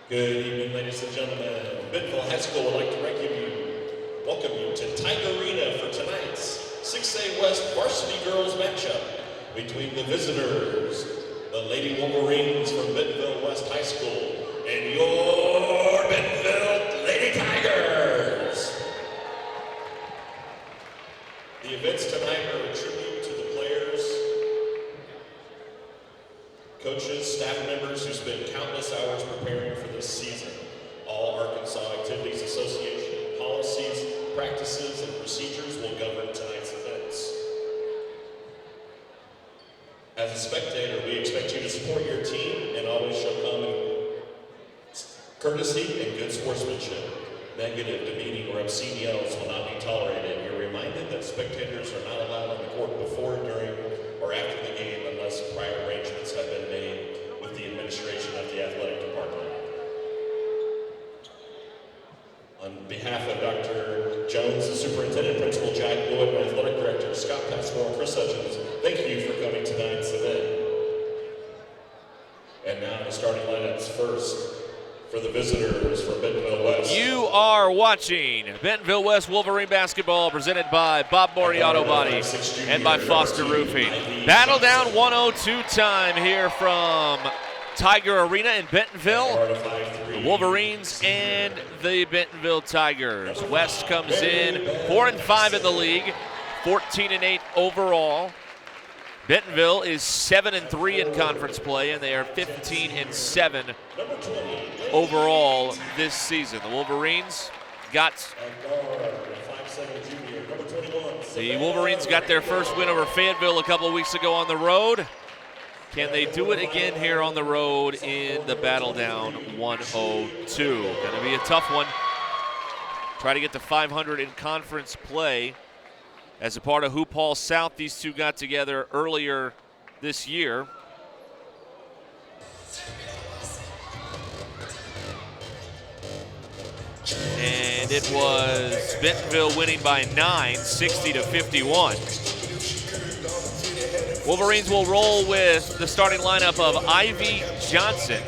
Good evening, ladies and gentlemen. Bentonville High School would like to welcome you to Tiger Arena for tonight's 6A West Varsity Girls matchup between the visitors, the Lady Wolverines from Bentonville West High School, and your Bentonville Lady Tigers. The events tonight are a tribute to the players, coaches, staff members who spend countless hours preparing for this season. All Arkansas Activities Association policies, practices, and procedures will govern tonight's events. As a spectator, we expect you to support your team and always show common courtesy and good sportsmanship. Negative, demeaning, or obscene yells will not be tolerated. You're reminded that spectators are not allowed on the court before, during, or after the game unless prior arrangements have been made with the administration of the athletic department. On behalf of Dr. Jones, the superintendent, Principal Jack Lewitt, and athletic director Scott Passmore and Chris Hutchins, thank you for coming to tonight's event. And now the starting lineups first for the visitors from Bentonville West. You are watching Bentonville West Wolverine basketball presented by Bob Morey Auto Body and by Foster Roofing. Battle down 102 time here from Tiger Arena in Bentonville. The Wolverines and the Bentonville Tigers. West comes in 4-5 in the league, 14-8 overall. Bentonville is 7-3 in conference play, and they are 15-7 overall this season. The Wolverines got their first win over Fayetteville a couple of weeks ago on the road. Can they do it again here on the road in the battle down 102? Going to be a tough one. Try to get to 500 in conference play. As a part of Hoop Hall South, these two got together earlier this year. And it was Bentonville winning by 9, 60-51. Wolverines will roll with the starting lineup of Ivy Johnson,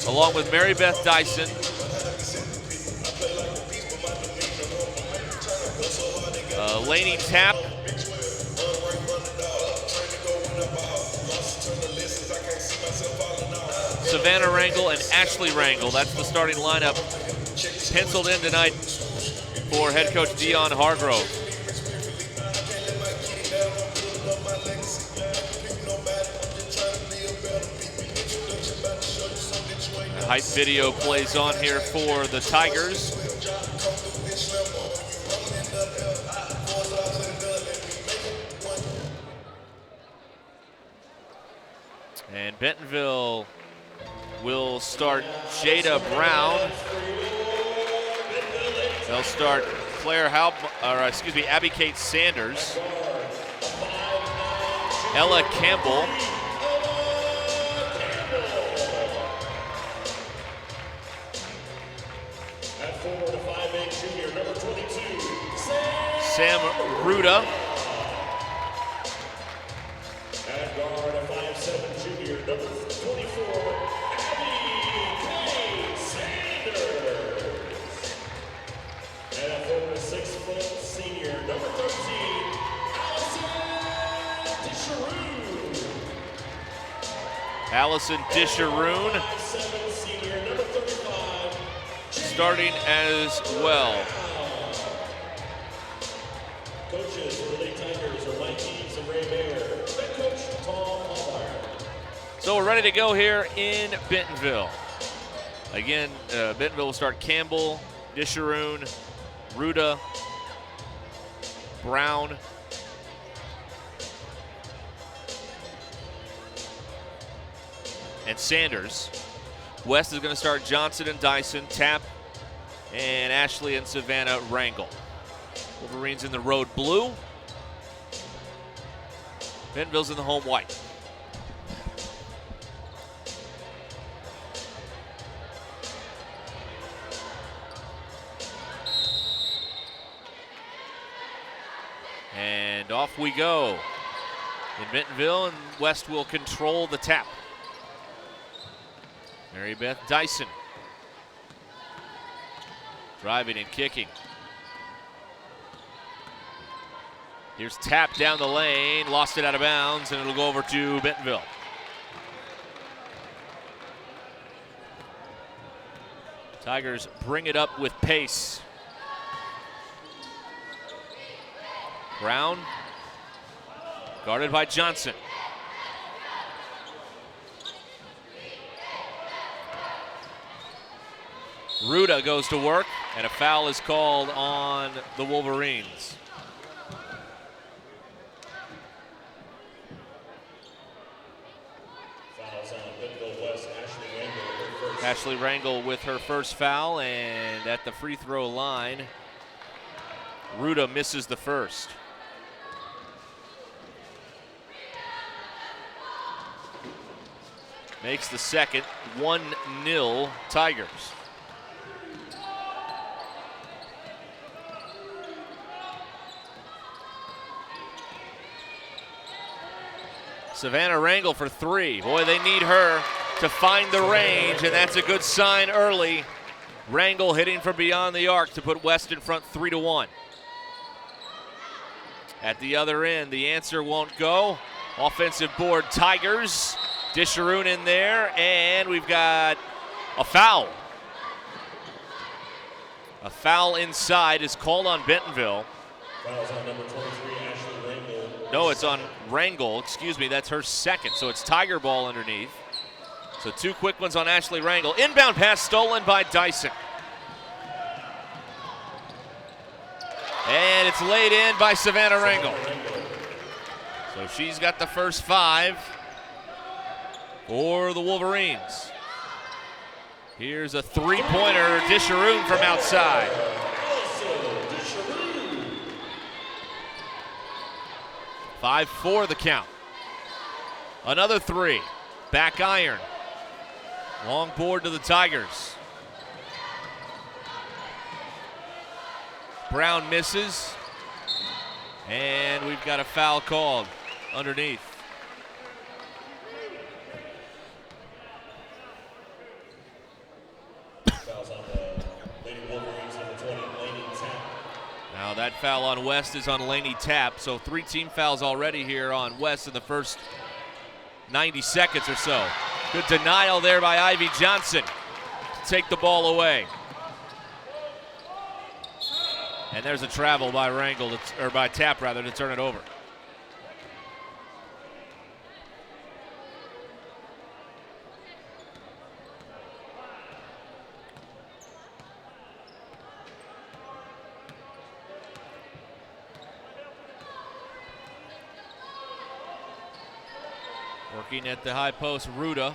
along with Mary Beth Dyson, Lainey Tapp, Savannah Rangel, and Ashley Rangel. That's the starting lineup penciled in tonight for head coach Dion Hargrove. The hype video plays on here for the Tigers. And Bentonville will start Jada Brown. They'll start Abby Kate Sanders, Ella Campbell, Sam Ruda, at guard, a 5'7" junior, number 24, Abby Kate Sanders. And a 4'6" senior, number 13, Allison Disharoon. 5'7" senior, number 35, starting as well. Coaches for the Lady Tigers are Mike Eaves and Ray Mayer. Head coach Tom Allmeyer. So we're ready to go here in Bentonville. Again, Bentonville will start Campbell, Disharoon, Ruda, Brown, and Sanders. West is going to start Johnson and Dyson, Tapp, and Ashley and Savannah Rangel. Wolverines in the road blue. Bentonville's in the home white. And off we go in Bentonville, and West will control the tap. Mary Beth Dyson driving and kicking. Here's tap down the lane, lost it out of bounds, and it'll go over to Bentonville. Tigers bring it up with pace. Brown, guarded by Johnson. Ruda goes to work, and a foul is called on the Wolverines. Ashley Rangel with her first foul, and at the free throw line, Ruda misses the first. Makes the second, 1-0 Tigers. Savannah Rangel for three. Boy, they need her to find the range, and that's a good sign early. Rangel hitting from beyond the arc to put West in front 3-1. At the other end, the answer won't go. Offensive board, Tigers. Disharoon in there, and we've got a foul. A foul inside is called on Bentonville. Fouls on number 23, Ashley Rangel. No, it's on Rangel, excuse me, that's her second, so it's Tiger ball underneath. So two quick ones on Ashley Rangel. Inbound pass stolen by Dyson. And it's laid in by Savannah Rangel. So she's got the first five for the Wolverines. Here's a three-pointer, Disharoon from outside. 5-4 the count. Another three, back iron. Long board to the Tigers. Brown misses, and we've got a foul called underneath. Fouls on the Lady Wolverines, number 20, Laney Tapp. Now that foul on West is on Laney Tapp, so three team fouls already here on West in the first 90 seconds or so. Good denial there by Ivy Johnson to take the ball away. And there's a travel by Rangel, or by Tapp rather, to turn it over. Working at the high post, Ruda.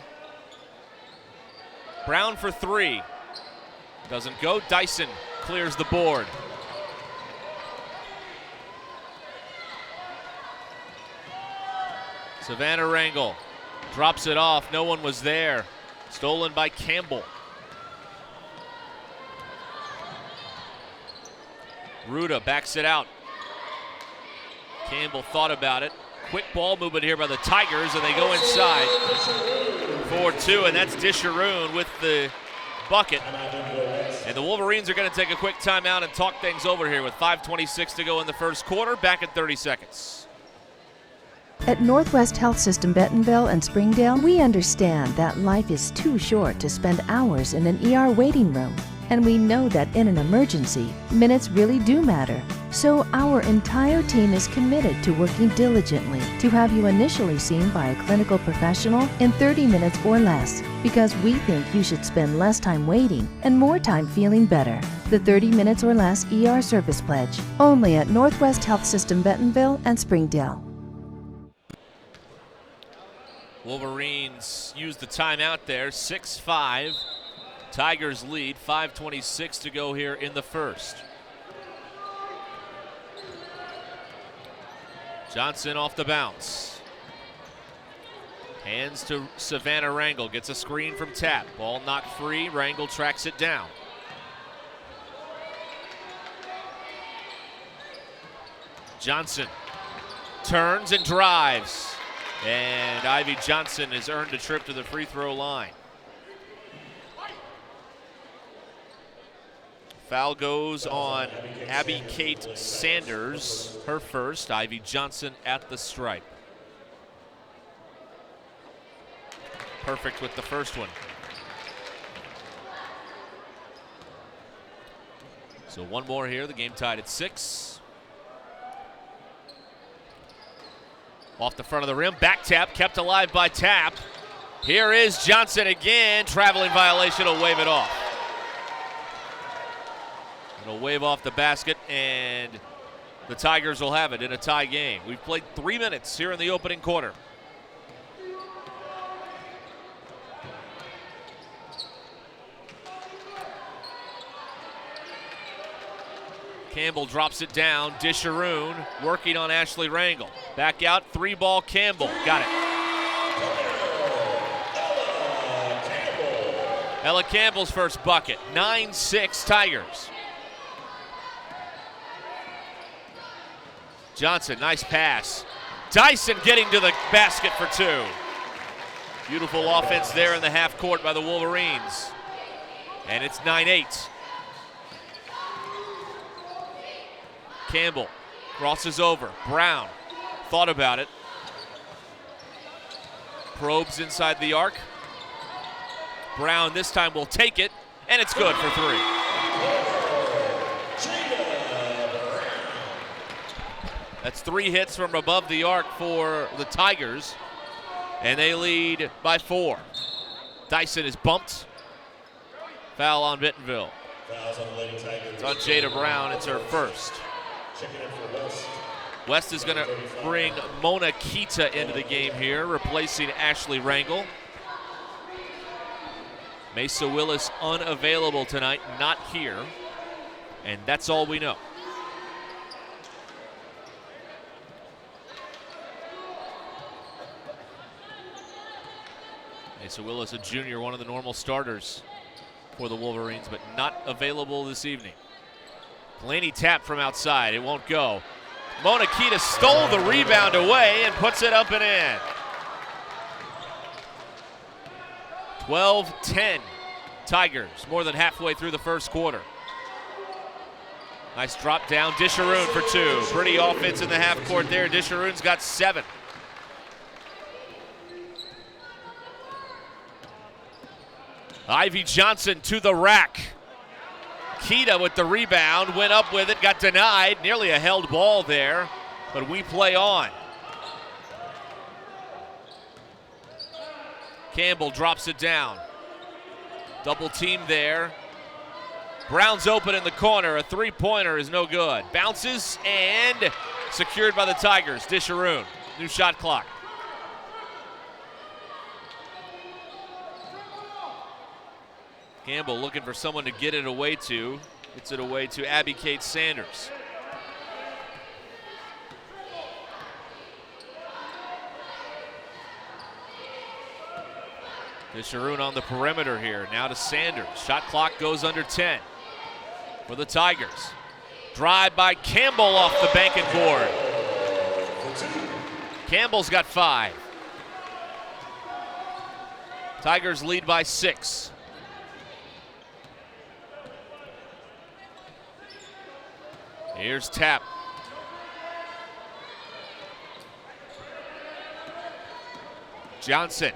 Brown for three. Doesn't go. Dyson clears the board. Savannah Rangel drops it off. No one was there. Stolen by Campbell. Ruda backs it out. Campbell thought about it. Quick ball movement here by the Tigers, and they go inside. 4-2, and that's Disharoon with the bucket. And the Wolverines are going to take a quick timeout and talk things over here with 5:26 to go in the first quarter. Back in 30 seconds. At Northwest Health System Bentonville and Springdale, we understand that life is too short to spend hours in an ER waiting room. And we know that in an emergency, minutes really do matter. So our entire team is committed to working diligently to have you initially seen by a clinical professional in 30 minutes or less, because we think you should spend less time waiting and more time feeling better. The 30 minutes or less ER service pledge, only at Northwest Health System Bentonville and Springdale. Wolverines use the timeout there, 6-5. Tigers lead, 5:26 to go here in the first. Johnson off the bounce. Hands to Savannah Rangel, gets a screen from Tapp. Ball knocked free, Rangel tracks it down. Johnson turns and drives. And Ivy Johnson has earned a trip to the free throw line. Foul goes on Abby Kate Sanders, her first. Ivy Johnson at the stripe. Perfect with the first one. So one more here, the game tied at 6. Off the front of the rim, back tap, kept alive by Tap. Here is Johnson again, traveling violation, will wave it off. It'll wave off the basket, and the Tigers will have it in a tie game. We've played 3 minutes here in the opening quarter. Campbell drops it down. Disharoon working on Ashley Rangel. Back out, 3-ball Campbell. Got it. Ella Campbell's first bucket. 9-6 Tigers. Johnson, nice pass. Dyson getting to the basket for 2. Beautiful offense there in the half court by the Wolverines. And it's 9-8. Campbell crosses over. Brown thought about it. Probes inside the arc. Brown this time will take it, and it's good for 3. That's 3 hits from above the arc for the Tigers, and they lead by 4. Dyson is bumped. Foul on Bentonville. It's on Jada Brown. It's her first. West is going to bring Mona Kita into the game here, replacing Ashley Rangel. Mesa Willis unavailable tonight, not here, and that's all we know. Mesa Willis, a junior, one of the normal starters for the Wolverines, but not available this evening. Delaney tapped from outside, it won't go. Mona Kita stole the rebound away and puts it up and in. 12-10 Tigers, more than halfway through the first quarter. Nice drop down, Disharoon for 2. Pretty offense in the half court there. Disharoon's got 7. Ivy Johnson to the rack. Kita with the rebound, went up with it, got denied. Nearly a held ball there, but we play on. Campbell drops it down. Double team there. Brown's open in the corner. A 3-pointer is no good. Bounces and secured by the Tigers. Disharoon, new shot clock. Campbell looking for someone to get it away to. Gets it away to Abby Kate Sanders. Disharoon on the perimeter here. Now to Sanders. Shot clock goes under 10 for the Tigers. Drive by Campbell off the banking board. Campbell's got 5. Tigers lead by 6. Here's Tap. Johnson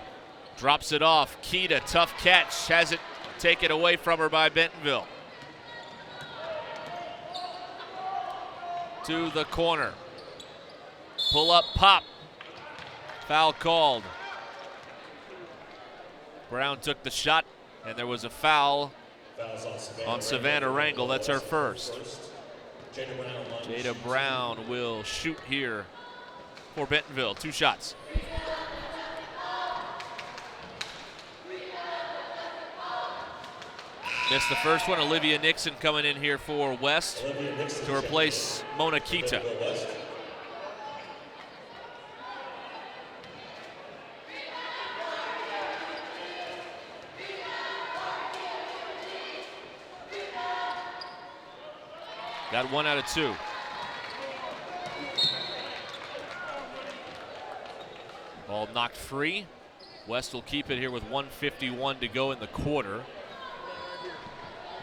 drops it off. Kita, tough catch, has it taken away from her by Bentonville. To the corner. Pull up, pop. Foul called. Brown took the shot, and there was a foul on Savannah Rangel. That's her first. Jada Brown will shoot here for Bentonville. 2 shots. Missed the first one. Olivia Nixon coming in here for West to replace Mona Kita. Got 1 out of 2. Ball knocked free. West will keep it here with 1:51 to go in the quarter.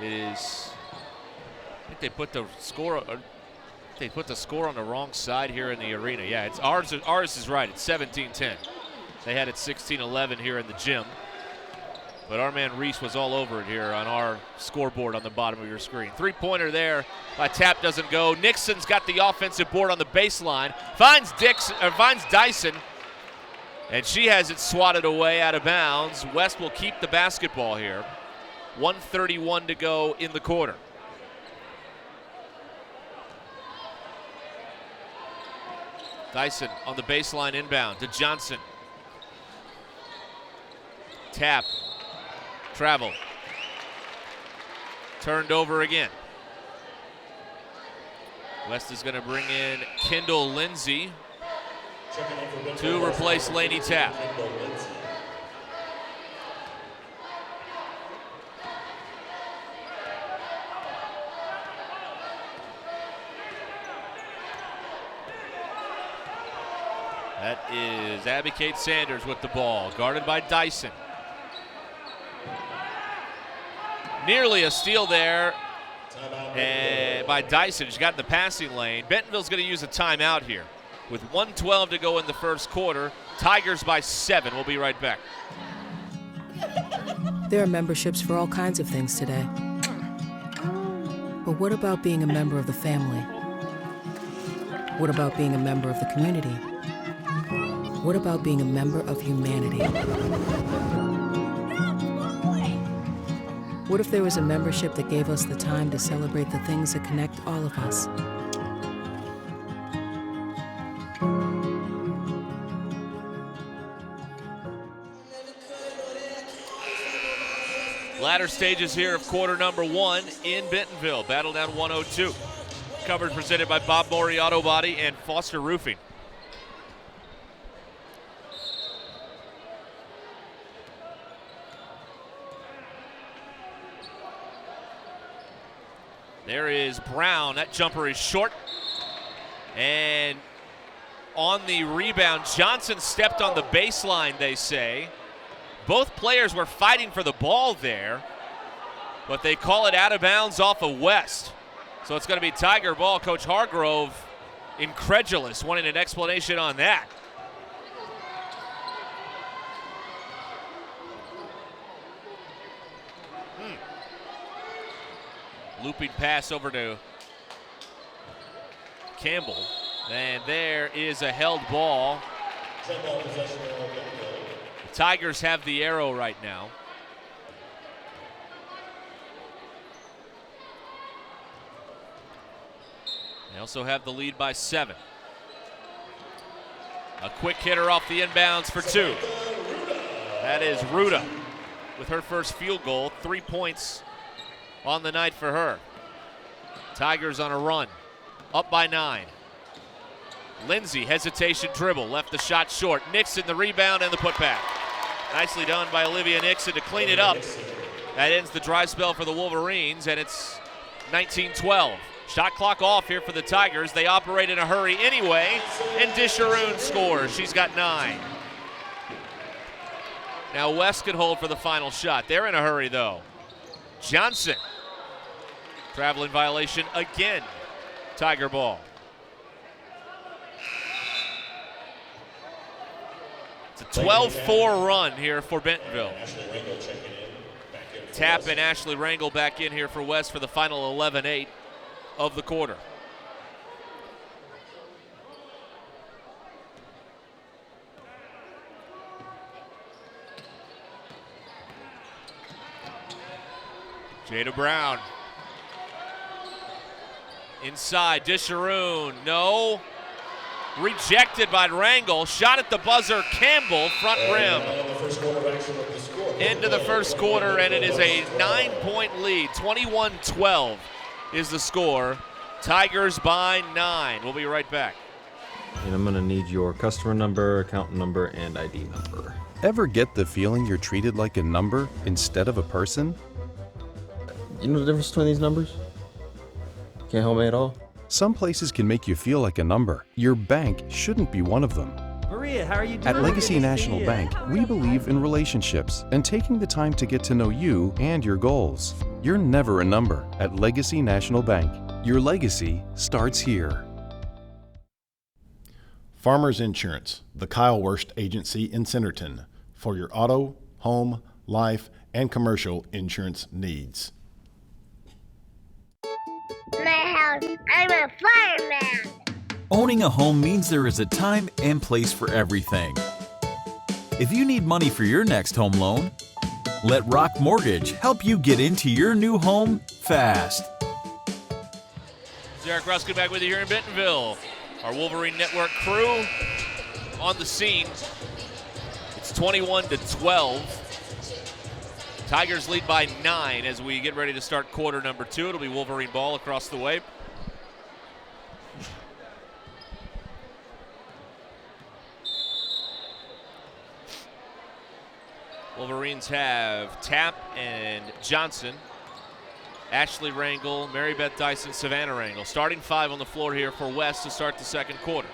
It is think they put the score. They put the score on the wrong side here in the arena. Yeah, it's ours is right. It's 17-10. They had it 16-11 here in the gym. But our man Reese was all over it here on our scoreboard on the bottom of your screen. Three-pointer there by Tap doesn't go. Nixon's got the offensive board on the baseline. Finds Dyson, and she has it swatted away out of bounds. West will keep the basketball here. 1:31 to go in the quarter. Dyson on the baseline inbound to Johnson. Tap. Travel. Turned over again. West is going to bring in Kendall Lindsay to replace Lainey Tap. That is Abby Kate Sanders with the ball, guarded by Dyson. Nearly a steal there by Dyson. She got in the passing lane. Bentonville's going to use a timeout here with 1:12 to go in the first quarter. Tigers by 7. We'll be right back. There are memberships for all kinds of things today. But what about being a member of the family? What about being a member of the community? What about being a member of humanity? What if there was a membership that gave us the time to celebrate the things that connect all of us? Latter stages here of quarter number 1 in Bentonville. Battle down 102. Coverage presented by Bob Morey Auto Body and Foster Roofing. There is Brown. That jumper is short. And on the rebound, Johnson stepped on the baseline, they say. Both players were fighting for the ball there, but they call it out of bounds off of West. So it's going to be Tiger ball. Coach Hargrove, incredulous, wanting an explanation on that. Looping pass over to Campbell. And there is a held ball. The Tigers have the arrow right now. They also have the lead by 7. A quick hitter off the inbounds for 2. That is Ruda with her first field goal. 3 points on the night for her. Tigers on a run, up by 9. Lindsay, hesitation dribble, left the shot short. Nixon the rebound and the putback. Nicely done by Olivia Nixon to clean it up. That ends the dry spell for the Wolverines, and it's 19-12. Shot clock off here for the Tigers. They operate in a hurry anyway, and Disharoon scores. She's got 9. Now West can hold for the final shot. They're in a hurry though. Johnson. Traveling violation again. Tiger ball. It's a 12-4 run here for Bentonville. Tap and Ashley Rangel back in here for West for the final 11-8 of the quarter. Jada Brown. Inside, Disharoon, no. Rejected by Rangel. Shot at the buzzer, Campbell, front rim. Into the first quarter, and it is a 9-point lead. 21-12 is the score. Tigers by 9. We'll be right back. And I'm gonna need your customer number, account number, and ID number. Ever get the feeling you're treated like a number instead of a person? You know the difference between these numbers? Can't help me at all? Some places can make you feel like a number. Your bank shouldn't be one of them. Maria, how are you doing? At Legacy Good to see National ya. Bank, we believe in relationships and taking the time to get to know you and your goals. You're never a number at Legacy National Bank. Your legacy starts here. Farmers Insurance, the Kyle Wurst Agency in Centerton, for your auto, home, life, and commercial insurance needs. My house, I'm a fireman. Owning a home means there is a time and place for everything. If you need money for your next home loan, let Rock Mortgage help you get into your new home fast. Derek Ruskin back with you here in Bentonville. Our Wolverine Network crew on the scene. It's 21-12. Tigers lead by 9 as we get ready to start quarter number 2. It'll be Wolverine ball across the way. Wolverines have Tapp and Johnson, Ashley Rangel, Mary Beth Dyson, Savannah Rangel. Starting 5 on the floor here for West to start the second quarter.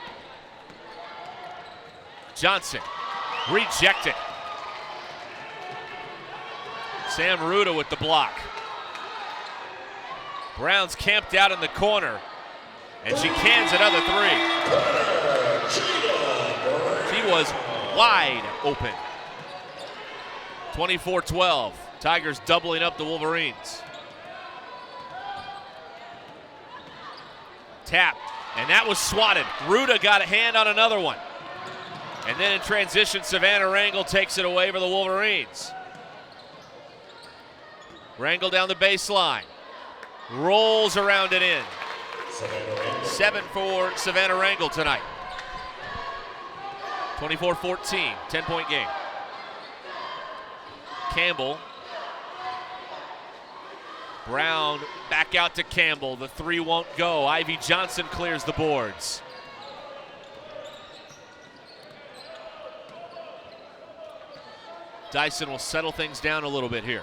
Johnson, rejected. Sam Ruda with the block. Brown's camped out in the corner, and she cans another 3. She was wide open. 24-12. Tigers doubling up the Wolverines. Tap, and that was swatted. Ruda got a hand on another one. And then in transition, Savannah Rangel takes it away for the Wolverines. Rangel down the baseline. Rolls around and in. 7 for Savannah Rangel tonight. 24-14, 10-point game. Campbell. Brown back out to Campbell. The 3 won't go. Ivy Johnson clears the boards. Dyson will settle things down a little bit here.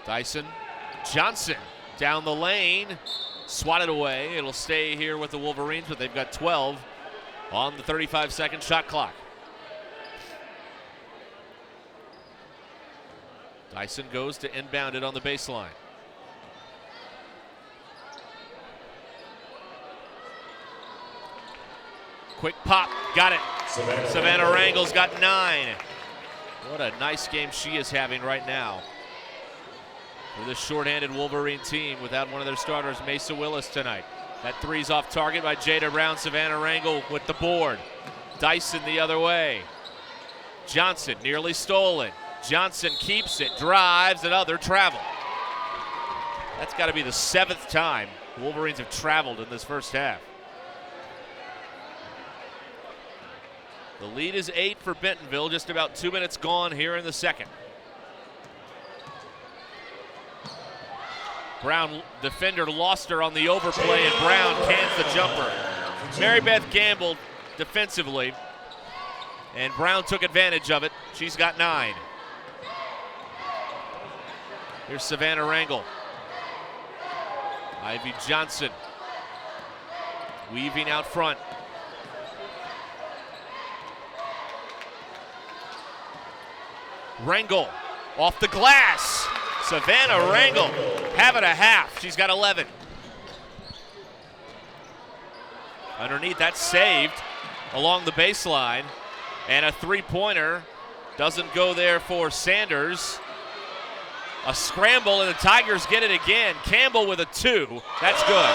Dyson, Johnson down the lane, swatted away. It'll stay here with the Wolverines, but they've got 12 on the 35-second shot clock. Dyson goes to inbound it on the baseline. Quick pop, got it. Savannah Rangel's got 9. What a nice game she is having right now for this shorthanded Wolverine team without one of their starters, Mesa Willis, tonight. That 3's off target by Jada Brown. Savannah Rangel with the board. Dyson the other way. Johnson nearly stolen. Johnson keeps it, drives, another travel. That's got to be the 7th time Wolverines have traveled in this first half. The lead is 8 for Bentonville, just about 2 minutes gone here in the second. Brown, defender, lost her on the overplay, and Brown cans the jumper. Mary Beth gambled defensively, and Brown took advantage of it. She's got 9. Here's Savannah Rangel. Ivy Johnson weaving out front. Rangel off the glass. Savannah Rangel having a half. She's got 11. Underneath, that's saved along the baseline. And a 3-pointer doesn't go there for Sanders. A scramble, and the Tigers get it again. Campbell with a 2. That's good.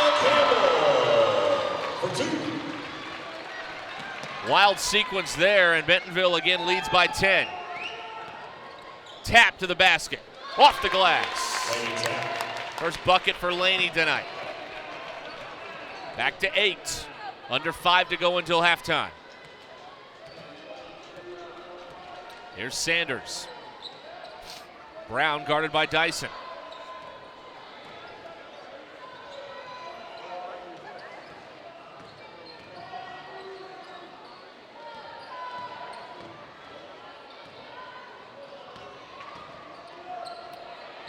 Wild sequence there, and Bentonville again leads by 10. Tap to the basket. Off the glass. First bucket for Laney tonight. Back to 8. Under 5 to go until halftime. Here's Sanders. Brown guarded by Dyson.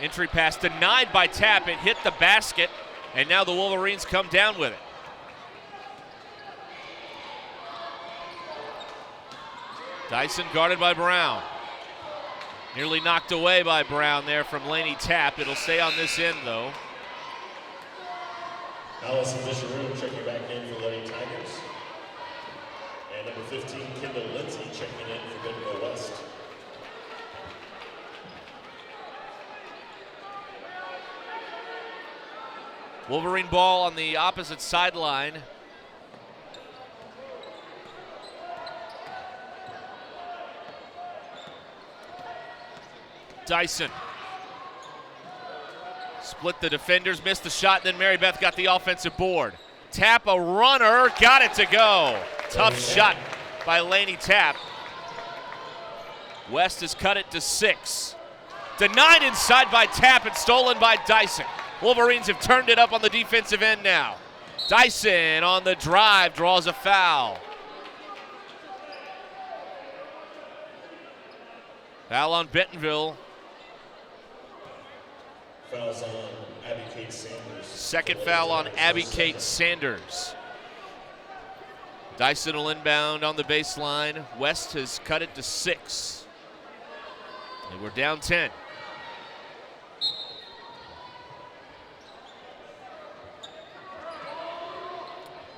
Entry pass denied by Tapp. It hit the basket, and now the Wolverines come down with it. Dyson guarded by Brown. Nearly knocked away by Brown there from Laney Tapp. It'll stay on this end, though. Allison Disharoon checking back in for Lady Tigers. And number 15, Kendall Lindsay checking in for Bentonville West. Wolverine ball on the opposite sideline. Dyson. Split the defenders, missed the shot, then Mary Beth got the offensive board. Tapp a runner, got it to go. Tough shot by Laney Tapp. West has cut it to 6. Denied inside by Tapp and stolen by Dyson. Wolverines have turned it up on the defensive end now. Dyson on the drive, draws a foul. Foul on Bentonville. Fouls on Abby Kate Sanders. Second foul on Abby Kate Sanders. Dyson will inbound on the baseline. West has cut it to 6. And we're down 10.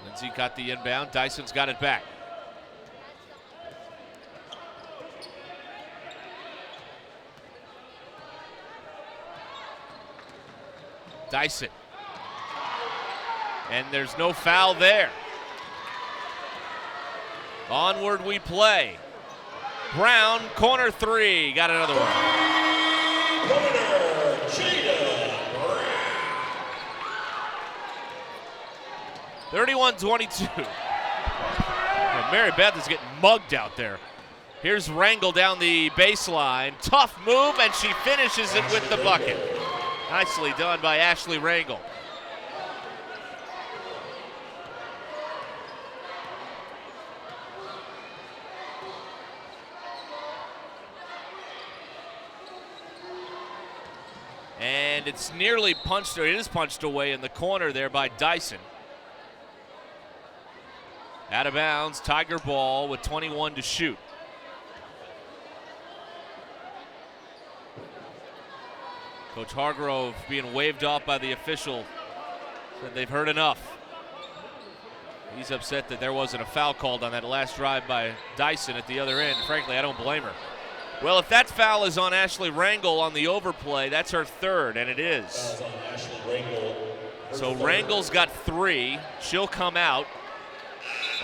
Lindsay got the inbound. Dyson's got it back. Dyson. And there's no foul there. Onward we play. Brown, corner 3. Got another one. Corner, Jada Brown. 31-22. Mary Beth is getting mugged out there. Here's Rangel down the baseline. Tough move, and she finishes it with the bucket. Nicely done by Ashley Rangel. And it's nearly punched, or it is punched away in the corner there by Dyson. Out of bounds, Tiger ball with 21 to shoot. Coach Hargrove being waved off by the official. Said they've heard enough. He's upset that there wasn't a foul called on that last drive by Dyson at the other end. Frankly, I don't blame her. Well, if that foul is on Ashley Rangel on the overplay, that's her 3rd, and it is. Fouls on Ashley Rangel. So Rangel's got 3. She'll come out.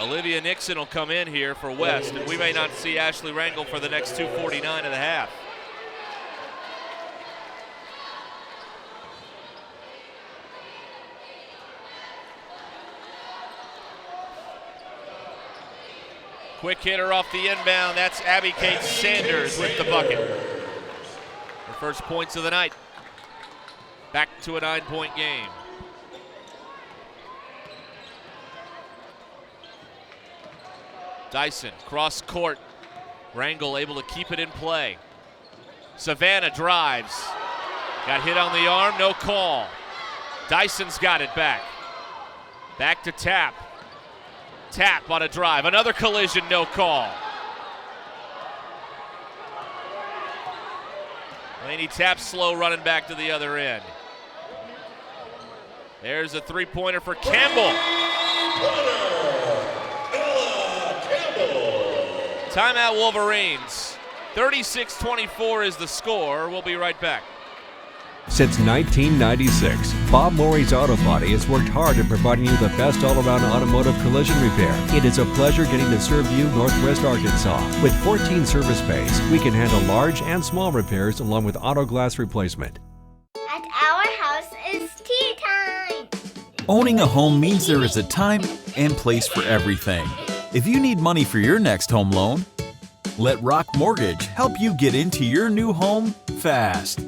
Olivia Nixon will come in here for West, and we may not see Ashley Rangel for the next 2:49 of the half. Quick hitter off the inbound. That's Abby Kate Sanders with the bucket. Her first points of the night. Back to a 9-point game. Dyson, cross court. Rangel able to keep it in play. Savannah drives. Got hit on the arm, no call. Dyson's got it back. Back to Tapp. Tapp on a drive. Another collision, no call. Laney Tapp slow running back to the other end. There's a 3-pointer for Campbell. Timeout Wolverines. 36-24 is the score. We'll be right back. Since 1996, Bob Morey's Auto Body has worked hard at providing you the best all-around automotive collision repair. It is a pleasure getting to serve you Northwest Arkansas. With 14 service bays, we can handle large and small repairs along with auto glass replacement. At our house, it's tea time. Owning a home means there is a time and place for everything. If you need money for your next home loan, let Rock Mortgage help you get into your new home fast.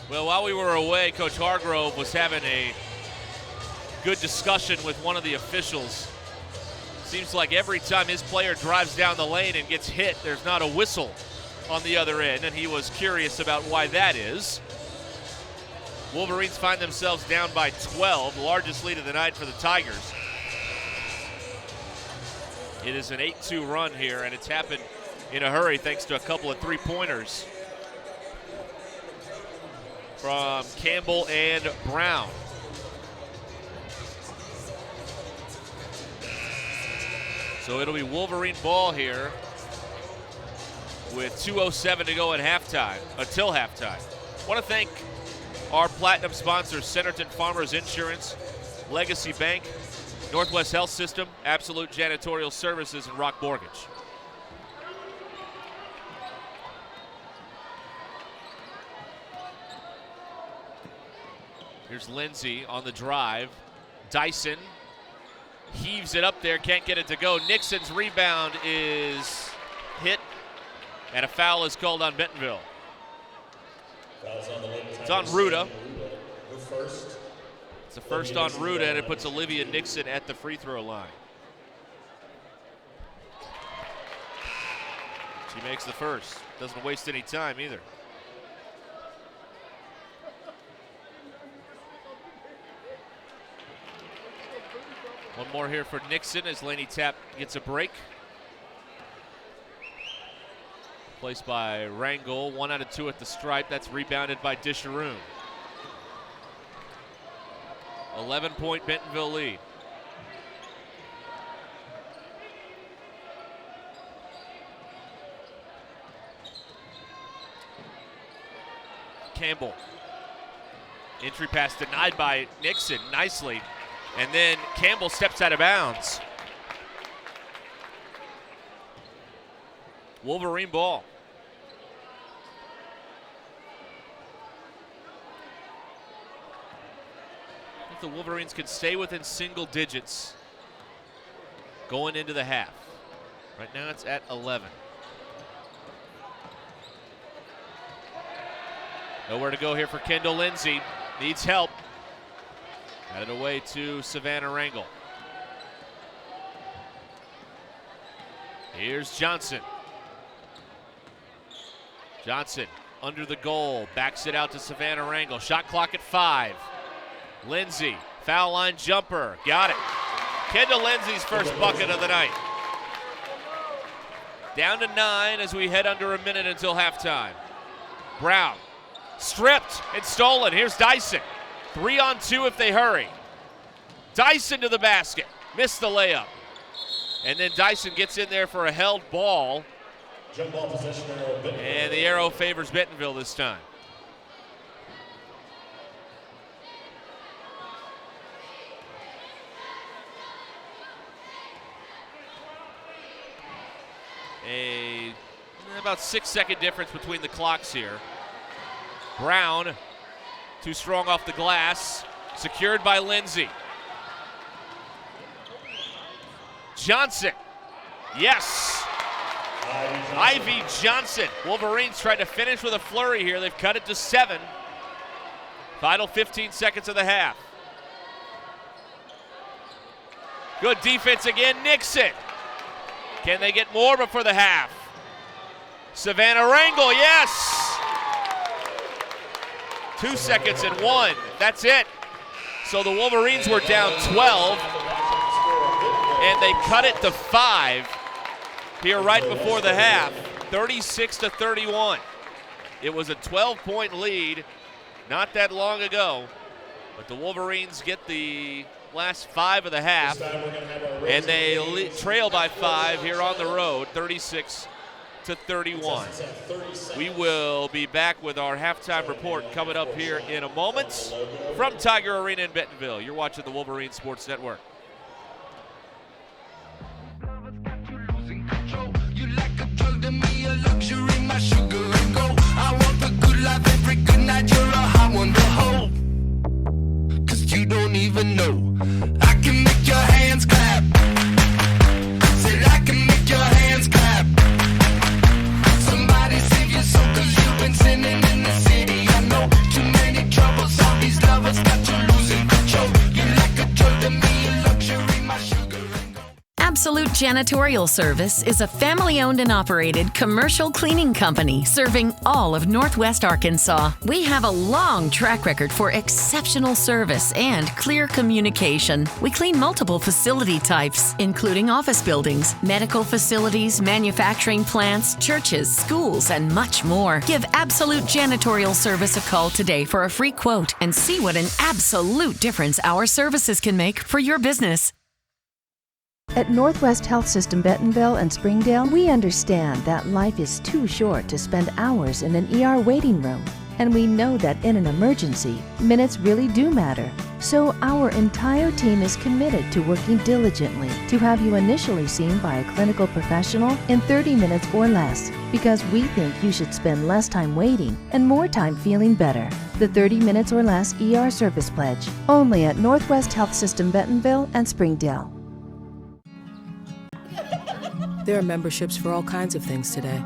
Well, while we were away, Coach Hargrove was having a good discussion with one of the officials. Seems like every time his player drives down the lane and gets hit, there's not a whistle on the other end, and he was curious about why that is. Wolverines find themselves down by 12, the largest lead of the night for the Tigers. It is an 8-2 run here, and it's happened in a hurry thanks to a couple of three-pointers from Campbell and Brown. So it'll be Wolverine ball here with 2:07 to go at halftime, until halftime. I want to thank our platinum sponsors, Centerton Farmers Insurance, Legacy Bank, Northwest Health System, Absolute Janitorial Services, and Rock Mortgage. Here's Lindsay on the drive. Dyson heaves it up there, can't get it to go. Nixon's rebound is hit, and a foul is called on Bentonville. It's on Ruda. It's a first on Ruda, and it puts Olivia Nixon at the free throw line. She makes the first. Doesn't waste any time either. One more here for Nixon as Laney Tapp gets a break. Placed by Rangel, 1 out of 2 at the stripe. That's rebounded by Disharoon. 11-point Bentonville lead. Campbell. Entry pass denied by Nixon nicely. And then Campbell steps out of bounds. Wolverine ball. If the Wolverines can stay within single digits going into the half. Right now it's at 11. Nowhere to go here for Kendall Lindsay. Needs help. Got it away to Savannah Rangel. Here's Johnson. Johnson under the goal, backs it out to Savannah Rangel. Shot clock at 5. Lindsay, foul line jumper, got it. Kendall Lindsay's first bucket of the night. Down to 9 as we head under a minute until halftime. Brown, stripped and stolen. Here's Dyson. 3 on 2 if they hurry. Dyson to the basket, missed the layup. And then Dyson gets in there for a held ball. Jump ball possession arrow, Bentonville. And the arrow favors Bentonville this time. About 6-second difference between the clocks here. Brown, too strong off the glass, secured by Lindsay. Johnson, yes. Ivy Johnson. Wolverines tried to finish with a flurry here. They've cut it to 7. Final 15 seconds of the half. Good defense again, Nixon. Can they get more before the half? Savannah Rangel, yes. 2 seconds and 1, that's it. So the Wolverines were down 12, and they cut it to 5 here right before the half, 36-31. It was a 12-point lead not that long ago, but the Wolverines get the last 5 of the half, and they trail by 5 here on the road, 36-31. We will be back with our halftime report coming up here in a moment from Tiger Arena in Bentonville. You're watching the Wolverine Sports Network. You don't even know. I can make your hands clap. Said I can make your hands clap. Somebody save your soul, 'cause you've been sinning in the city. I know too many troubles, all these lovers got you losing control. You like a drug to me, a luxury, my sugar and gold. Absolute Janitorial Service is a family-owned and operated commercial cleaning company serving all of Northwest Arkansas. We have a long track record for exceptional service and clear communication. We clean multiple facility types, including office buildings, medical facilities, manufacturing plants, churches, schools, and much more. Give Absolute Janitorial Service a call today for a free quote and see what an absolute difference our services can make for your business. At Northwest Health System Bentonville and Springdale, we understand that life is too short to spend hours in an ER waiting room. And we know that in an emergency, minutes really do matter. So our entire team is committed to working diligently to have you initially seen by a clinical professional in 30 minutes or less, because we think you should spend less time waiting and more time feeling better. The 30 minutes or less ER service pledge, only at Northwest Health System Bentonville and Springdale. There are memberships for all kinds of things today.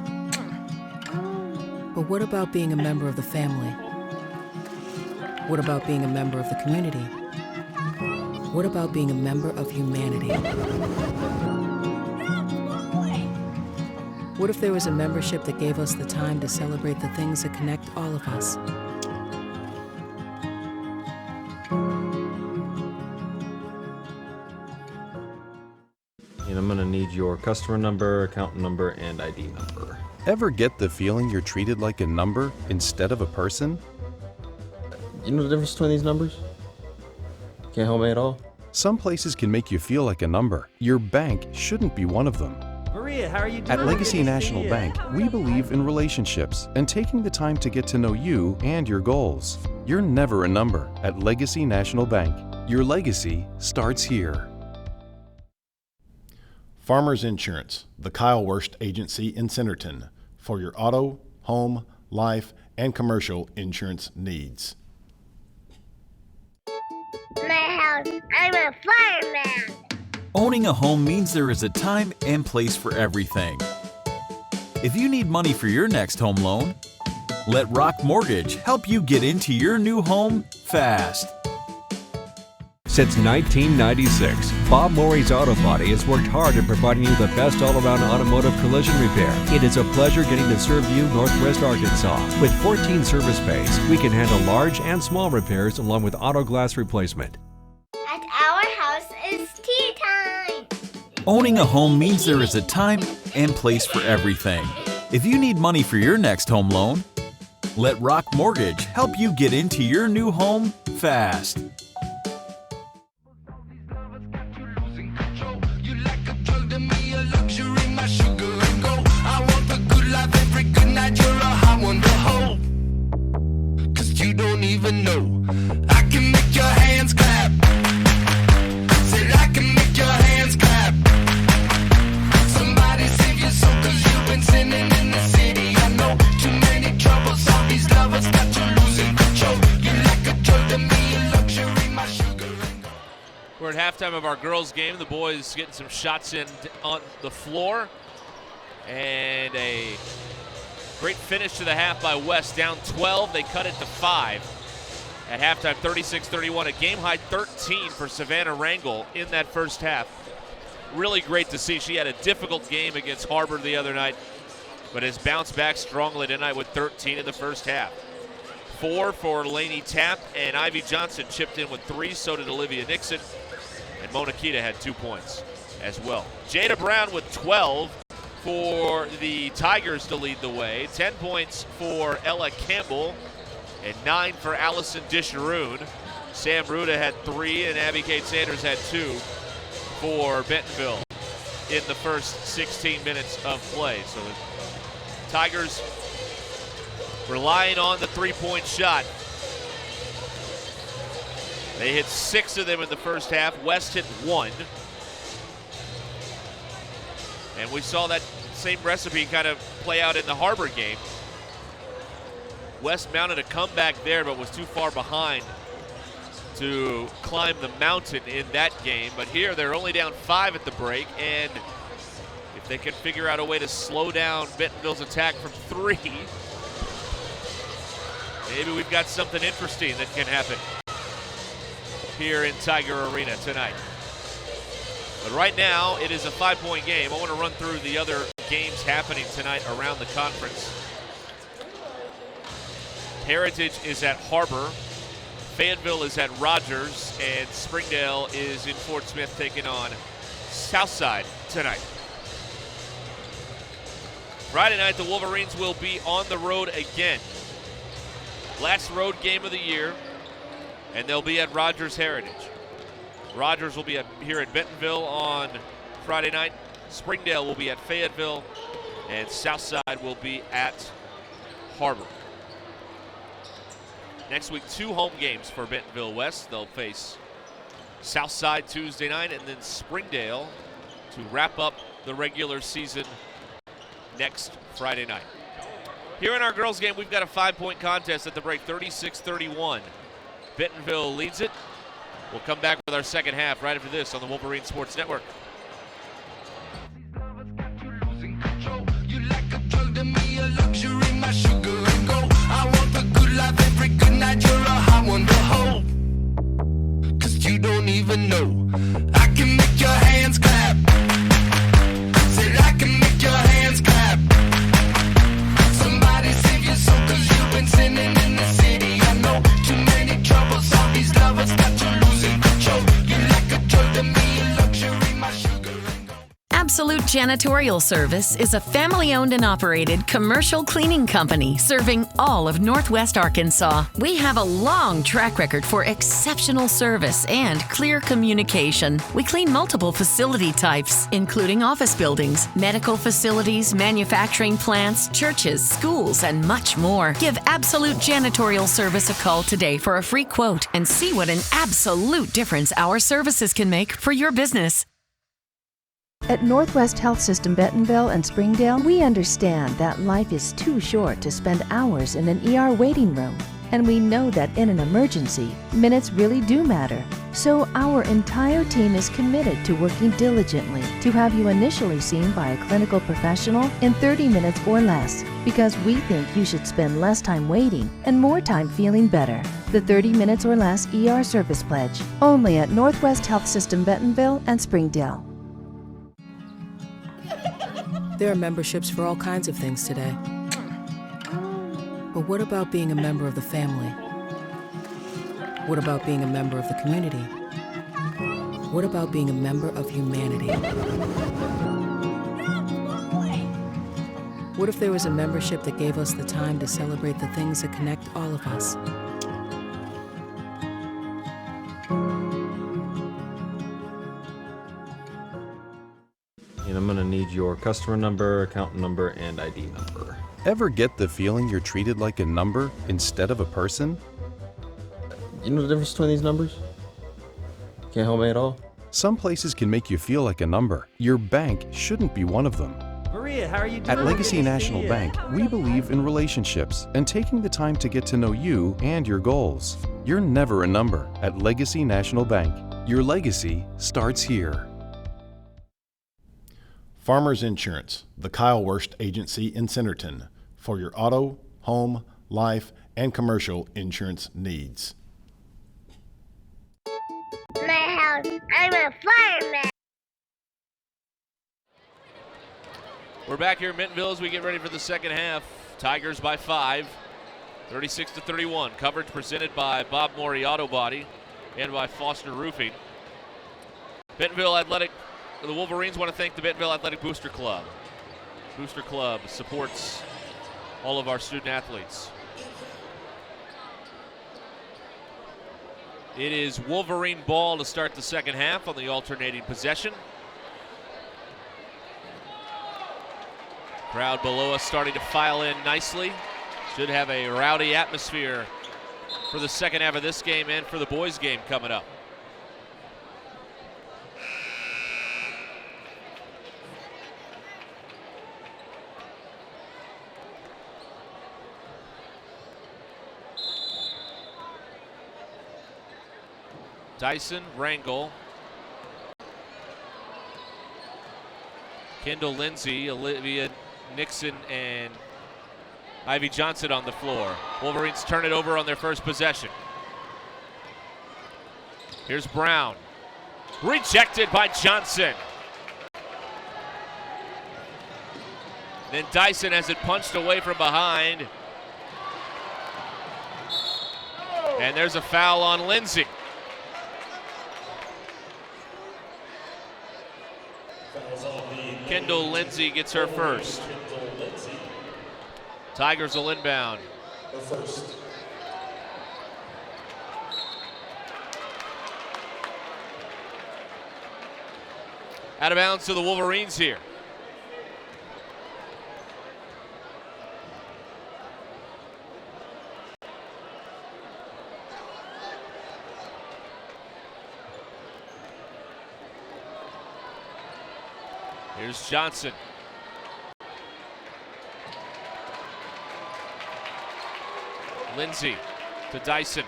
But what about being a member of the family? What about being a member of the community? What about being a member of humanity? What if there was a membership that gave us the time to celebrate the things that connect all of us? And I'm gonna need your customer number, account number, and ID number. Ever get the feeling you're treated like a number instead of a person? You know the difference between these numbers? Can't help me at all? Some places can make you feel like a number. Your bank shouldn't be one of them. Maria, how are you doing? At Legacy National Bank, we believe in relationships and taking the time to get to know you and your goals. You're never a number at Legacy National Bank. Your legacy starts here. Farmers Insurance, the Kyle Wurst Agency in Centerton, for your auto, home, life, and commercial insurance needs. My house, I'm a fireman. Owning a home means there is a time and place for everything. If you need money for your next home loan, let Rock Mortgage help you get into your new home fast. Since 1996, Bob Morey's Auto Body has worked hard at providing you the best all-around automotive collision repair. It is a pleasure getting to serve you Northwest Arkansas. With 14 service bays, we can handle large and small repairs along with auto glass replacement. At our house, it's tea time. Owning a home means there is a time and place for everything. If you need money for your next home loan, let Rock Mortgage help you get into your new home fast. Even know I can make your hands clap. Said I can make your hands clap. Somebody save your soul, 'cause you've been sinning in the city. I know too many troubles, all these lovers got you losing control. You like a drug to me, a luxury, my sugar and gold. We're at halftime of our girls game. The boys getting some shots in on the floor. And a great finish to the half by West, down 12. They cut it to 5. At halftime, 36-31, a game-high 13 for Savannah Rangel in that first half. Really great to see. She had a difficult game against Harbor the other night, but has bounced back strongly tonight with 13 in the first half. 4 for Lainey Tapp, and Ivy Johnson chipped in with 3. So did Olivia Nixon, and Mona Kita had 2 points as well. Jada Brown with 12 for the Tigers to lead the way. 10 points for Ella Campbell, and 9 for Allison Disharoon. Sam Ruda had 3, and Abby Kate Sanders had 2 for Bentonville in the first 16 minutes of play. So the Tigers relying on the three-point shot. They hit 6 of them in the first half. West hit 1. And we saw that same recipe kind of play out in the Harbor game. West mounted a comeback there, but was too far behind to climb the mountain in that game. But here they're only down 5 at the break, and if they can figure out a way to slow down Bentonville's attack from 3, maybe we've got something interesting that can happen here in Tiger Arena tonight. But right now, it is a 5-point game. I want to run through the other games happening tonight around the conference. Heritage is at Harbor. Fayetteville is at Rogers. And Springdale is in Fort Smith taking on Southside tonight. Friday night, the Wolverines will be on the road again. Last road game of the year, and they'll be at Rogers Heritage. Rogers will be here at Bentonville on Friday night. Springdale will be at Fayetteville, and Southside will be at Harbor. Next week, 2 home games for Bentonville West. They'll face Southside Tuesday night, and then Springdale to wrap up the regular season next Friday night. Here in our girls game, we've got a 5-point contest at the break, 36-31. Bentonville leads it. We'll come back with our second half right after this on the Wolverine Sports Network. You like a drug to me, a luxury, my sugar and gold. I want the good life every good night. You're a hot one to hold. 'Cause you don't even know. I can make your hands clap. Said I can make your hands clap. Somebody save your soul, 'cause you've been sinning in the city. I know too many troubles, all these lovers got you losing control. You like a drug to me, a luxury, my sugar and gold. Absolute Janitorial Service is a family-owned and operated commercial cleaning company serving all of Northwest Arkansas. We have a long track record for exceptional service and clear communication. We clean multiple facility types, including office buildings, medical facilities, manufacturing plants, churches, schools, and much more. Give Absolute Janitorial Service a call today for a free quote and see what an absolute difference our services can make for your business. At Northwest Health System Bentonville and Springdale, we understand that life is too short to spend hours in an ER waiting room. And we know that in an emergency, minutes really do matter. So our entire team is committed to working diligently to have you initially seen by a clinical professional in 30 minutes or less, because we think you should spend less time waiting and more time feeling better. The 30 minutes or less ER service pledge, only at Northwest Health System Bentonville and Springdale. There are memberships for all kinds of things today. But what about being a member of the family? What about being a member of the community? What about being a member of humanity? What if there was a membership that gave us the time to celebrate the things that connect all of us? And I'm gonna need your customer number, account number, and ID number. Ever get the feeling you're treated like a number instead of a person? You know the difference between these numbers? Can't help me at all? Some places can make you feel like a number. Your bank shouldn't be one of them. Maria, how are you doing? At Legacy National Bank, we believe in relationships and taking the time to get to know you and your goals. You're never a number at Legacy National Bank. Your legacy starts here. Farmers Insurance, the Kyle Wurst Agency in Centerton, for your auto, home, life, and commercial insurance needs. My house, I'm a fireman. We're back here in Bentonville as we get ready for the second half. Tigers by 5, 36-31. Coverage presented by Bob Morey Auto Body and by Foster Roofing. Bentonville Athletic. The Wolverines want to thank the Bentonville Athletic Booster Club. Booster Club supports all of our student athletes. It is Wolverine ball to start the second half on the alternating possession. Crowd below us starting to file in nicely. Should have a rowdy atmosphere for the second half of this game and for the boys' game coming up. Dyson, Rangel, Kendall Lindsay, Olivia Nixon, and Ivy Johnson on the floor. Wolverines turn it over on their first possession. Here's Brown. Rejected by Johnson. Then Dyson has it punched away from behind. And there's a foul on Lindsay. Kendall Lindsay gets her first. Tigers will inbound. Out of bounds to the Wolverines here. Here's Johnson. Lindsay to Dyson.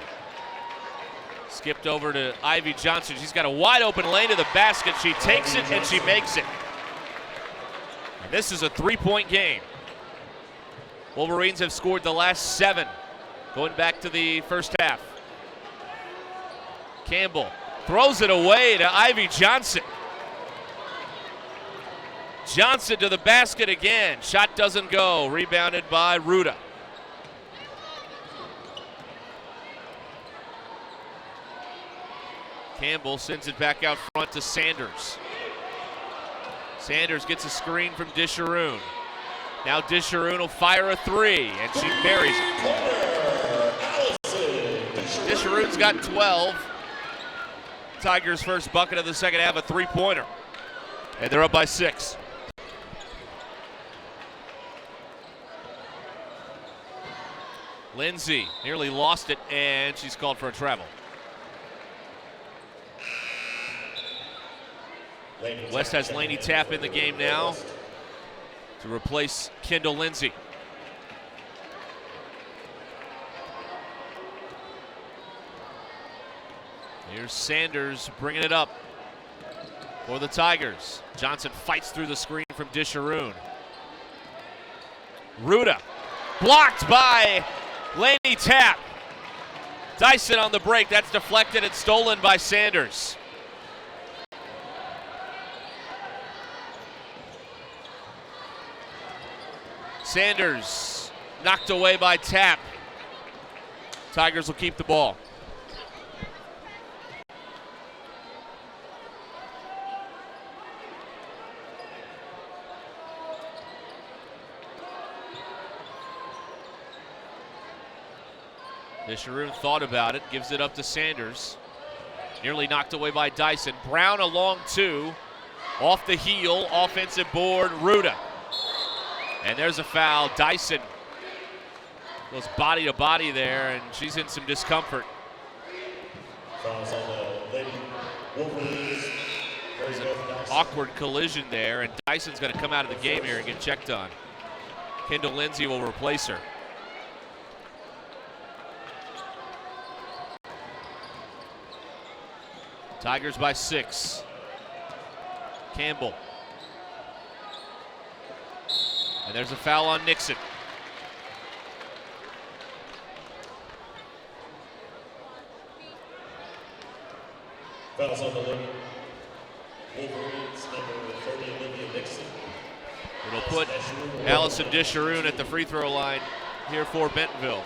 Skipped over to Ivy Johnson. She's got a wide open lane to the basket. She takes it and she makes it. And this is a three-point game. Wolverines have scored the last 7 going back to the first half. Campbell throws it away to Ivy Johnson. Johnson to the basket again. Shot doesn't go. Rebounded by Ruda. Campbell sends it back out front to Sanders. Sanders gets a screen from Disharoon. Now Disharoon will fire a 3, and she buries it. Disharoon's got 12. Tigers' first bucket of the second half, a 3-pointer. And they're up by 6. Lindsay nearly lost it, and she's called for a travel. West has Laney Tapp in the game now to replace Kendall Lindsay. Here's Sanders bringing it up for the Tigers. Johnson fights through the screen from Disharoon. Ruda blocked by Laney Tapp. Dyson on the break. That's deflected and stolen by Sanders. Sanders knocked away by Tapp. Tigers will keep the ball. Disharoon thought about it, gives it up to Sanders. Nearly knocked away by Dyson. Brown along 2. Off the heel, offensive board, Ruda. And there's a foul. Dyson goes body to body there, and she's in some discomfort. Fouls on the Lady Wolverines. There's an awkward collision there, and Dyson's going to come out of the game here and get checked on. Kendall Lindsay will replace her. Tigers by 6. Campbell. And there's a foul on Nixon. Fouls on the Lady Wolverines, number 30, Olivia Nixon. It'll put Allison Disharoon at the free throw line here for Bentonville.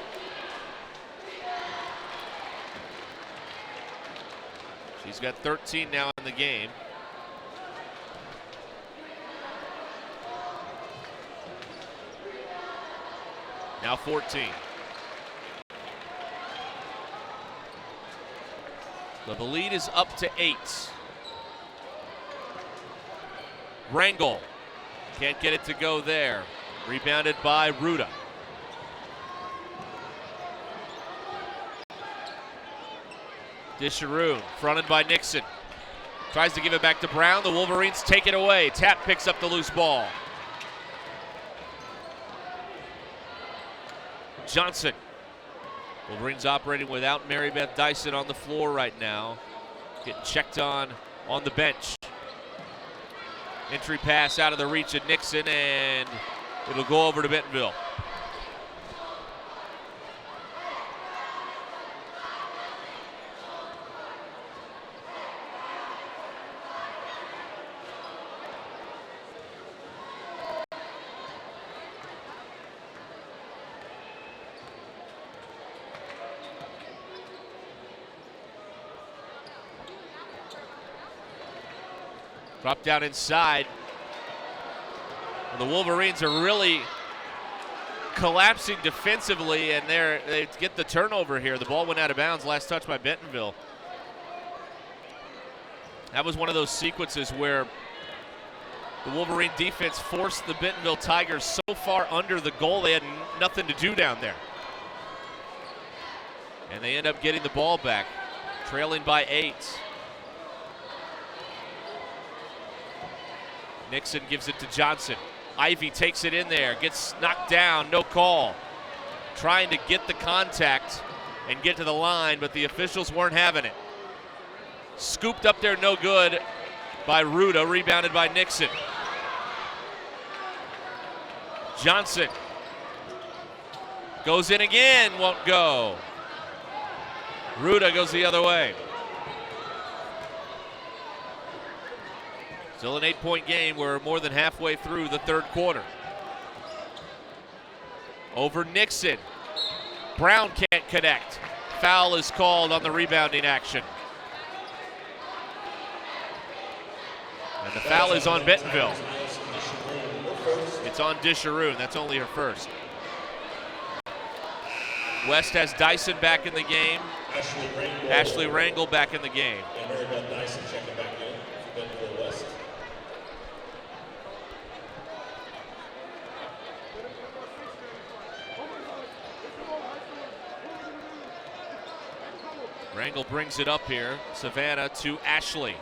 She's got 13 now in the game. Now 14. The lead is up to 8. Rangel can't get it to go there. Rebounded by Ruda. Disharoon, fronted by Nixon. Tries to give it back to Brown. The Wolverines take it away. Tapp picks up the loose ball. Johnson. Wolverines operating without Mary Beth Dyson on the floor right now. Getting checked on the bench. Entry pass out of the reach of Nixon, and it'll go over to Bentonville. Drop down inside. The Wolverines are really collapsing defensively, and they get the turnover here. The ball went out of bounds. Last touch by Bentonville. That was one of those sequences where the Wolverine defense forced the Bentonville Tigers so far under the goal they had nothing to do down there. And they end up getting the ball back, trailing by 8. Nixon gives it to Johnson. Ivy takes it in there, gets knocked down, no call. Trying to get the contact and get to the line, but the officials weren't having it. Scooped up there, no good by Ruda, rebounded by Nixon. Johnson goes in again, won't go. Ruda goes the other way. Still an 8-point game. We're more than halfway through the third quarter. Over Nixon. Brown can't connect. Foul is called on the rebounding action. And the foul is on Bentonville. It's on Disharoon. That's only her first. West has Dyson back in the game. Ashley Rangel back in the game. And Mary Beth Dyson checking back in for Bentonville West. Rangel brings it up here. Savannah to Ashley.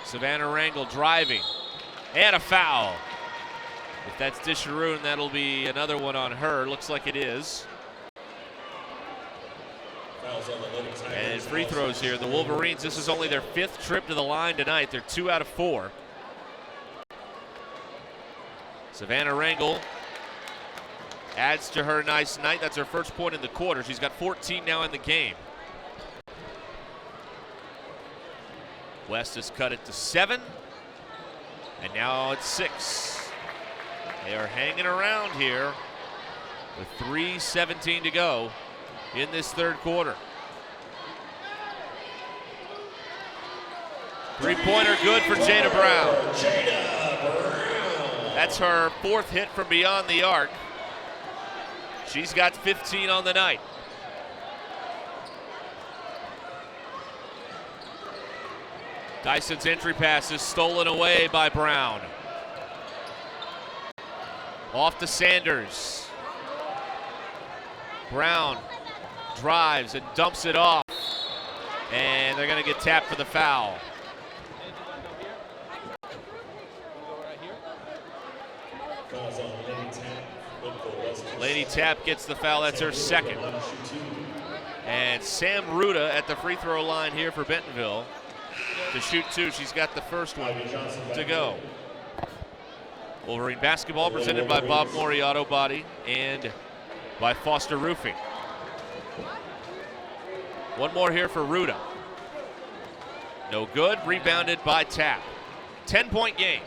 Savannah Rangel driving. And a foul. If that's Disharoon, that'll be another one on her. Looks like it is. And free throws here. The Wolverines, this is only their 5th trip to the line tonight. They're 2 out of 4. Savannah Rangel adds to her nice night. That's her first point in the quarter. She's got 14 now in the game. West has cut it to 7. And now it's 6. They are hanging around here with 3:17 to go in this third quarter. Three-pointer good for Jada Brown. That's her 4th hit from beyond the arc. She's got 15 on the night. Dyson's entry pass is stolen away by Brown. Off to Sanders. Brown drives and dumps it off. And they're going to get tapped for the foul. Lady Tapp gets the foul. That's her 2nd. And Sam Ruda at the free throw line here for Bentonville to shoot 2. She's got the first one to go. Wolverine basketball presented by Bob Morey Auto Body and by Foster Roofing. One more here for Ruda. No good. Rebounded by Tapp. 10-point game.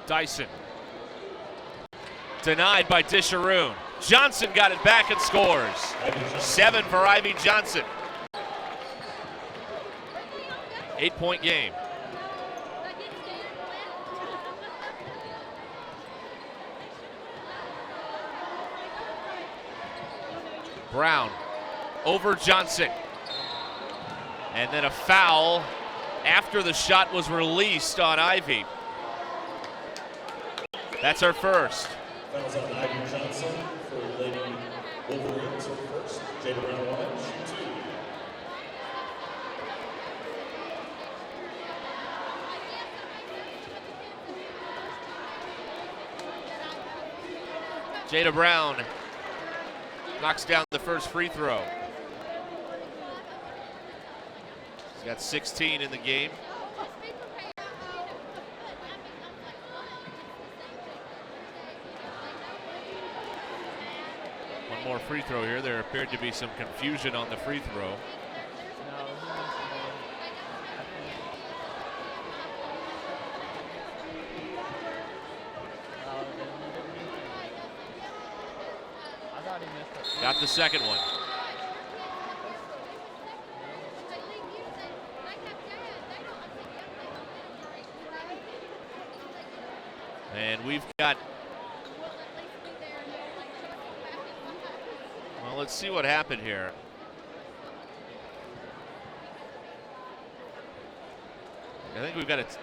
Dyson. Denied by Disharoon. Johnson got it back and scores. 7 for Ivy Johnson. 8-point game. Brown over Johnson. And then a foul after the shot was released on Ivy. That's her first. Fouls on Ivy Johnson for Lady Wolverines, her first. Jada Brown line, shoot 2. Jada Brown knocks down the first free throw. She's got 16 in the game. One more free throw here. There appeared to be some confusion on the free throw. Got the second one. And we've got, well, let's see what happened here. I think we've got it.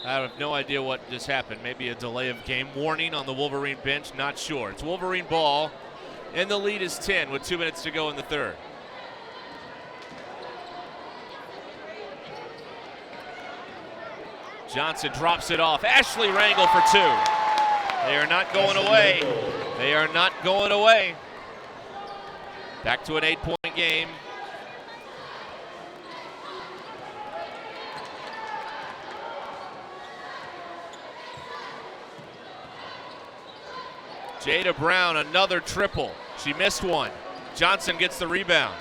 I have no idea what just happened. Maybe a delay of game warning on the Wolverine bench. Not sure. It's Wolverine ball, and the lead is 10 with 2 minutes to go in the third. Johnson drops it off. Ashley Rangel for 2. They are not going away. They are not going away. Back to an 8-point game. Jada Brown, another triple. She missed one. Johnson gets the rebound.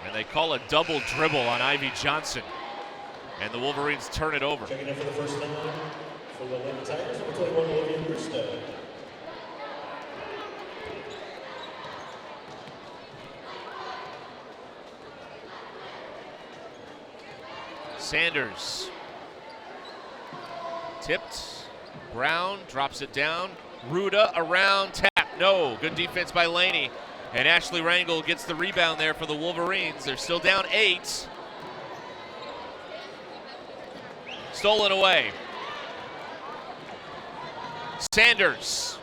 And they call a double dribble on Ivy Johnson. And the Wolverines turn it over. Checking in for the first time for the Lady Tigers, number 21, Olivia Bristow. Sanders. Tipped. Brown drops it down. Ruda around, tap. No. Good defense by Laney. And Ashley Rangel gets the rebound there for the Wolverines. They're still down 8. Stolen away. Sanders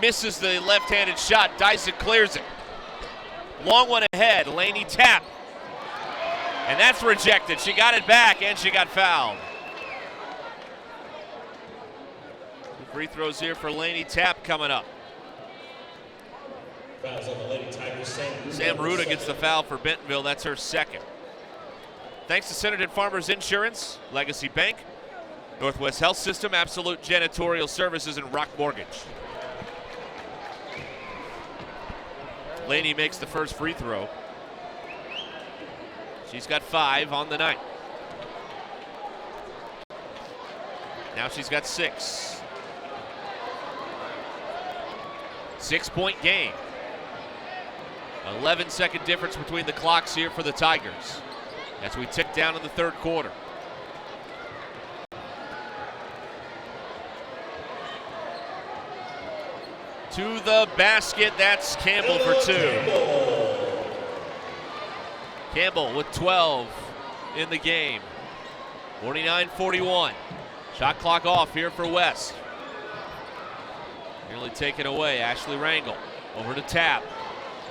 misses the left-handed shot. Dyson clears it. Long one ahead. Laney tap. And that's rejected. She got it back and she got fouled. 2 free throws here for Laney. Tap coming up. Fouls on the Lady Tigers. Sam Ruda gets the foul for Bentonville. That's her second. Thanks to Centerton Farmers Insurance, Legacy Bank, Northwest Health System, Absolute Janitorial Services, and Rock Mortgage. Laney makes the first free throw. She's got 5 on the night. Now she's got 6. 6-point game. 11-second difference between the clocks here for the Tigers as we tick down in the third quarter. To the basket, that's Campbell for 2. Campbell with 12 in the game. 49-41. Shot clock off here for West. Nearly taken away. Ashley Rangel over to Tap.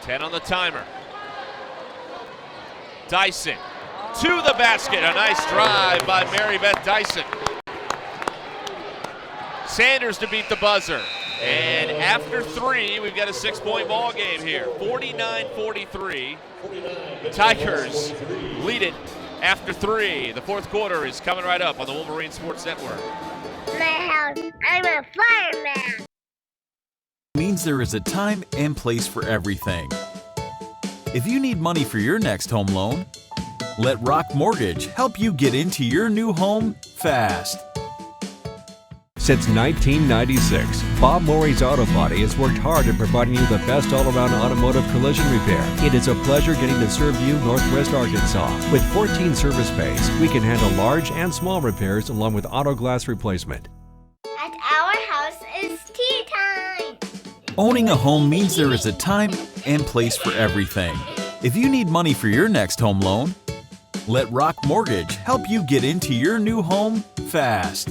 10 on the timer. Dyson to the basket. A nice drive by Mary Beth Dyson. Sanders to beat the buzzer. And after 3, we've got a 6-point ball game here. 49-43. Tigers lead it after 3. The fourth quarter is coming right up on the Wolverine Sports Network. My house, I'm a fireman. Means there is a time and place for everything. If you need money for your next home loan, let Rock Mortgage help you get into your new home fast. Since 1996, Bob Morey's Auto Body has worked hard at providing you the best all-around automotive collision repair. It is a pleasure getting to serve you Northwest Arkansas. With 14 service bays, we can handle large and small repairs along with auto glass replacement. At our house, it's tea time. Owning a home means there is a time and place for everything. If you need money for your next home loan, let Rock Mortgage help you get into your new home fast.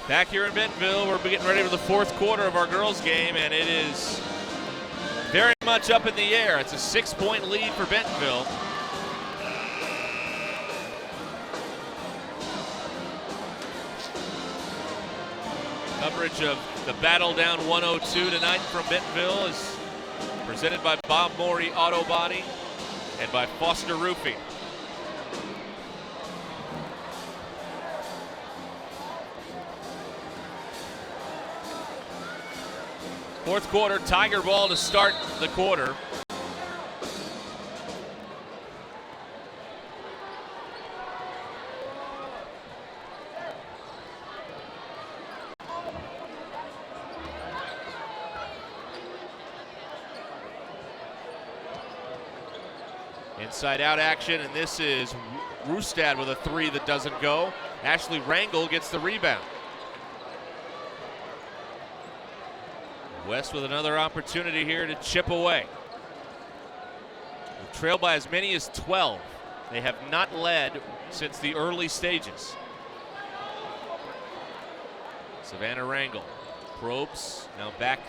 Back here in Bentonville, we're getting ready for the fourth quarter of our girls' game, and it is very much up in the air. It's a 6-point lead for Bentonville. Coverage of the battle down 102 tonight from Bentonville is presented by Bob Morey Auto Body and by Foster Roofing. Fourth quarter, Tiger ball to start the quarter. Inside out action, and this is Rustad with a three that doesn't go. Ashley Rangel gets the rebound. West with another opportunity here to chip away. They've trailed by as many as 12. They have not led since the early stages. Savannah Rangel probes, now back.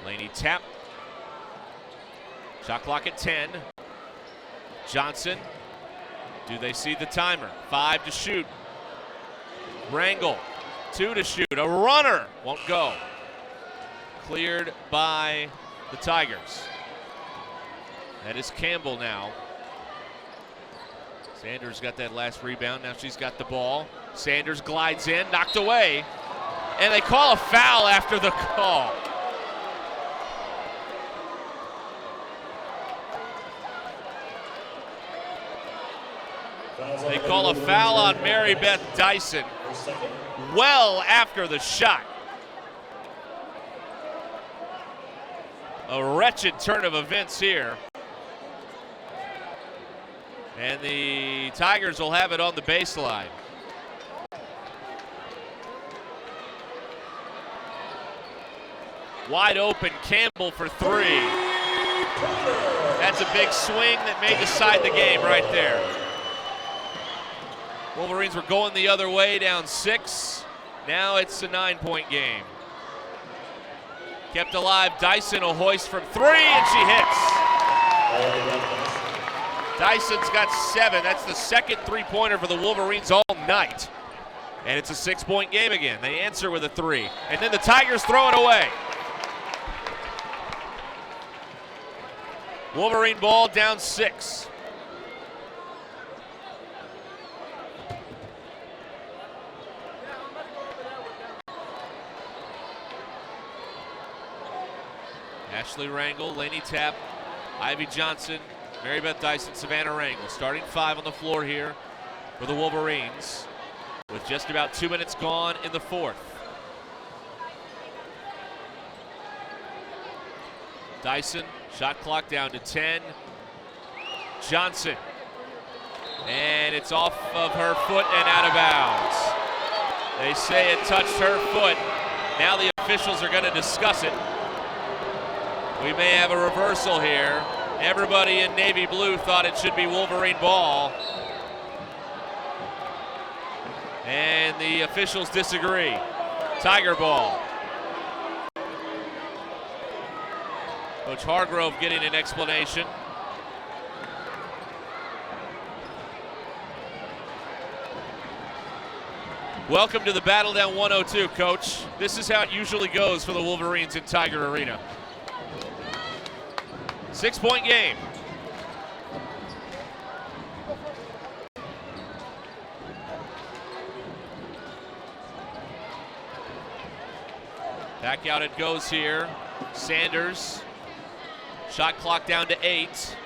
Laney tap. Shot clock at 10. Johnson, do they see the timer? 5 to shoot. Rangel, 2 to shoot. A runner won't go. Cleared by the Tigers. That is Campbell now. Sanders got that last rebound. Now she's got the ball. Sanders glides in, knocked away. And they call a foul after the call. They call a foul on Mary Beth Dyson well after the shot. A wretched turn of events here. And the Tigers will have it on the baseline. Wide open, Campbell for three. That's a big swing that may decide the game right there. Wolverines were going the other way, down 6. Now it's a 9-point game. Kept alive, Dyson a hoist from 3, and she hits. Dyson's got 7. That's the second three-pointer for the Wolverines all night. And it's a 6-point game again. They answer with a 3. And then the Tigers throw it away. Wolverine ball down 6. Ashley Rangel, Laney Tap, Ivy Johnson, Mary Beth Dyson, Savannah Rangel. Starting 5 on the floor here for the Wolverines with just about 2 minutes gone in the fourth. Dyson, shot clock down to 10. Johnson, and it's off of her foot and out of bounds. They say it touched her foot. Now the officials are going to discuss it. We may have a reversal here. Everybody in navy blue thought it should be Wolverine ball. And the officials disagree. Tiger ball. Coach Hargrove getting an explanation. Welcome to the Battle Down 102, Coach. This is how it usually goes for the Wolverines in Tiger Arena. 6-point game. Back out it goes here. Sanders. Shot clock down to 8.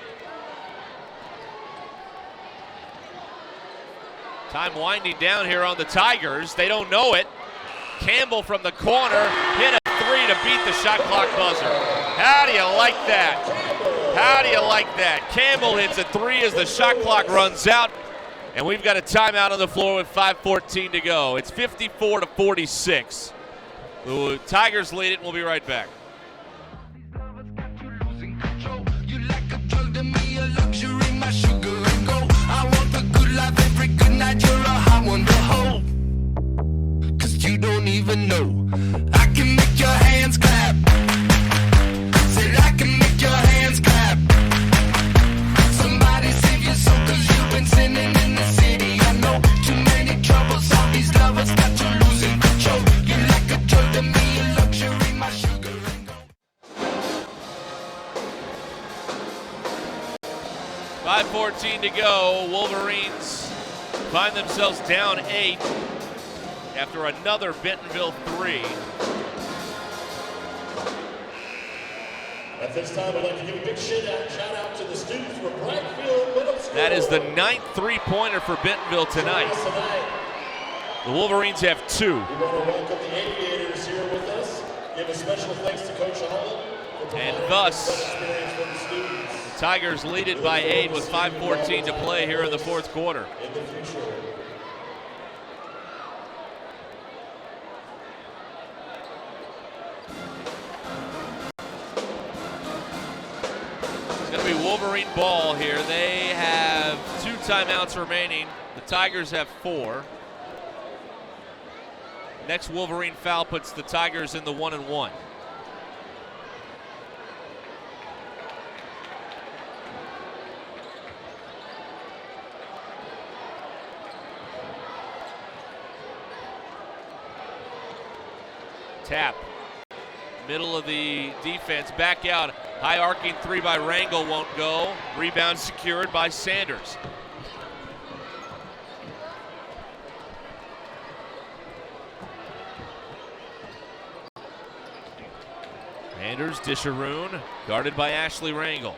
Time winding down here on the Tigers. They don't know it. Campbell from the corner hit a 3 to beat the shot clock buzzer. How do you like that? How do you like that? Campbell hits a 3 as the shot clock runs out, and we've got a timeout on the floor with 5:14 to go. It's 54-46. The Tigers lead it, and we'll be right back. You don't even know. I can make your hands clap. Said I can make your hands clap. Somebody save your soul, 'cause you've been sinning in the city. I know too many troubles. All these lovers got you losing control. You're like a drug to me, a luxury, my sugar and gold. 5:14 to go. Wolverines find themselves down 8. After another Bentonville 3. At this time, I'd like to give a big shout out to the students from Blackfield Middle School. That is the 9th three-pointer for Bentonville tonight. The Wolverines have 2. We want to welcome the aviators here with us. Give a special thanks to Coach Holland. And thus, the Tigers lead it by 8 with 5:14 to play here in the fourth quarter. In the future. It's going to be Wolverine ball here. They have 2 timeouts remaining. The Tigers have 4. Next Wolverine foul puts the Tigers in the 1-1. Tap, middle of the defense, back out. High arcing 3 by Rangel won't go. Rebound secured by Sanders. Sanders, Disharoon, guarded by Ashley Rangel.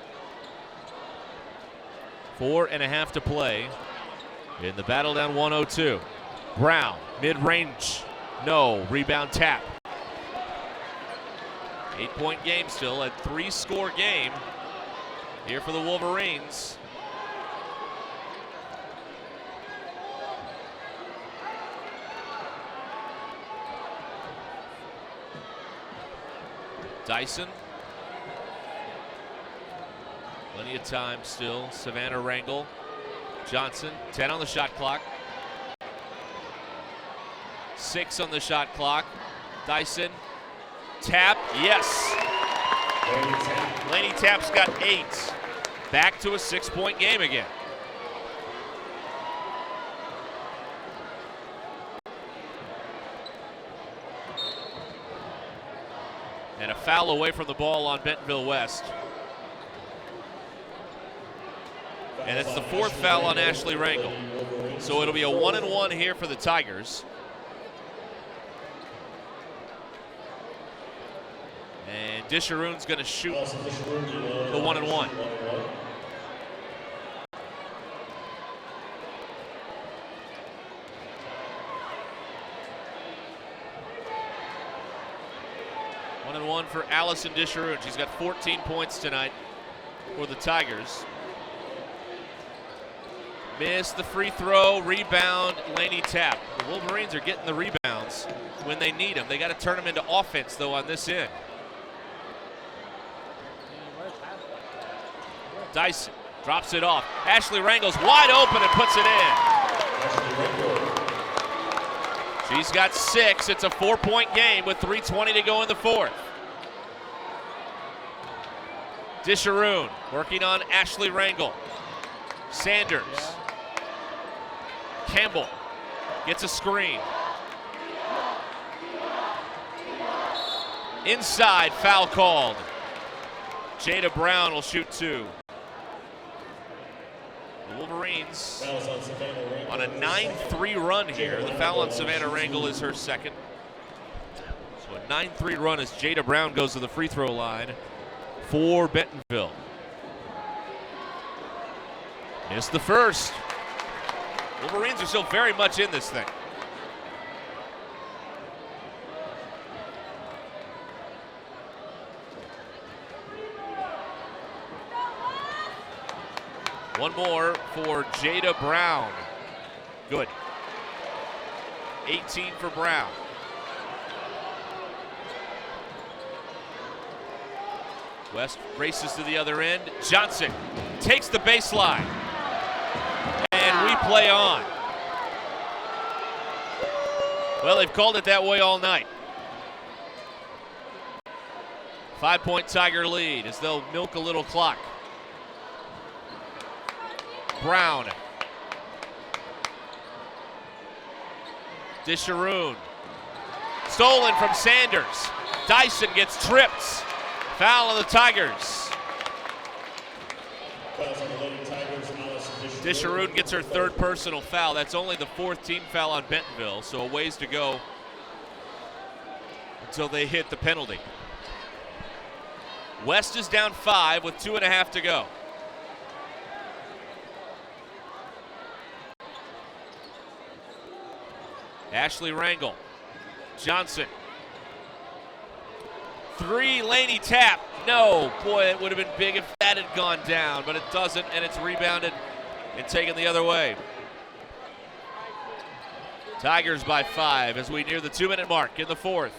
4.5 to play in the battle down 102. Brown, mid-range, no, rebound Tap. 8-point game still, a 3-score game here for the Wolverines. Dyson. Plenty of time still. Savannah Rangel. Johnson, 10 on the shot clock. 6 on the shot clock. Dyson. Tap, yes. Laney Tap's got 8. Back to a 6-point game again. And a foul away from the ball on Bentonville West. And it's the 4th foul on Ashley Rangel. So it'll be a 1-1 here for the Tigers. And Disharoon's going to shoot the 1-1. One for Allison Disharoon. She's got 14 points tonight for the Tigers. Missed the free throw, rebound, Laney Tap. The Wolverines are getting the rebounds when they need them. They got to turn them into offense, though, on this end. Dyson drops it off. Ashley Rangel's wide open and puts it in. She's got 6. It's a 4-point game with 3:20 to go in the fourth. Disharoon working on Ashley Rangel. Sanders. Campbell gets a screen. Inside, foul called. Jada Brown will shoot 2. The Wolverines on a 9-3 run here. The foul on Savannah Rangel is her 2nd. So a 9-3 run as Jada Brown goes to the free throw line for Bentonville. Missed the first. Wolverines are still very much in this thing. One more for Jada Brown. Good. 18 for Brown. West races to the other end. Johnson takes the baseline. And we play on. Well, they've called it that way all night. 5-point Tiger lead as they'll milk a little clock. Brown. Disharoon. Stolen from Sanders. Dyson gets tripped. Foul on the Tigers. Disharoon gets her 3rd personal foul. That's only the 4th team foul on Bentonville, so a ways to go until they hit the penalty. West is down 5 with 2.5 to go. Ashley Rangel. Johnson. 3, Laney tap. No, boy, it would have been big if that had gone down, but it doesn't, and it's rebounded and taken the other way. Tigers by 5 as we near the 2-minute mark in the fourth.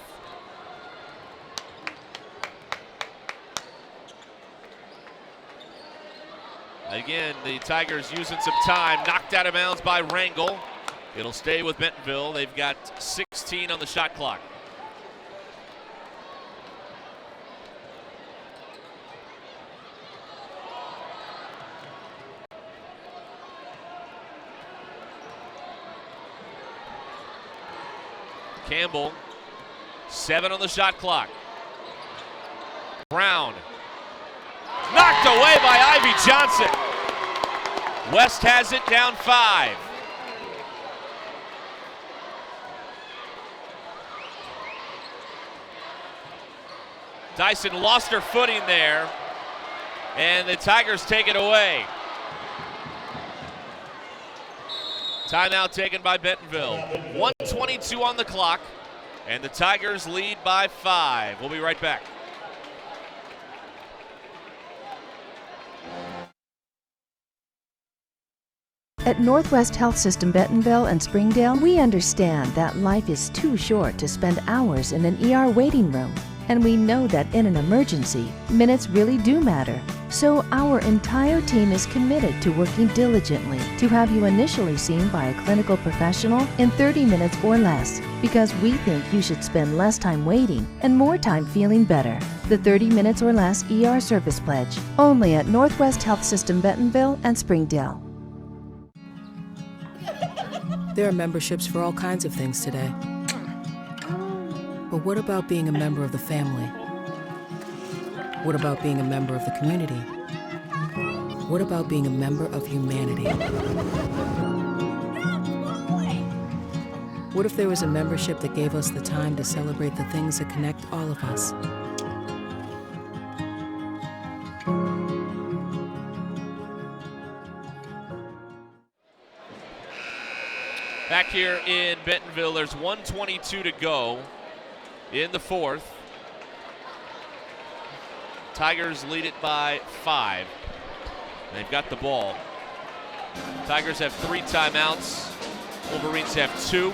Again, the Tigers using some time, knocked out of bounds by Rangel. It'll stay with Bentonville. They've got 16 on the shot clock. Campbell, 7 on the shot clock. Brown, knocked away by Ivy Johnson. West has it down 5. Dyson lost her footing there, and the Tigers take it away. Timeout taken by Bentonville. 1:22 on the clock, and the Tigers lead by 5. We'll be right back. At Northwest Health System Bentonville and Springdale, we understand that life is too short to spend hours in an ER waiting room. And we know that in an emergency, minutes really do matter. So our entire team is committed to working diligently to have you initially seen by a clinical professional in 30 minutes or less, because we think you should spend less time waiting and more time feeling better. The 30 minutes or less ER service pledge, only at Northwest Health System Bentonville and Springdale. There are memberships for all kinds of things today. But what about being a member of the family? What about being a member of the community? What about being a member of humanity? What if there was a membership that gave us the time to celebrate the things that connect all of us? Back here in Bentonville, there's 1:22 to go in the fourth. Tigers lead it by 5. They've got the ball. Tigers have 3 timeouts. Wolverines have 2.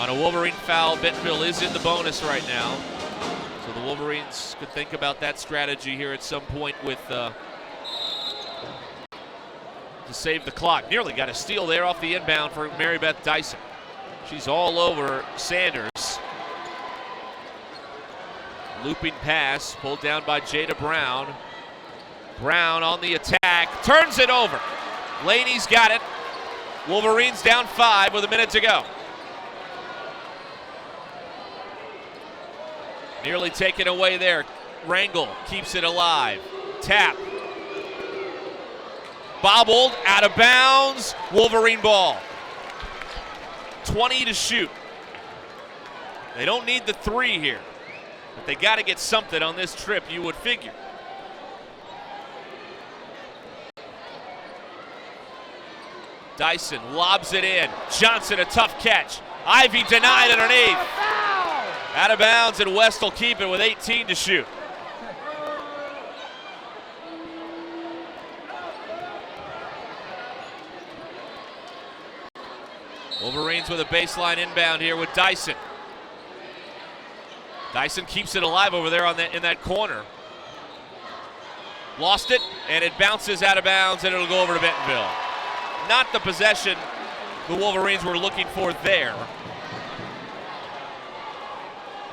On a Wolverine foul, Bentonville is in the bonus right now. So the Wolverines could think about that strategy here at some point with to save the clock. Nearly got a steal there off the inbound for Mary Beth Dyson. She's all over Sanders. Looping pass, pulled down by Jada Brown. Brown on the attack, turns it over. Laney's got it. Wolverines down 5 with a minute to go. Nearly taken away there. Rangel keeps it alive. Tap. Bobbled, out of bounds. Wolverine ball. 20 to shoot. They don't need the 3 here, but they got to get something on this trip, you would figure. Dyson lobs it in. Johnson, a tough catch. Ivy denied underneath. Out of bounds, and West will keep it with 18 to shoot. Wolverines with a baseline inbound here with Dyson. Dyson keeps it alive over there in that corner. Lost it, and it bounces out of bounds, and it'll go over to Bentonville. Not the possession the Wolverines were looking for there.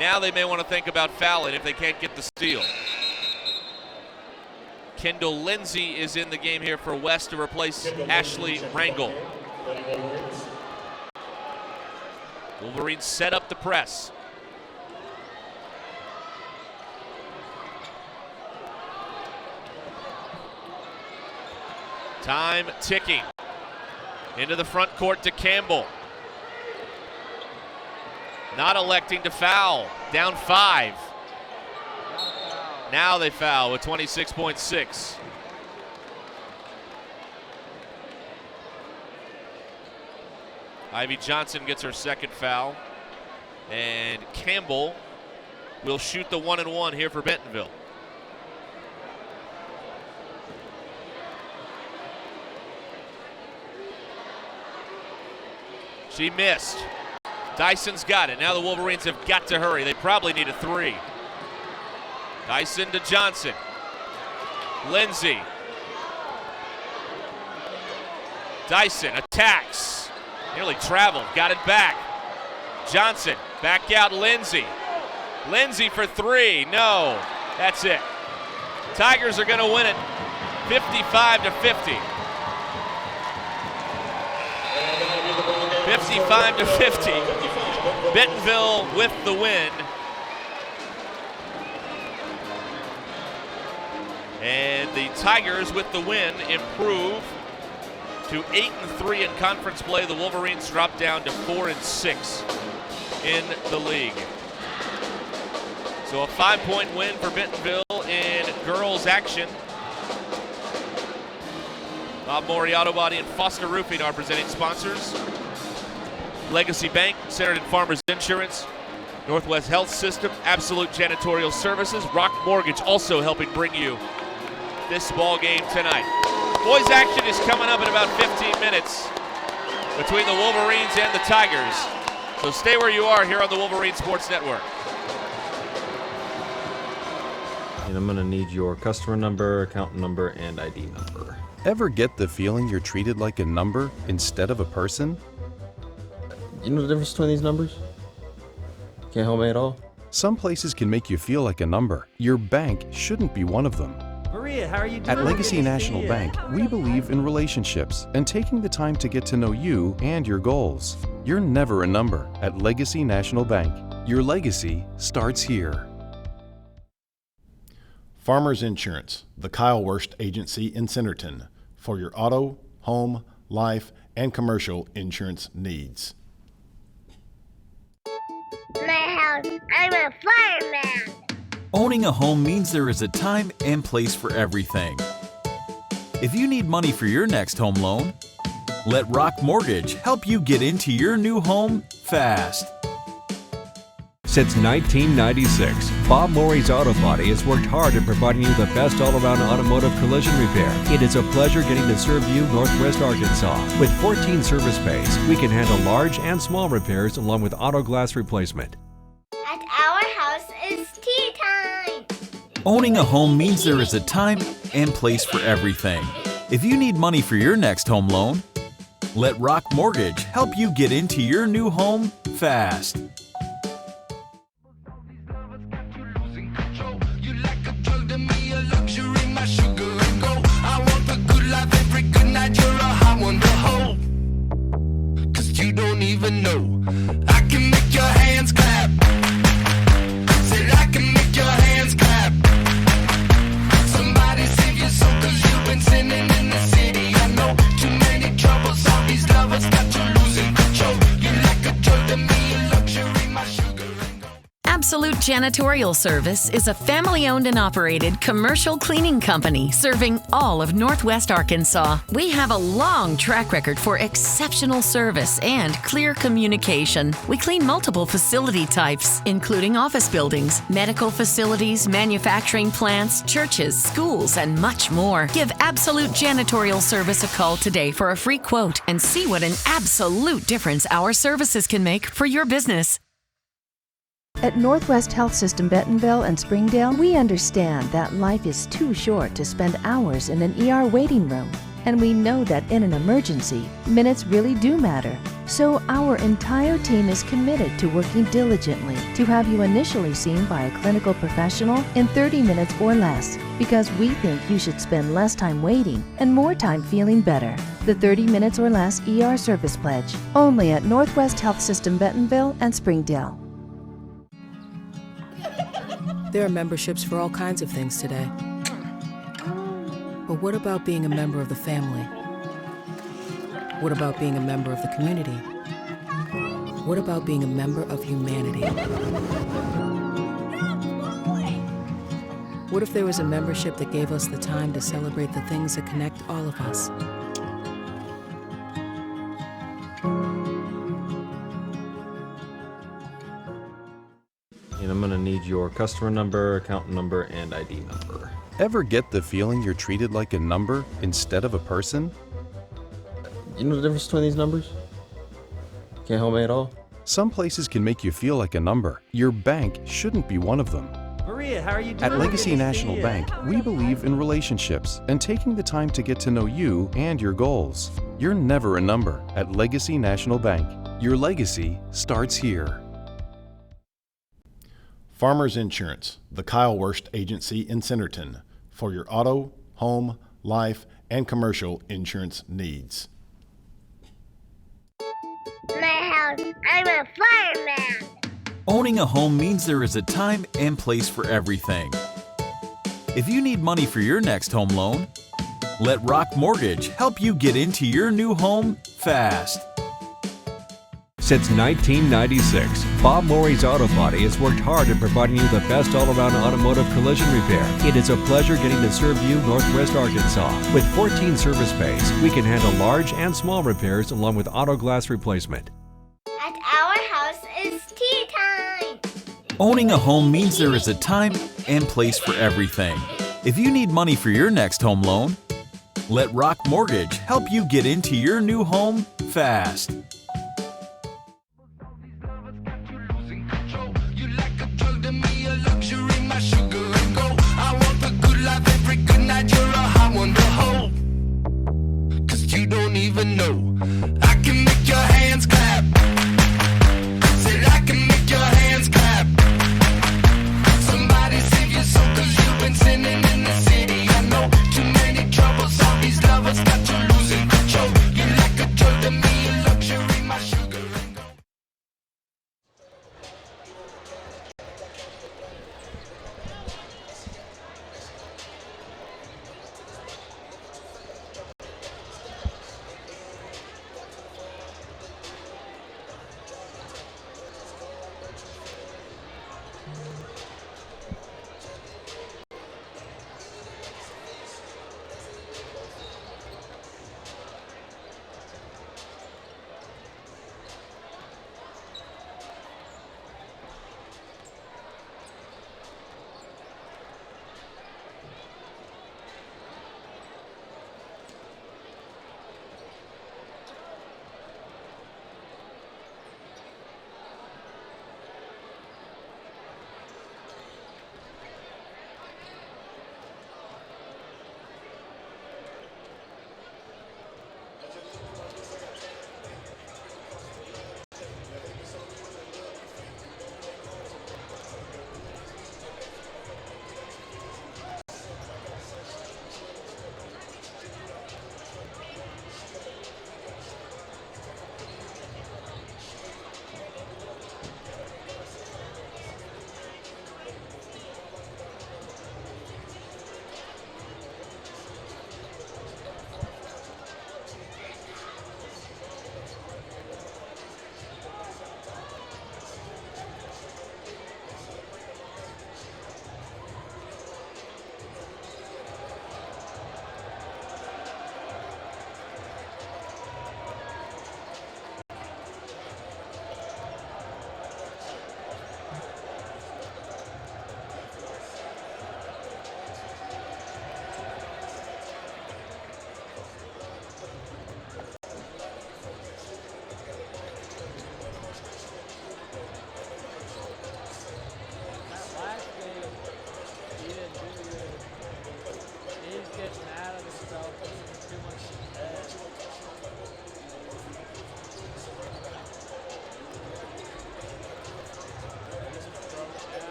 Now they may want to think about fouling if they can't get the steal. Kendall Lindsay is in the game here for West to replace Ashley Rangel. Wolverines set up the press. Time ticking. Into the front court to Campbell. Not electing to foul. Down 5. Now they foul with 26.6. Ivy Johnson gets her second foul. And Campbell will shoot the 1-and-1 here for Bentonville. She missed. Dyson's got it. Now the Wolverines have got to hurry. They probably need a three. Dyson to Johnson. Lindsay. Dyson attacks. Nearly traveled. Got it back. Johnson back out. Lindsay. Lindsay for three. No. That's it. Tigers are going to win it 55-50. 55-50. Bentonville with the win. And the Tigers with the win improve to 8-3 in conference play. The Wolverines drop down to 4-6 in the league. So a 5-point win for Bentonville in girls action. Bob Morey Auto Body and Foster Roofing are presenting sponsors. Legacy Bank, Centered Farmers Insurance, Northwest Health System, Absolute Janitorial Services, Rock Mortgage also helping bring you this ball game tonight. Boys action is coming up in about 15 minutes between the Wolverines and the Tigers. So stay where you are here on the Wolverine Sports Network. And I'm gonna need your customer number, account number, and ID number. Ever get the feeling you're treated like a number instead of a person? You know the difference between these numbers? Can't help me at all? Some places can make you feel like a number. Your bank shouldn't be one of them. Maria, how are you doing? At Legacy National Bank, we believe in relationships and taking the time to get to know you and your goals. You're never a number at Legacy National Bank. Your legacy starts here. Farmers Insurance, the Kyle Wurst Agency in Centerton, for your auto, home, life, and commercial insurance needs. My house, I'm a fireman. Owning a home means there is a time and place for everything. If you need money for your next home loan, let Rock Mortgage help you get into your new home fast. Since 1996, Bob Morey's Auto Body has worked hard at providing you the best all-around automotive collision repair. It is a pleasure getting to serve you Northwest Arkansas. With 14 service bays, we can handle large and small repairs along with auto glass replacement. At our house, it's tea time. Owning a home means there is a time and place for everything. If you need money for your next home loan, let Rock Mortgage help you get into your new home fast. You don't even know. I can make your hands clap. Said I can make your hands clap. Somebody save your soul, 'cause you've been sinning in the city. I know too many troubles, all these lovers got you losing control. You like a drug to me, a luxury, my sugar and gold. Absolute Janitorial Service is a family-owned and operated commercial cleaning company serving all of Northwest Arkansas. We have a long track record for exceptional service and clear communication. We clean multiple facility types, including office buildings, medical facilities, manufacturing plants, churches, schools, and much more. Give Absolute Janitorial Service a call today for a free quote and see what an absolute difference our services can make for your business. At Northwest Health System Bentonville and Springdale, we understand that life is too short to spend hours in an ER waiting room. And we know that in an emergency, minutes really do matter. So our entire team is committed to working diligently to have you initially seen by a clinical professional in 30 minutes or less, because we think you should spend less time waiting and more time feeling better. The 30 minutes or less ER service pledge, only at Northwest Health System Bentonville and Springdale. There are memberships for all kinds of things today. But what about being a member of the family? What about being a member of the community? What about being a member of humanity? What if there was a membership that gave us the time to celebrate the things that connect all of us? And I'm gonna need your customer number, account number, and ID number. Ever get the feeling you're treated like a number instead of a person? You know the difference between these numbers? Can't help me at all? Some places can make you feel like a number. Your bank shouldn't be one of them. Maria, how are you doing? At Legacy Good to National see ya. Bank, we believe in relationships and taking the time to get to know you and your goals. You're never a number at Legacy National Bank. Your legacy starts here. Farmers Insurance, the Kyle Wurst Agency in Centerton, for your auto, home, life, and commercial insurance needs. My house, I'm a fireman. Owning a home means there is a time and place for everything. If you need money for your next home loan, let Rock Mortgage help you get into your new home fast. Since 1996, Bob Morey's Auto Body has worked hard at providing you the best all-around automotive collision repair. It is a pleasure getting to serve you Northwest Arkansas. With 14 service bays, we can handle large and small repairs along with auto glass replacement. At our house, it's tea time. Owning a home means there is a time and place for everything. If you need money for your next home loan, let Rock Mortgage help you get into your new home fast. Even know I can make your hands clap. Said I can make your hands clap. Somebody save your soul, 'cause you've been sinning in the city. I know too many troubles, all these lovers got you losing control. You're like a drug to me, a luxury, my sugar and gold.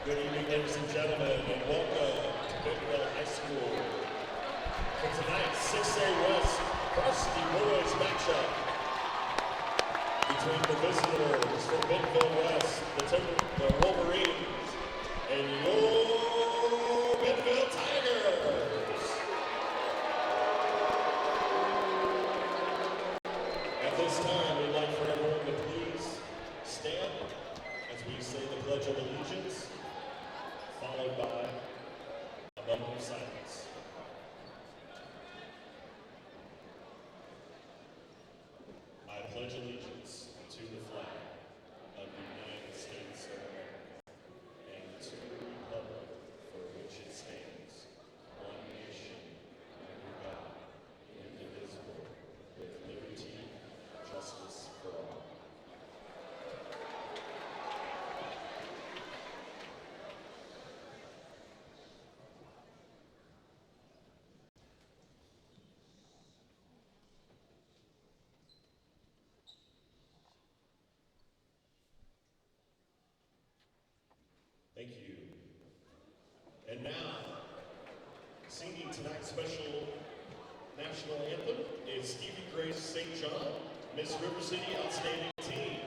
Good evening, ladies and gentlemen, and welcome to Bentonville High School for tonight's 6A West Varsity Boys matchup between the visitors from Bentonville West, the Wolverines, and your Bentonville Tigers. At this time, we'd like for everyone to please stand as we say the Pledge of Allegiance, followed by a moment of silence. I pledge allegiance to the flag of the United States of America and to the republic for which it stands, one nation, under God, indivisible, with liberty and justice for all. Thank you. And now, singing tonight's special national anthem is Stevie Grace St. John, Miss River City Outstanding Team.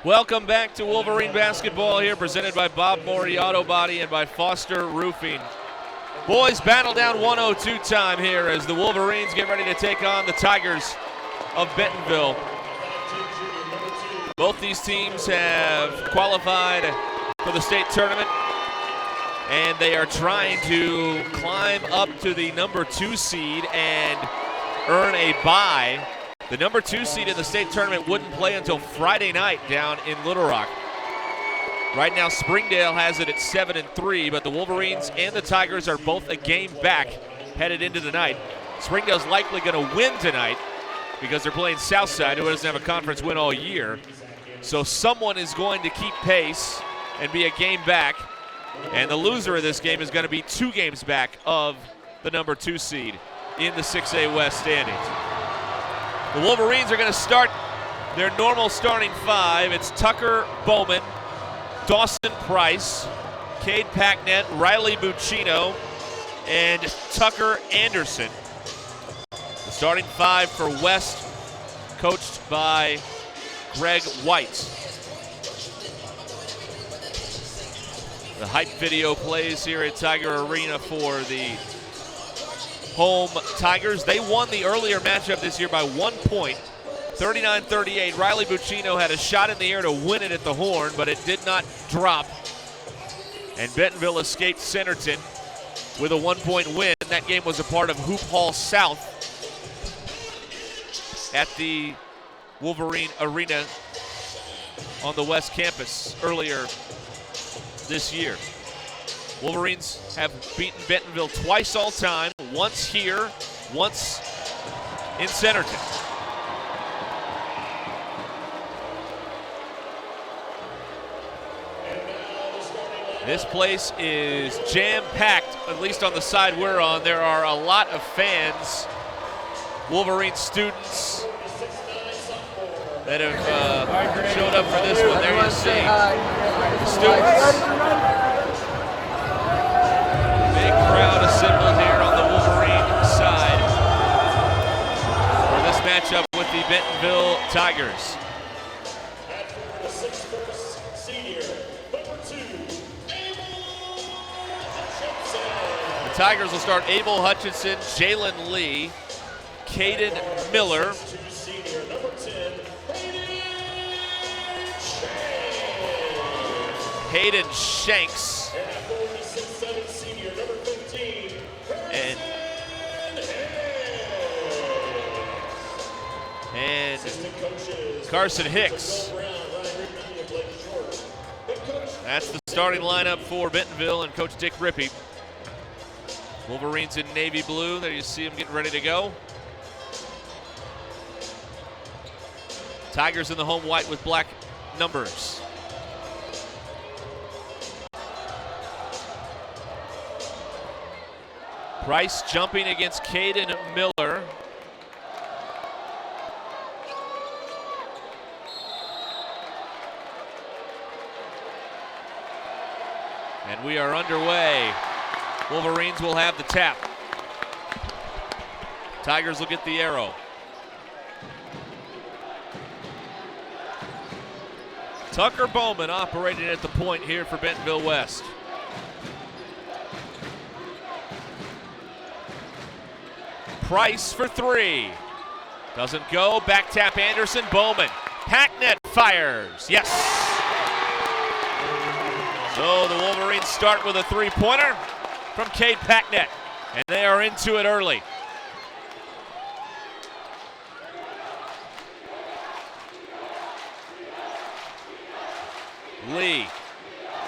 Welcome back to Wolverine basketball here, presented by Bob Morey Auto Body and by Foster Roofing. Boys battle down 102 time here as the Wolverines get ready to take on the Tigers of Bentonville. Both these teams have qualified for the state tournament, and they are trying to climb up to the number 2 seed and earn a bye. The number 2 seed in the state tournament wouldn't play until Friday night down in Little Rock. Right now, Springdale has it at 7-3, but the Wolverines and the Tigers are both a game back headed into the night. Springdale's likely going to win tonight because they're playing Southside, who doesn't have a conference win all year. So someone is going to keep pace and be a game back, and the loser of this game is going to be 2 games back of the number 2 seed in the 6A West standings. The Wolverines are going to start their normal starting 5. It's Tucker Bowman, Dawson Price, Cade Packnet, Riley Buccino, and Tucker Anderson. The starting 5 for West, coached by Greg White. The hype video plays here at Tiger Arena for the home Tigers. They won the earlier matchup this year by 1 point, 39-38. Riley Buccino had a shot in the air to win it at the horn, but it did not drop. And Bentonville escaped Centerton with a 1-point win. That game was a part of Hoop Hall South. at the Wolverine Arena on the West Campus earlier this year. Wolverines have beaten Bentonville twice all time, once here, once in Centerton. This place is jam-packed, at least on the side we're on. There are a lot of fans, Wolverine students that have showed up for this one. There you see the students. Big crowd assembled here on the Wolverine side for this matchup with the Bentonville Tigers. The Tigers will start Abel Hutchinson, Jalen Lee, Caden Miller, Hayden Shanks, and Carson Hicks. That's the starting lineup for Bentonville and Coach Dick Rippey. Wolverines in navy blue. There you see them getting ready to go. Tigers in the home white with black numbers. Price jumping against Caden Miller. And we are underway. Wolverines will have the tap. Tigers will get the arrow. Tucker Bowman operating at the point here for Bentonville West. Price for three. Doesn't go. Back tap Anderson. Bowman. Hacknett fires. Yes. So the Wolverines start with a three-pointer from Cade Packnett, and they are into it early. Lee,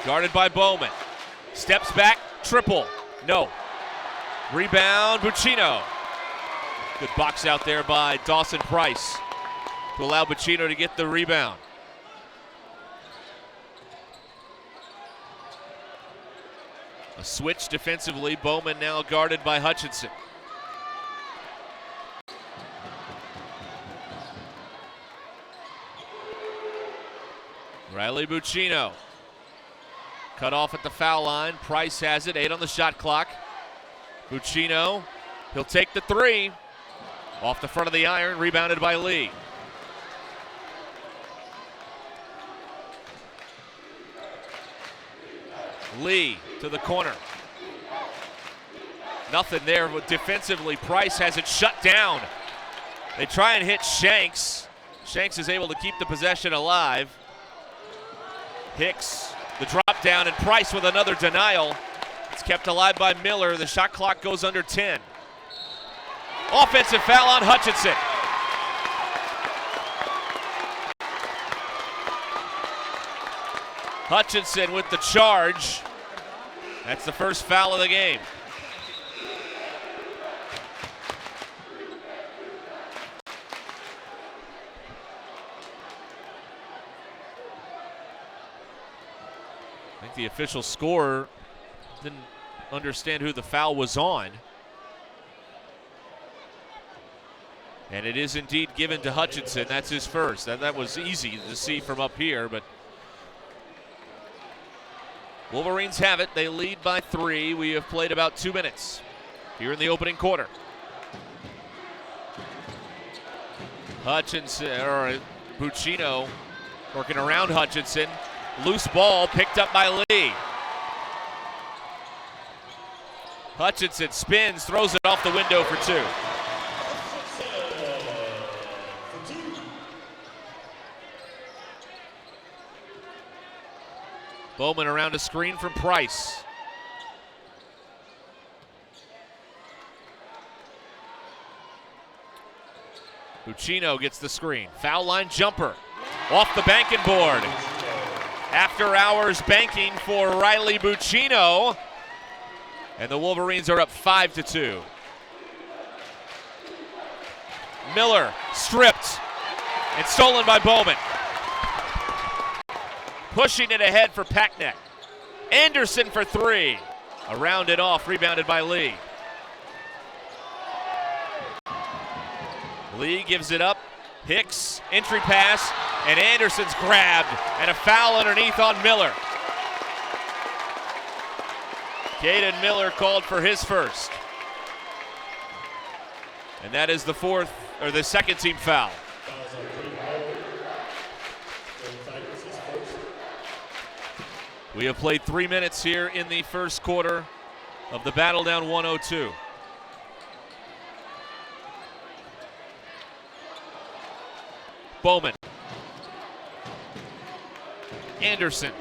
guarded by Bowman. Steps back, triple. No. Rebound, Buccino. Good box out there by Dawson Price to allow Buccino to get the rebound. A switch defensively. Bowman now guarded by Hutchinson. Riley Buccino. Cut off at the foul line. Price has it. 8 on the shot clock. Buccino. He'll take the three. Off the front of the iron. Rebounded by Lee. Lee to the corner. Nothing there defensively. Price has it shut down. They try and hit Shanks. Shanks is able to keep the possession alive. Hicks, the drop down, and Price with another denial. It's kept alive by Miller. The shot clock goes under 10. Offensive foul on Hutchinson. Hutchinson with the charge. That's the first foul of the game. I think the official scorer didn't understand who the foul was on. And it is indeed given to Hutchinson. That's his first. That was easy to see from up here, but Wolverines have it. They lead by 3. We have played about 2 minutes here in the opening quarter. Hutchinson, or Buccino, working around Hutchinson. Loose ball picked up by Lee. Hutchinson spins, throws it off the window for 2. Bowman around a screen from Price. Buccino gets the screen. Foul line jumper. Off the banking board. After hours banking for Riley Buccino. And the Wolverines are up 5-2. Miller stripped and stolen by Bowman. Pushing it ahead for Packnet. Anderson for three. Around it off, rebounded by Lee. Lee gives it up. Hicks, entry pass, and Anderson's grabbed, and a foul underneath on Miller. Caden Miller called for his first. And that is the second team foul. We have played 3 minutes here in the first quarter of the battle down 102. Bowman. Anderson.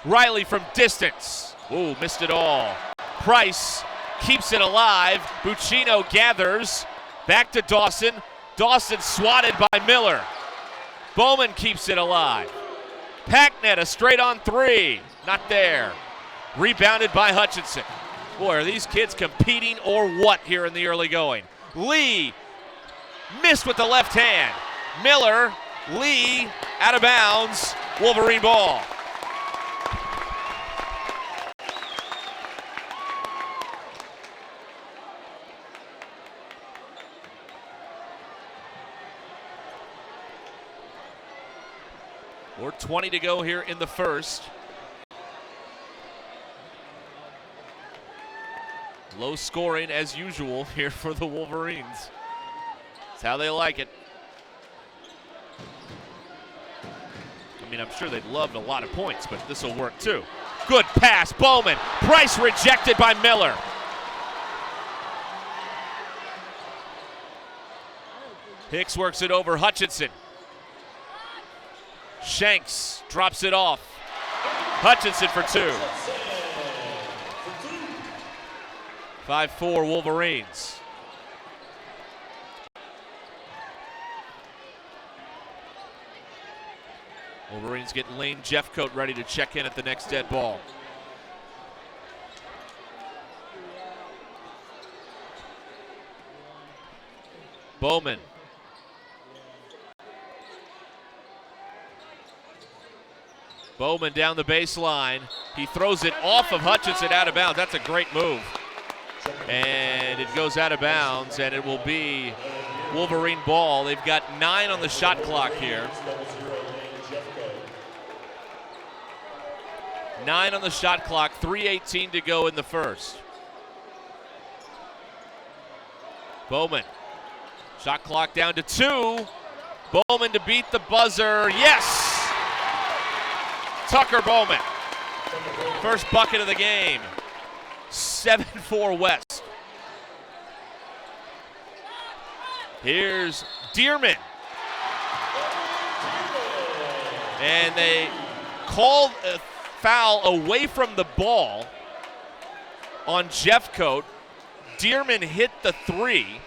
Riley from distance. Ooh, missed it all. Price keeps it alive. Buccino gathers. Back to Dawson. Dawson swatted by Miller. Bowman keeps it alive. Packnet, a straight on three. Not there. Rebounded by Hutchinson. Boy, are these kids competing or what here in the early going? Lee missed with the left hand. Miller, Lee, out of bounds. Wolverine ball. We're 20 to go here in the first. Low scoring as usual here for the Wolverines. That's how they like it. I mean, I'm sure they'd love a lot of points, but this will work too. Good pass, Bowman. Price rejected by Miller. Hicks works it over Hutchinson. Shanks drops it off. Hutchinson for two. 5-4 Wolverines. Wolverines get Lane Jeffcoat ready to check in at the next dead ball. Bowman. Bowman down the baseline. He throws it off of Hutchinson out of bounds. That's a great move. And it goes out of bounds, and it will be Wolverine ball. They've got 9 on the shot clock here. 9 on the shot clock, 3:18 to go in the first. Bowman. Shot clock down to 2. Bowman to beat the buzzer. Yes! Tucker Bowman. First bucket of the game. 7-4 West. Here's Dearman. And they called a foul away from the ball on Jeffcoat. Dearman hit the 3.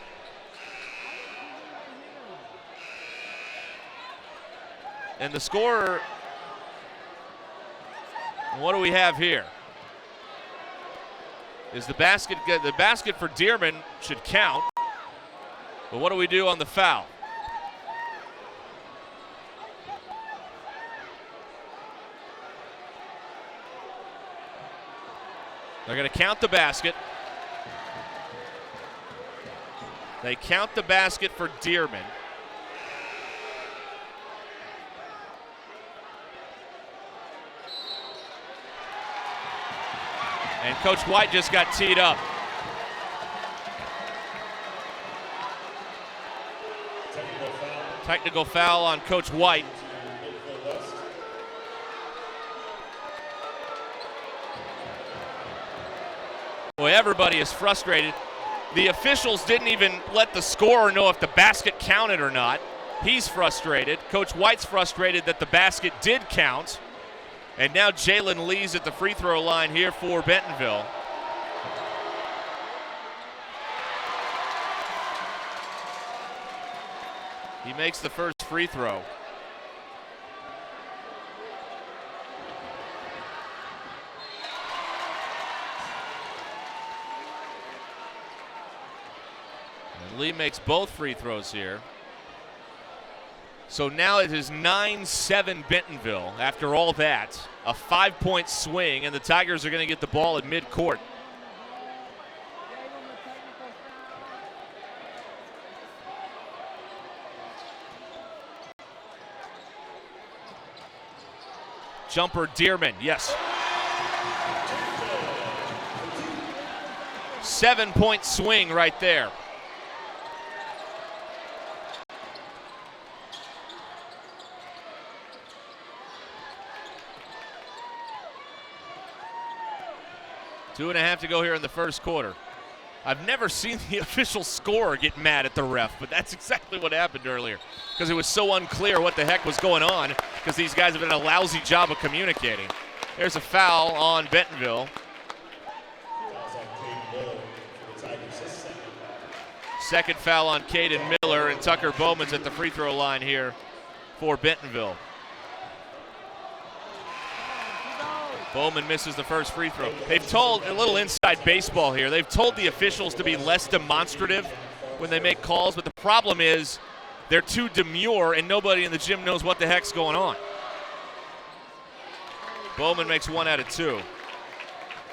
And the scorer, what do we have here? Is the basket for Dearman should count. But what do we do on the foul? They're going to count the basket. They count the basket for Dearman. And Coach White just got teed up. Technical foul on Coach White. Boy, everybody is frustrated. The officials didn't even let the scorer know if the basket counted or not. He's frustrated. Coach White's frustrated that the basket did count. And now Jalen Lee's at the free throw line here for Bentonville. He makes the first free throw. And Lee makes both free throws here. So now it is 9-7 Bentonville after all that. A 5-point swing, and the Tigers are going to get the ball at midcourt. Jumper Dearman, yes. 7-point swing right there. Two and a half to go here in the first quarter. I've never seen the official scorer get mad at the ref, but that's exactly what happened earlier because it was so unclear what the heck was going on because these guys have done a lousy job of communicating. There's a foul on Bentonville. Second foul on Caden Miller, and Tucker Bowman's at the free throw line here for Bentonville. Bowman misses the first free throw. They've told, a little inside baseball here, they've told the officials to be less demonstrative when they make calls, but the problem is they're too demure and nobody in the gym knows what the heck's going on. Bowman makes 1 out of 2.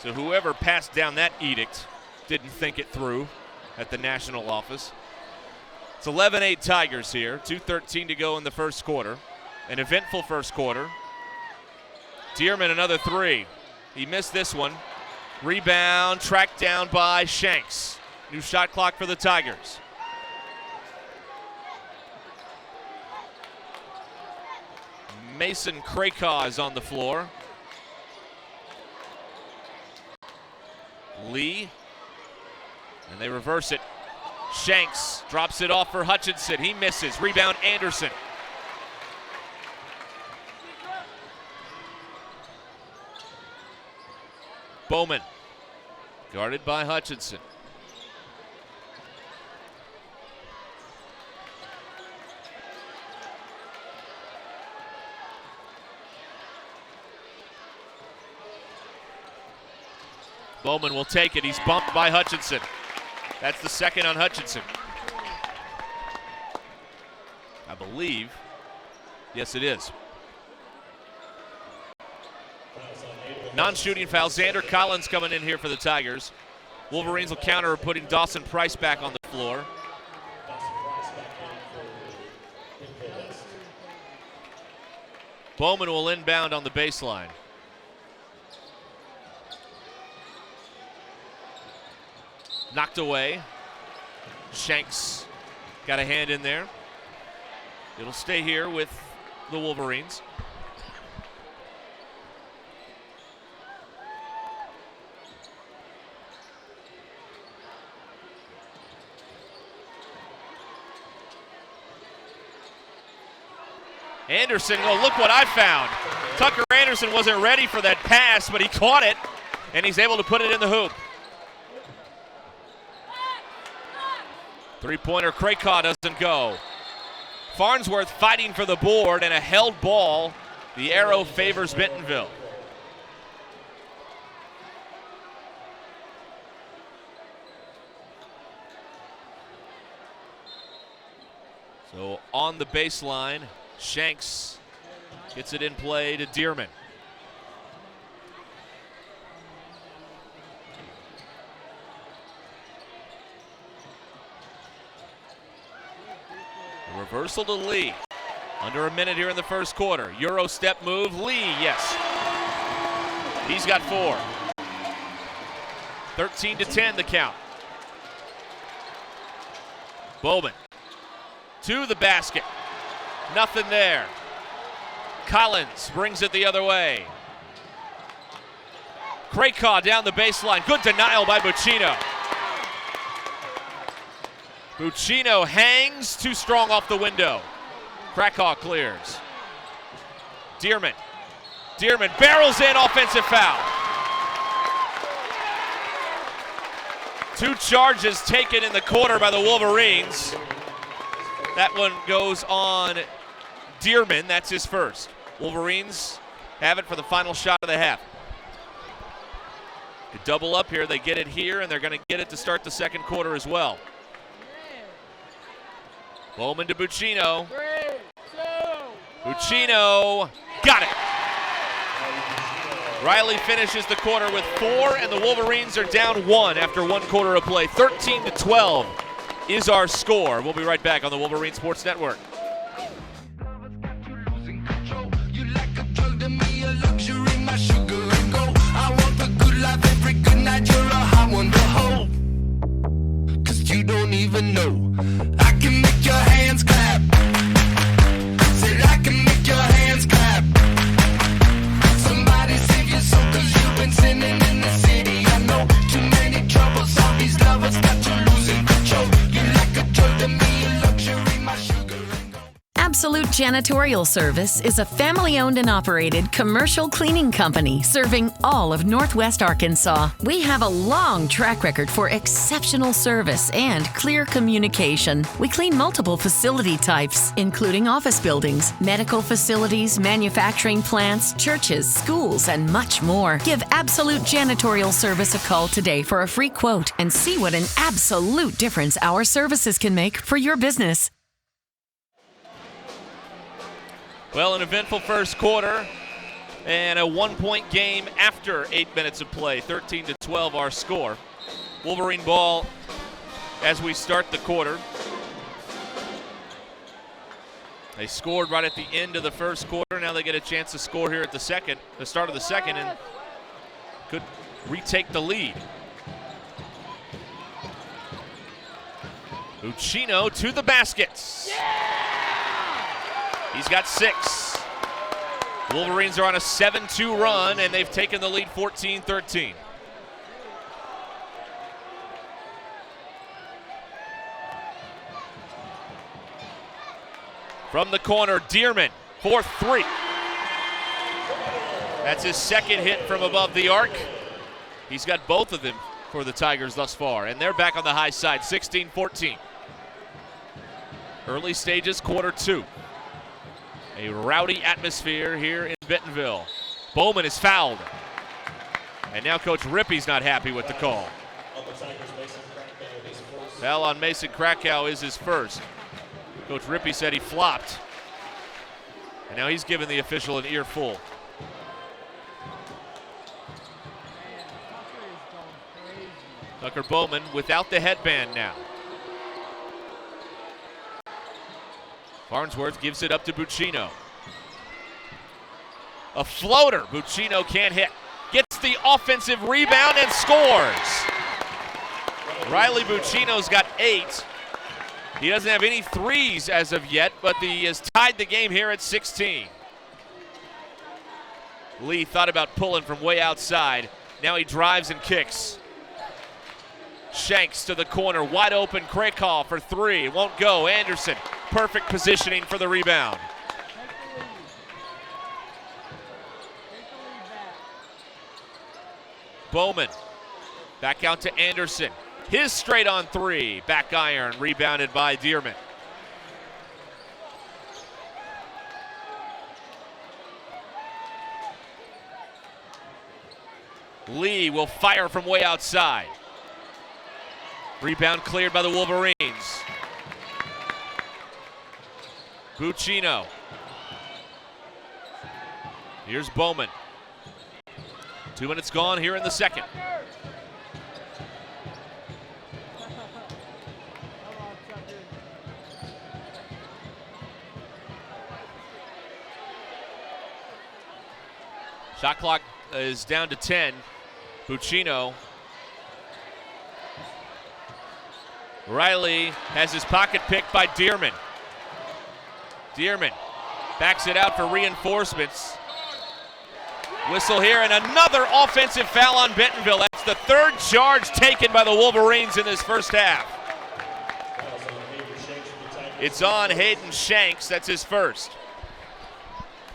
So whoever passed down that edict didn't think it through at the national office. It's 11-8 Tigers here, 2:13 to go in the first quarter. An eventful first quarter. Dearman another 3. He missed this one. Rebound tracked down by Shanks. New shot clock for the Tigers. Mason Craycaw is on the floor. Lee. And they reverse it. Shanks drops it off for Hutchinson. He misses. Rebound Anderson. Bowman, guarded by Hutchinson. Bowman will take it. He's bumped by Hutchinson. That's the second on Hutchinson. I believe. Yes, it is. Non-shooting foul. Xander Collins coming in here for the Tigers. Wolverines will counter, putting Dawson Price back on the floor. Bowman will inbound on the baseline. Knocked away. Shanks got a hand in there. It'll stay here with the Wolverines. Anderson, oh, look what I found. Tucker Anderson wasn't ready for that pass, but he caught it, and he's able to put it in the hoop. Three-pointer, Craycaw doesn't go. Farnsworth fighting for the board, and a held ball. The arrow favors Bentonville. So on the baseline, Shanks gets it in play to Dearman. A reversal to Lee. Under a minute here in the first quarter. Euro step move, Lee, yes. He's got 4. 13-10 the count. Bowman to the basket. Nothing there. Collins brings it the other way. Craycaw down the baseline. Good denial by Buccino. Buccino hangs, too strong off the window. Craycaw clears. Dearman. Dearman barrels in, offensive foul. 2 charges taken in the quarter by the Wolverines. That one goes on Dearman. That's his first. Wolverines have it for the final shot of the half. Could double up here. They get it here, and they're going to get it to start the second quarter as well. Bowman to Buccino. Buccino got it. Riley finishes the quarter with 4, and the Wolverines are down 1 after 1 quarter of play. 13-12 is our score. We'll be right back on the Wolverine Sports Network. You don't even know. I can make your hands clap. Said I can make your hands clap. Somebody save your soul, 'cause you've been sinning in the city. I know too many troubles. All these lovers got you losing control. You like a drug to me, a luxury, my sugar and gold. Absolute Janitorial Service is a family-owned and operated commercial cleaning company serving all of Northwest Arkansas. We have a long track record for exceptional service and clear communication. We clean multiple facility types, including office buildings, medical facilities, manufacturing plants, churches, schools, and much more. Give Absolute Janitorial Service a call today for a free quote and see what an absolute difference our services can make for your business. Well, an eventful first quarter and a 1-point game after 8 minutes of play. 13-12 our score. Wolverine ball as we start the quarter. They scored right at the end of the first quarter. Now they get a chance to score here at the start of the second, and could retake the lead. Buccino to the baskets. He's got 6. Wolverines are on a 7-2 run, and they've taken the lead 14-13. From the corner, Dearman, 4-3. That's his second hit from above the arc. He's got both of them for the Tigers thus far, and they're back on the high side, 16-14. Early stages, quarter 2. A rowdy atmosphere here in Bentonville. Bowman is fouled. And now Coach Rippey's not happy with the call. Foul on Mason Krakow is his first. Coach Rippey said he flopped. And now he's giving the official an earful. Tucker Bowman without the headband now. Farnsworth gives it up to Buccino. A floater. Buccino can't hit. Gets the offensive rebound and scores. Riley Buccino's got 8. He doesn't have any threes as of yet, but he has tied the game here at 16. Lee thought about pulling from way outside. Now he drives and kicks. Shanks to the corner, wide open. Krakow for 3. It won't go. Anderson, perfect positioning for the rebound. Bowman, back out to Anderson. His straight on 3. Back iron, rebounded by Dearman. Lee will fire from way outside. Rebound cleared by the Wolverines. Buccino. Here's Bowman. 2 minutes gone here in the second. Shot clock is down to 10. Buccino. Riley has his pocket picked by Dearman. Dearman backs it out for reinforcements. Whistle here, and another offensive foul on Bentonville. That's the 3rd charge taken by the Wolverines in this first half. It's on Hayden Shanks. That's his first.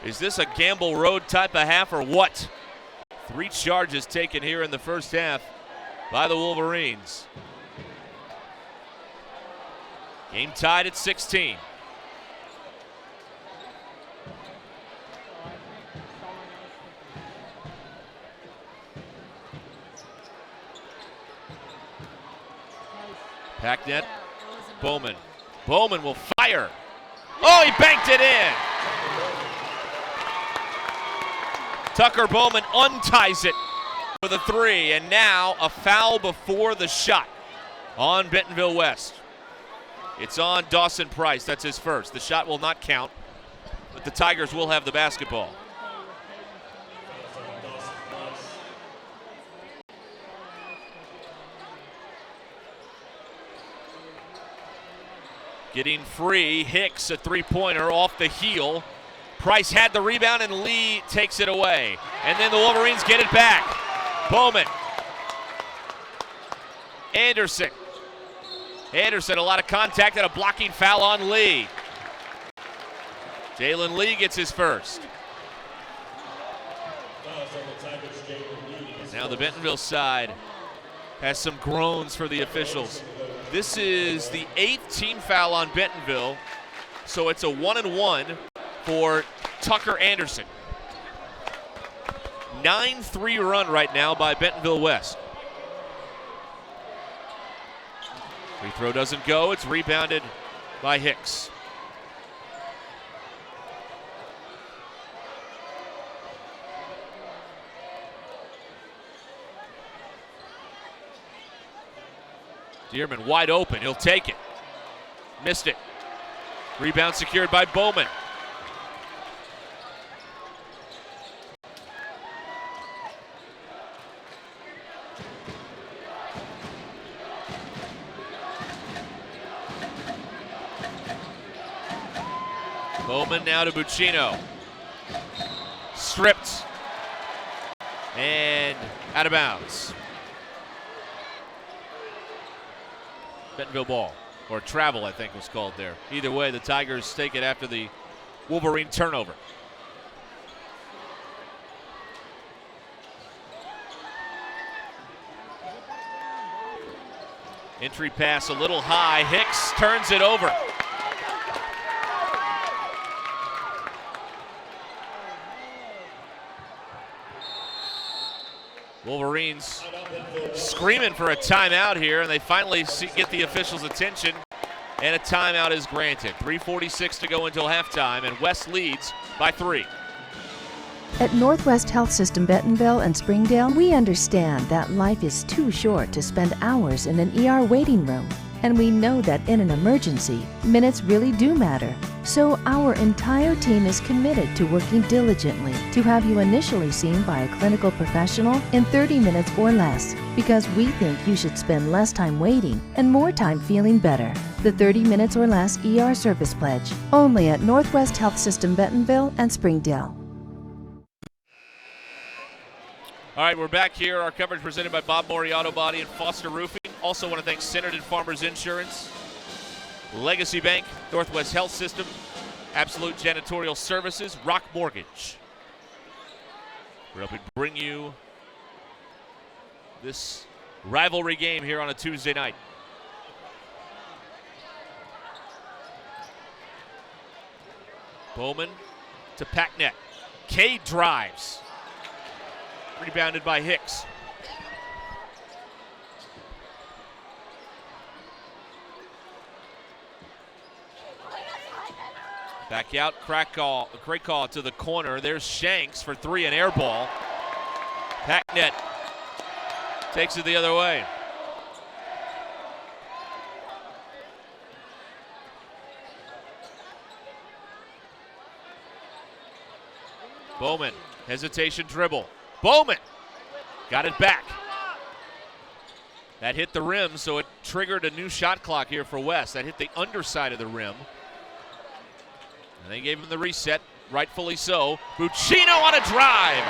Is this a Gamble Road type of half or what? 3 charges taken here in the first half by the Wolverines. Game tied at 16. Packnet, Bowman. Bowman will fire. Oh, he banked it in. Tucker Bowman unties it with a 3, and now a foul before the shot on Bentonville West. It's on Dawson Price. That's his first. The shot will not count, but the Tigers will have the basketball. Getting free, Hicks, a three-pointer off the heel. Price had the rebound and Lee takes it away. And then the Wolverines get it back. Bowman. Anderson. Anderson, a lot of contact and a blocking foul on Lee. Jalen Lee gets his first. Now the Bentonville side has some groans for the officials. This is the 8th team foul on Bentonville, so it's a 1-and-1 for Tucker Anderson. 9-3 run right now by Bentonville West. Free throw doesn't go. It's rebounded by Hicks. Dearman wide open. He'll take it. Missed it. Rebound secured by Bowman. Bowman now to Buccino. Stripped. And out of bounds. Bentonville ball, or travel I think was called there. Either way, the Tigers take it after the Wolverine turnover. Entry pass a little high. Hicks turns it over. Wolverines screaming for a timeout here, and they finally get the officials' attention, and a timeout is granted. 3:46 to go until halftime, and West leads by 3. At Northwest Health System Bentonville and Springdale, we understand that life is too short to spend hours in an ER waiting room. And we know that in an emergency, minutes really do matter. So our entire team is committed to working diligently to have you initially seen by a clinical professional in 30 minutes or less, because we think you should spend less time waiting and more time feeling better. The 30 minutes or less ER service pledge, only at Northwest Health System Bentonville and Springdale. All right, we're back here. Our coverage presented by Bob Morey Auto Body and Foster Roofing. Also want to thank Centered Farmers Insurance, Legacy Bank, Northwest Health System, Absolute Janitorial Services, Rock Mortgage. We're hoping to bring you this rivalry game here on a Tuesday night. Bowman to Packnet. Cade drives. Rebounded by Hicks. Back out, Craycall to the corner. There's Shanks for 3, an air ball. Packnet takes it the other way. Bowman, hesitation dribble. Bowman got it back. That hit the rim, so it triggered a new shot clock here for West. That hit the underside of the rim. And they gave him the reset, rightfully so. Buccino on a drive.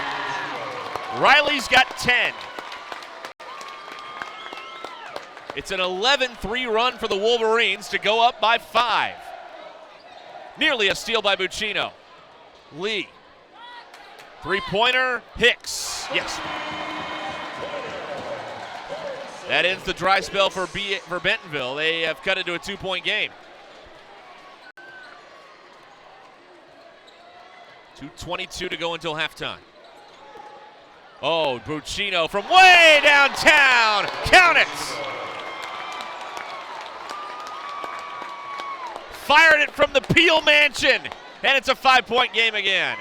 Riley's got 10. It's an 11-3 run for the Wolverines to go up by 5. Nearly a steal by Buccino. Lee. Three-pointer, Hicks. Yes. That ends the dry spell for Bentonville. They have cut into a 2-point game. 2:22 to go until halftime. Oh, Buccino from way downtown. Count it. Fired it from the Peel Mansion, and it's a 5-point game again.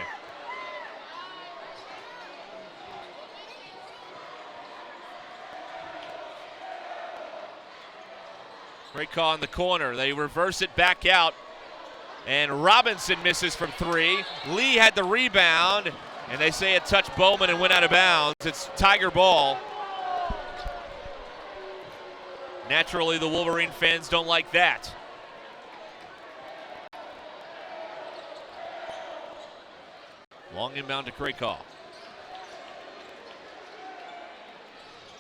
Great call in the corner. They reverse it back out, and Robinson misses from 3. Lee had the rebound, and they say it touched Bowman and went out of bounds. It's Tiger ball. Naturally, the Wolverine fans don't like that. Long inbound to Krakow.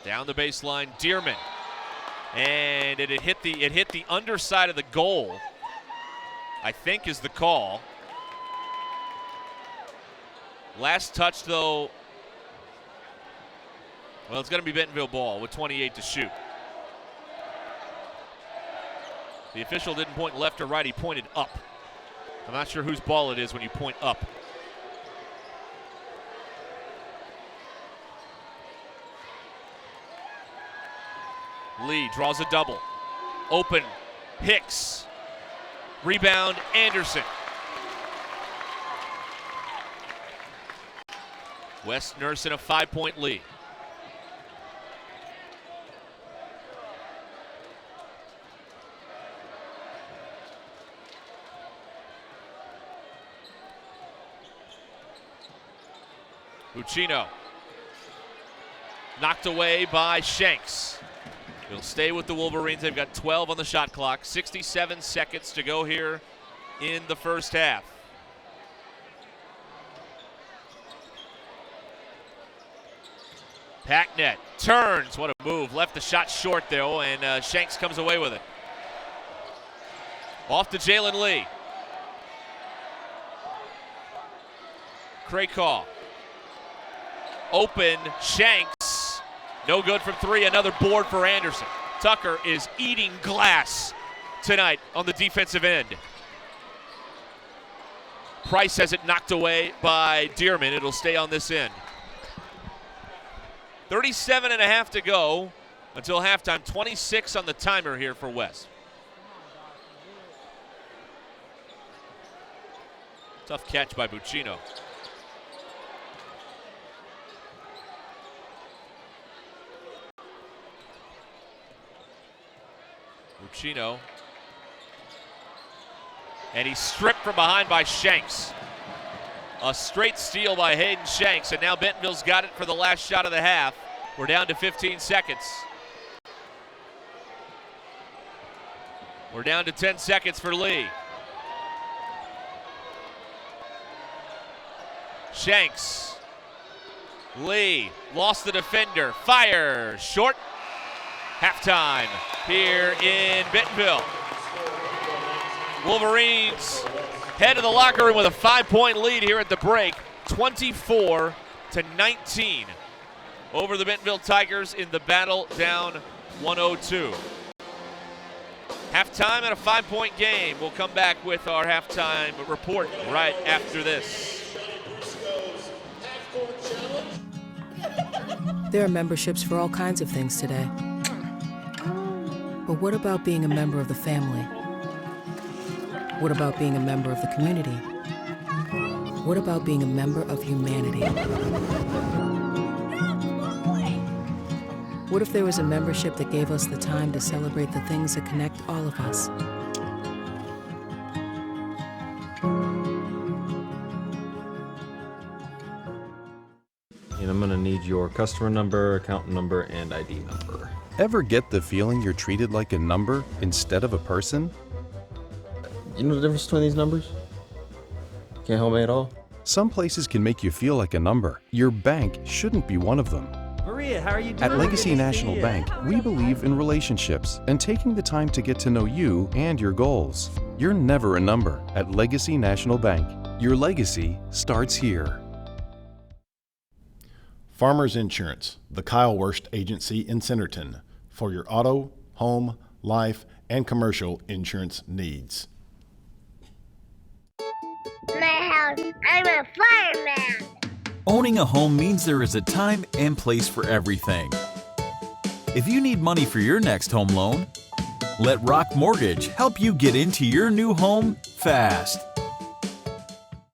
Down the baseline, Dearman. And it hit the underside of the goal, I think is the call. Last touch though, well, it's going to be Bentonville ball with 28 to shoot. The official didn't point left or right, he pointed up. I'm not sure whose ball it is when you point up. Lee draws a double. Open, Hicks. Rebound, Anderson. West nursing a 5-point lead. Buccino. Knocked away by Shanks. He'll stay with the Wolverines. They've got 12 on the shot clock. 67 seconds to go here in the first half. Packnet turns. What a move. Left the shot short, though, and Shanks comes away with it. Off to Jalen Lee. Krakow. Open. Shanks. No good from 3. Another board for Anderson. Tucker is eating glass tonight on the defensive end. Price has it knocked away by Dearman. It'll stay on this end. 37.5 to go until halftime. 26 on the timer here for West. Tough catch by Buccino. Buccino. And he's stripped from behind by Shanks. A straight steal by Hayden Shanks, and now Bentonville's got it for the last shot of the half. We're down to 15 seconds. We're down to 10 seconds for Lee. Shanks. Lee lost the defender. Fire. Short. Halftime here in Bentonville. Wolverines head to the locker room with a 5-point lead here at the break. 24-19 over the Bentonville Tigers in the battle down 102. Halftime and a 5-point game. We'll come back with our halftime report right after this. There are memberships for all kinds of things today. But what about being a member of the family? What about being a member of the community? What about being a member of humanity? What if there was a membership that gave us the time to celebrate the things that connect all of us? And I'm gonna need your customer number, account number, and ID number. Ever get the feeling you're treated like a number instead of a person? You know the difference between these numbers? Can't help me at all? Some places can make you feel like a number. Your bank shouldn't be one of them. Maria, how are you doing? At Legacy National Bank, we believe in relationships and taking the time to get to know you and your goals. You're never a number at Legacy National Bank. Your legacy starts here. Farmers Insurance, the Kyle Wurst Agency in Centerton, for your auto, home, life, and commercial insurance needs. My house. house. I'm a fireman. Owning a home means there is a time and place for everything. If you need money for your next home loan, let Rock Mortgage help you get into your new home fast.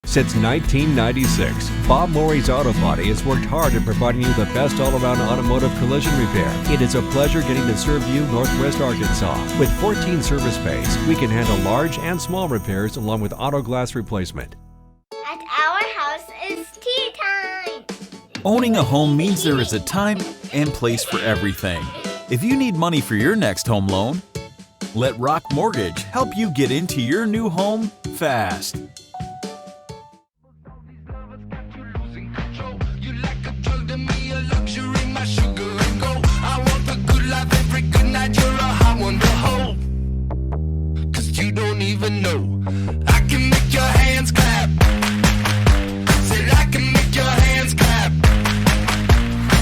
Since 1996, Bob Morey's Auto Body has worked hard at providing you the best all-around automotive collision repair. It is a pleasure getting to serve you Northwest Arkansas. With 14 service bays, we can handle large and small repairs along with auto glass replacement. At our house, it's tea time. Owning a home means there is a time and place for everything. If you need money for your next home loan, let Rock Mortgage help you get into your new home fast. You don't even know. I can make your hands clap. Said I can make your hands clap.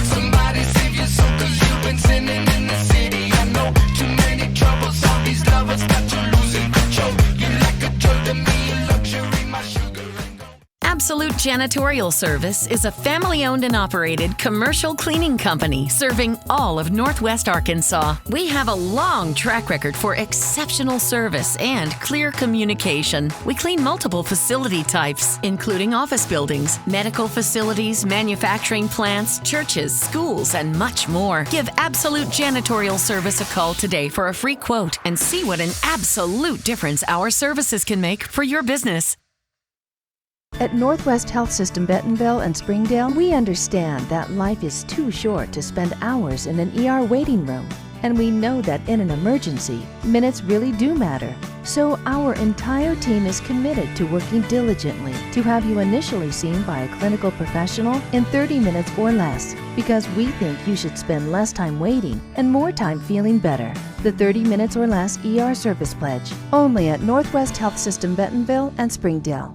Somebody save your soul, 'cause you've been sinning in the city. I know too many troubles. All these lovers got you losing control. You like a drug to me, a luxury, my sugar and gold. Absolute Janitorial Service is a family-owned and operated commercial cleaning company serving all of Northwest Arkansas. We have a long track record for exceptional service and clear communication. We clean multiple facility types, including office buildings, medical facilities, manufacturing plants, churches, schools, and much more. Give Absolute Janitorial Service a call today for a free quote and see what an absolute difference our services can make for your business. At Northwest Health System Bentonville and Springdale, we understand that life is too short to spend hours in an ER waiting room. And we know that in an emergency, minutes really do matter. So our entire team is committed to working diligently to have you initially seen by a clinical professional in 30 minutes or less, because we think you should spend less time waiting and more time feeling better. The 30 minutes or less ER service pledge, only at Northwest Health System Bentonville and Springdale.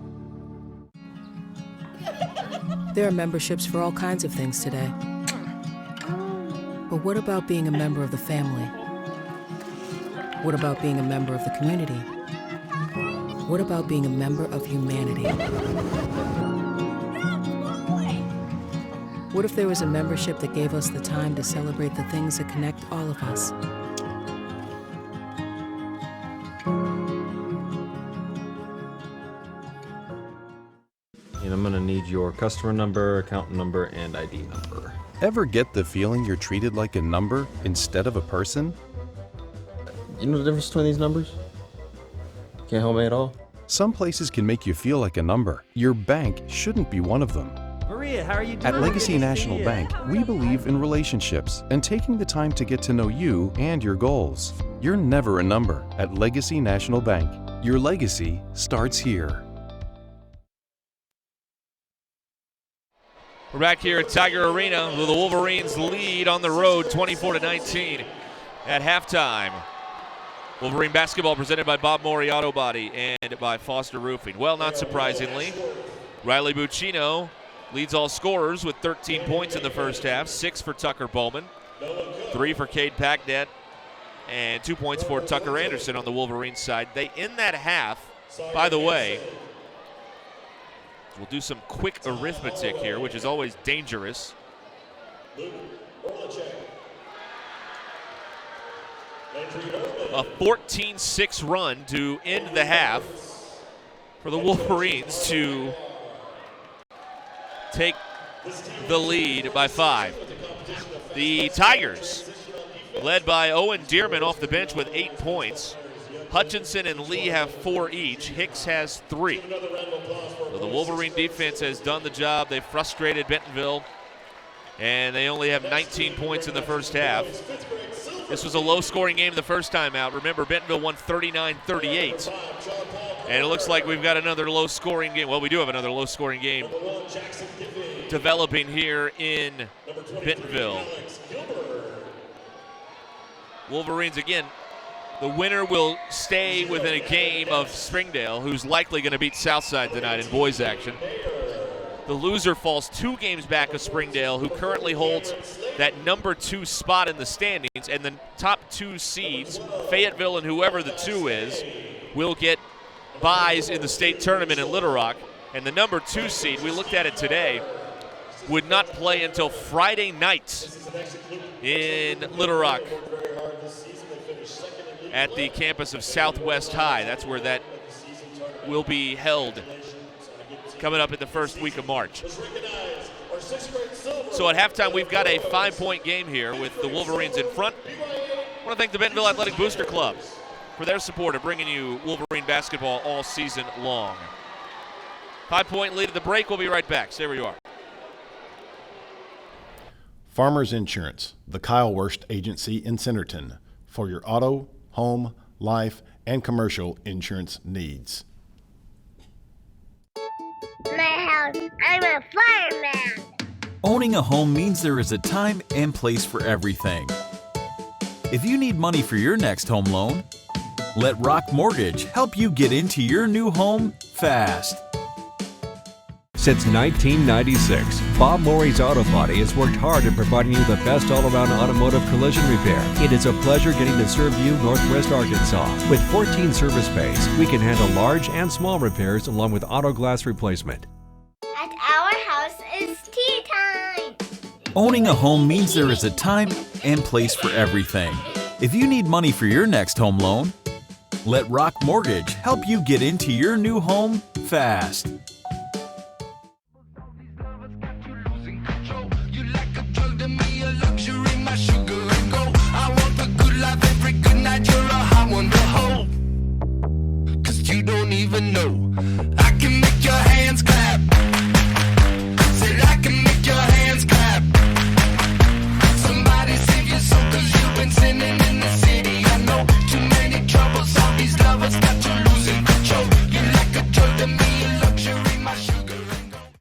There are memberships for all kinds of things today. But what about being a member of the family? What about being a member of the community? What about being a member of humanity? What if there was a membership that gave us the time to celebrate the things that connect all of us? And I'm going to need your customer number, account number, and ID number. Ever get the feeling you're treated like a number instead of a person? You know the difference between these numbers? Can't help me at all? Some places can make you feel like a number. Your bank shouldn't be one of them. Maria, how are you doing? At Legacy National Bank, we believe in relationships and taking the time to get to know you and your goals. You're never a number at Legacy National Bank. Your legacy starts here. We're back here at Tiger Arena with the Wolverines lead on the road 24-19 at halftime. Wolverine basketball presented by Bob Morey Auto Body and by Foster Roofing. Well, not surprisingly, Riley Buccino leads all scorers with 13 points in the first half, 6 for Tucker Bowman, 3 for Cade Packnet, and 2 points for Tucker Anderson on the Wolverines side. They end that half, by the way. We'll do some quick arithmetic here, which is always dangerous. A 14-6 run to end the half for the Wolverines to take the lead by 5. The Tigers, led by Owen Dearman off the bench with 8 points. Hutchinson and Lee have 4 each. Hicks has 3. So the Wolverine defense has done the job. They've frustrated Bentonville, and they only have 19 points in the first half. This was a low-scoring game the first time out. Remember, Bentonville won 39-38, and it looks like we've got another low-scoring game. Well, we do have another low-scoring game developing here in Bentonville. Wolverines, again, the winner will stay within a game of Springdale, who's likely going to beat Southside tonight in boys action. The loser falls 2 games back of Springdale, who currently holds that number 2 spot in the standings, and the top 2 seeds, Fayetteville and whoever the 2 is, will get byes in the state tournament in Little Rock. And the number 2 seed, we looked at it today, would not play until Friday night in Little Rock at the campus of Southwest High. That's where that will be held coming up in the first week of March. So at halftime, we've got a 5-point game here with the Wolverines in front. I want to thank the Bentonville Athletic Booster Club for their support of bringing you Wolverine basketball all season long. 5-point lead at the break. We'll be right back. Stay where you are. Farmers Insurance, the Kyle Wurst Agency in Centerton, for your auto, home, life, and commercial insurance needs. My house, I'm a fireman. Owning a home means there is a time and place for everything. If you need money for your next home loan, let Rock Mortgage help you get into your new home fast. Since 1996, Bob Morey's Auto Body has worked hard at providing you the best all-around automotive collision repair. It is a pleasure getting to serve you Northwest Arkansas. With 14 service bays, we can handle large and small repairs along with auto glass replacement. At our house, it's tea time. Owning a home means there is a time and place for everything. If you need money for your next home loan, let Rock Mortgage help you get into your new home fast. You don't even know. I can make your hands clap. Said I can make your hands clap. Somebody save your soul, 'cause you've been sinning in the city. I know too many troubles. All these lovers got you losing control. You're like a drug to me, a luxury, my sugar and gold.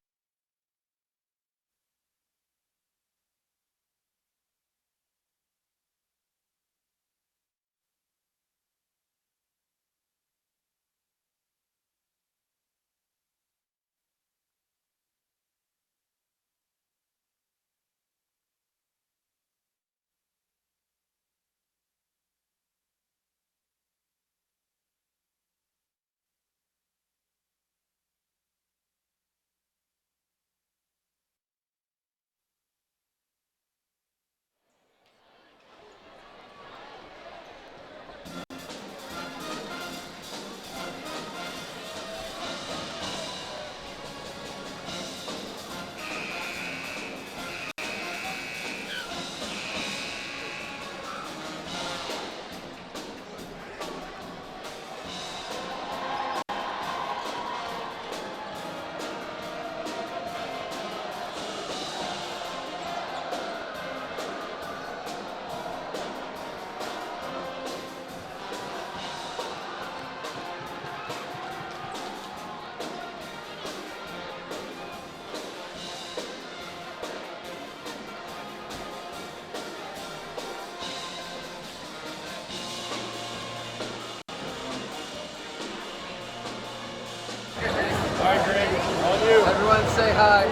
Everyone say hi.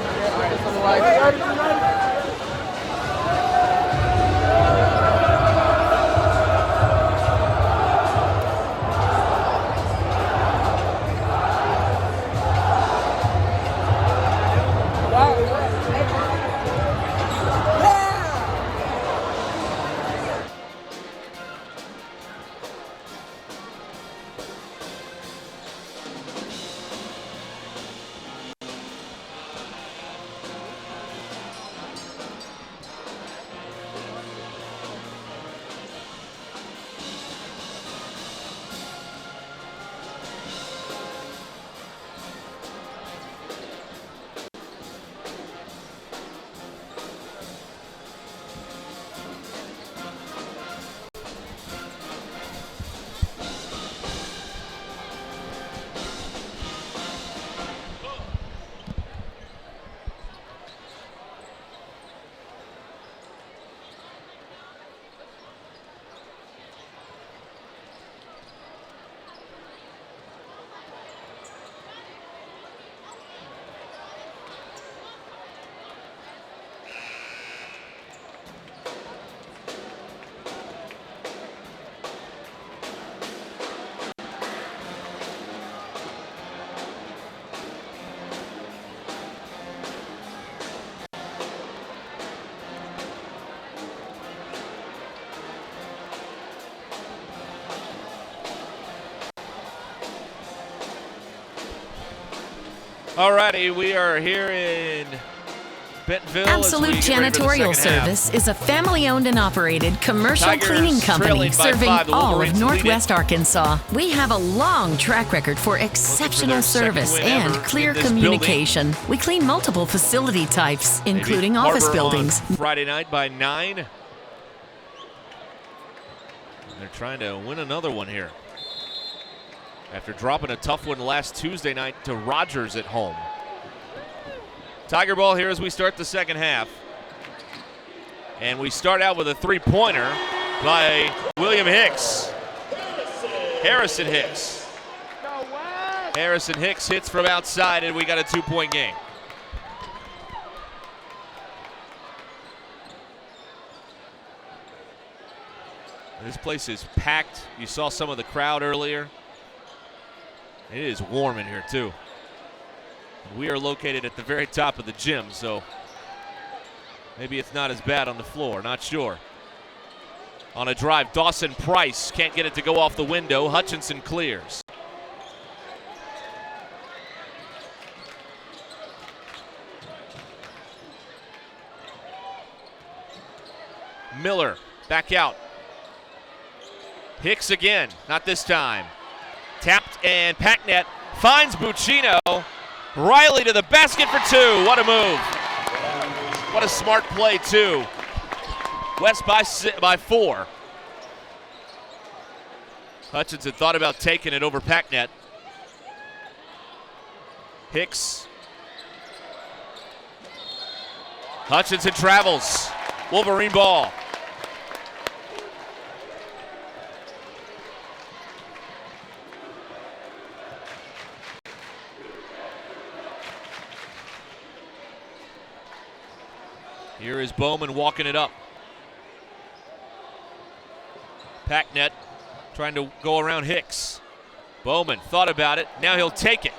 On the lights. Alrighty, we are here in Bentonville. Absolute Janitorial Service is a family-owned and operated commercial Tigers cleaning company serving 5. all of Wolverines Northwest Arkansas. We have a long track record for exceptional service and clear communication. We clean multiple facility types, including office Harbor buildings. on Friday night by 9. They're trying to win another one here after dropping a tough one last Tuesday night to Rogers at home. Tiger ball here as we start the second half. And we start out with a three-pointer by William Hicks. Harrison Hicks. Harrison Hicks hits from outside, and we got a 2-point game. This place is packed. You saw some of the crowd earlier. It is warm in here, too. We are located at the very top of the gym, so maybe it's not as bad on the floor, not sure. On a drive, Dawson Price can't get it to go off the window. Hutchinson clears. Miller back out. Hicks again, not this time. Tapped and Packnet finds Buccino. Riley to the basket for 2. What a move. What a smart play, too. West by 4. Hutchinson thought about taking it over Packnet. Hicks. Hutchinson travels. Wolverine ball. Here is Bowman walking it up. Packnet trying to go around Hicks. Bowman thought about it. Now he'll take it.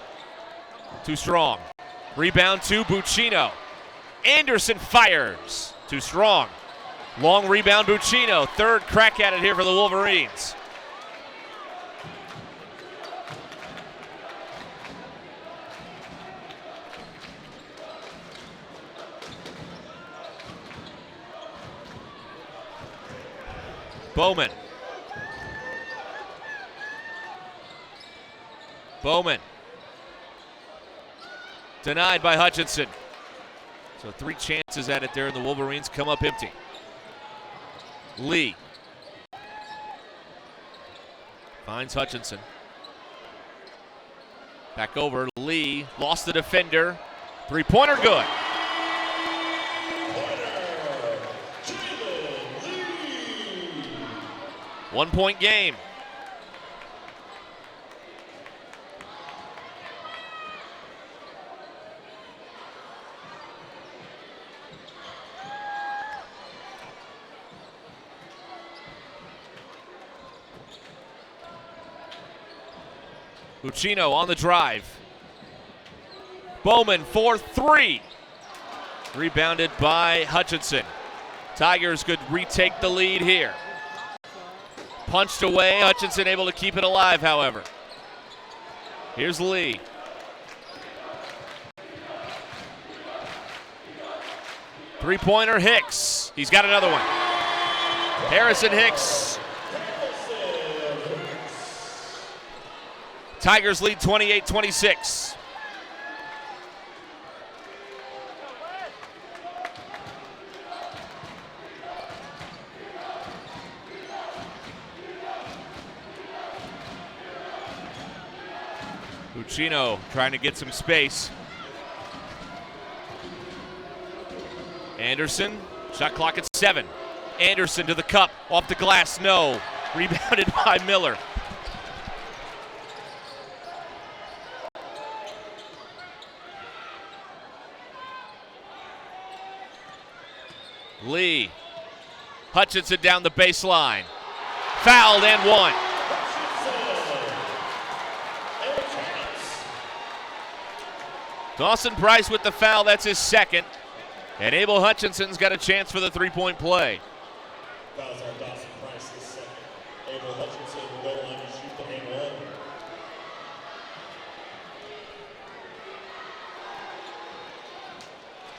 Too strong. Rebound to Buccino. Anderson fires. Too strong. Long rebound Buccino. Third crack at it here for the Wolverines. Bowman. Bowman. Denied by Hutchinson. So 3 chances at it there, and the Wolverines come up empty. Lee. Finds Hutchinson. Back over. Lee lost the defender. 3-pointer good. One-point game. Buccino on the drive. Bowman for 3. Rebounded by Hutchinson. Tigers could retake the lead here. Punched away. Hutchinson able to keep it alive, however. Here's Lee. Three-pointer, Hicks. He's got another one. Harrison Hicks. Tigers lead 28-26. Buccino trying to get some space. Anderson, shot clock at 7. Anderson to the cup, off the glass, no. Rebounded by Miller. Lee. Hutchinson down the baseline. Fouled and 1. Dawson Price with the foul, that's his second. And Abel Hutchinson's got a chance for the 3-point play. Fouls on Dawson Price this second. Abel Hutchinson will go on to shoot the game 1.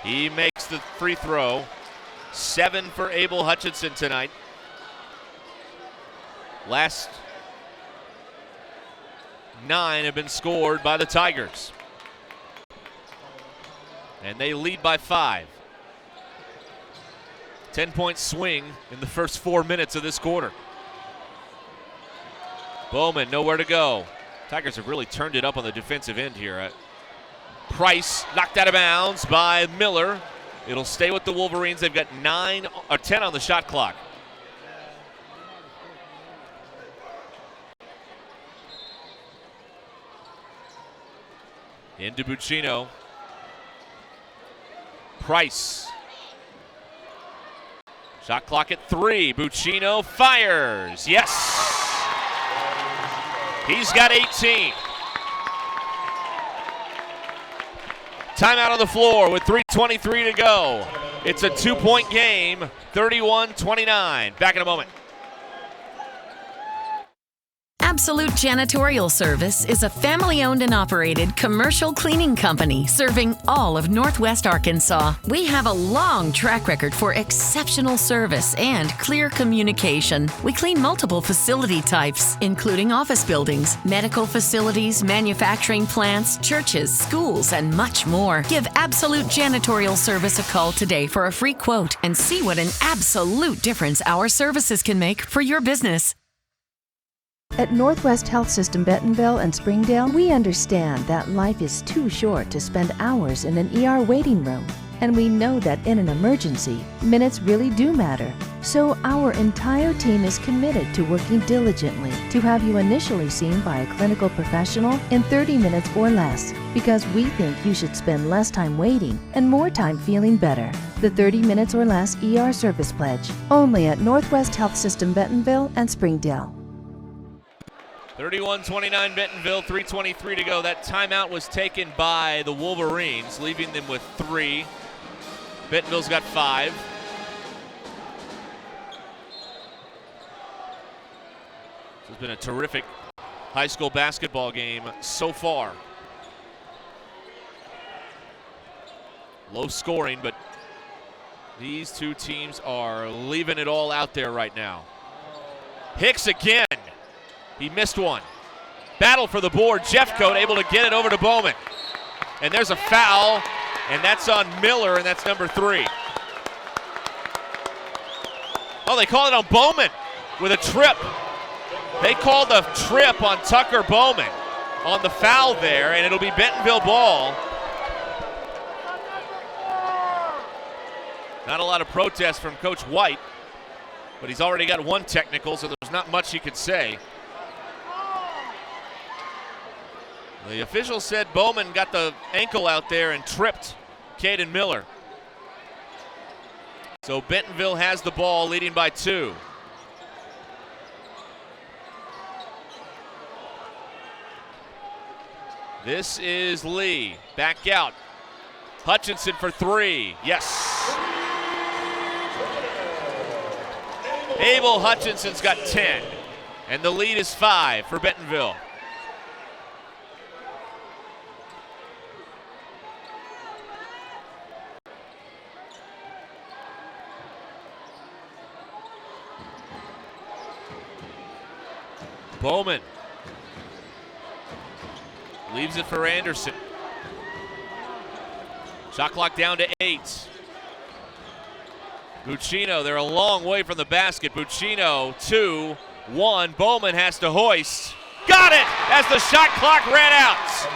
He makes the free throw. 7 for Abel Hutchinson tonight. Last 9 have been scored by the Tigers. And they lead by 5. 10-point swing in the first 4 minutes of this quarter. Bowman, nowhere to go. Tigers have really turned it up on the defensive end here. Price knocked out of bounds by Miller. It'll stay with the Wolverines. They've got 10 on the shot clock. Into Buccino. Price. Shot clock at 3. Buccino fires. Yes. He's got 18. Timeout on the floor with 3:23 to go. It's a 2-point game, 31-29. Back in a moment. Absolute Janitorial Service is a family-owned and operated commercial cleaning company serving all of Northwest Arkansas. We have a long track record for exceptional service and clear communication. We clean multiple facility types, including office buildings, medical facilities, manufacturing plants, churches, schools, and much more. Give Absolute Janitorial Service a call today for a free quote and see what an absolute difference our services can make for your business. At Northwest Health System Bentonville and Springdale, we understand that life is too short to spend hours in an ER waiting room. And we know that in an emergency, minutes really do matter. So our entire team is committed to working diligently to have you initially seen by a clinical professional in 30 minutes or less, because we think you should spend less time waiting and more time feeling better. The 30 minutes or less ER service pledge, only at Northwest Health System Bentonville and Springdale. 31-29 Bentonville, 3:23 to go. That timeout was taken by the Wolverines, leaving them with 3. Bentonville's got 5. This has been a terrific high school basketball game so far. Low scoring, but these two teams are leaving it all out there right now. Hicks again. He missed one. Battle for the board. Jeffcoat able to get it over to Bowman. And there's a foul, and that's on Miller, and that's number 3. Oh, they call it on Bowman with a trip. They called a trip on Tucker Bowman on the foul there, and it'll be Bentonville ball. Not a lot of protest from Coach White, but he's already got 1 technical, so there's not much he could say. The official said Bowman got the ankle out there and tripped Caden Miller. So Bentonville has the ball, leading by 2. This is Lee. Back out. Hutchinson for 3. Yes. Abel Hutchinson's got 10. And the lead is 5 for Bentonville. Bowman leaves it for Anderson. Shot clock down to 8. Buccino, they're a long way from the basket. Buccino, 2, 1. Bowman has to hoist. Got it as the shot clock ran out.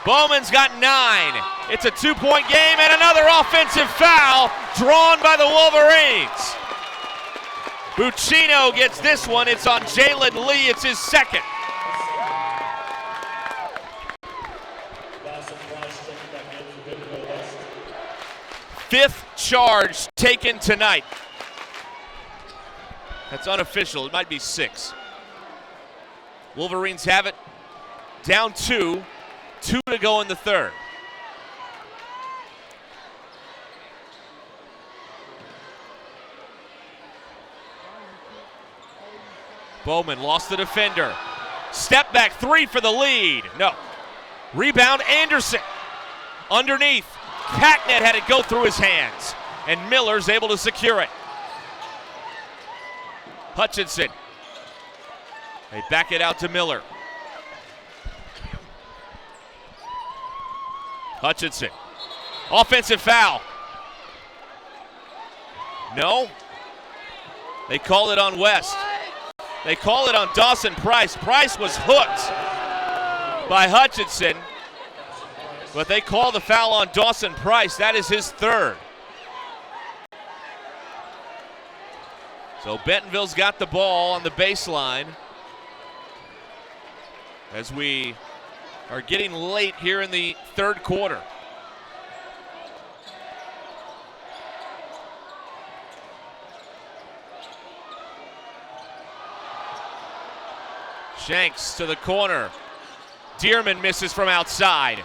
Bowman's got 9. It's a 2-point game and another offensive foul drawn by the Wolverines. Buccino gets this one. It's on Jalen Lee. It's his 2nd. Fifth charge taken tonight. That's unofficial. It might be 6. Wolverines have it down 2. 2 to go in the 3rd. Bowman lost the defender. Step back 3 for the lead. No. Rebound Anderson. Underneath, Hacknet had it go through his hands, and Miller's able to secure it. Hutchinson. They back it out to Miller. Hutchinson. Offensive foul. No. They call it on West. They call it on Dawson Price. Price was hooked by Hutchinson, but they call the foul on Dawson Price. That is his third. So Bentonville's got the ball on the baseline as we are getting late here in the third quarter. Shanks to the corner. Dearman misses from outside.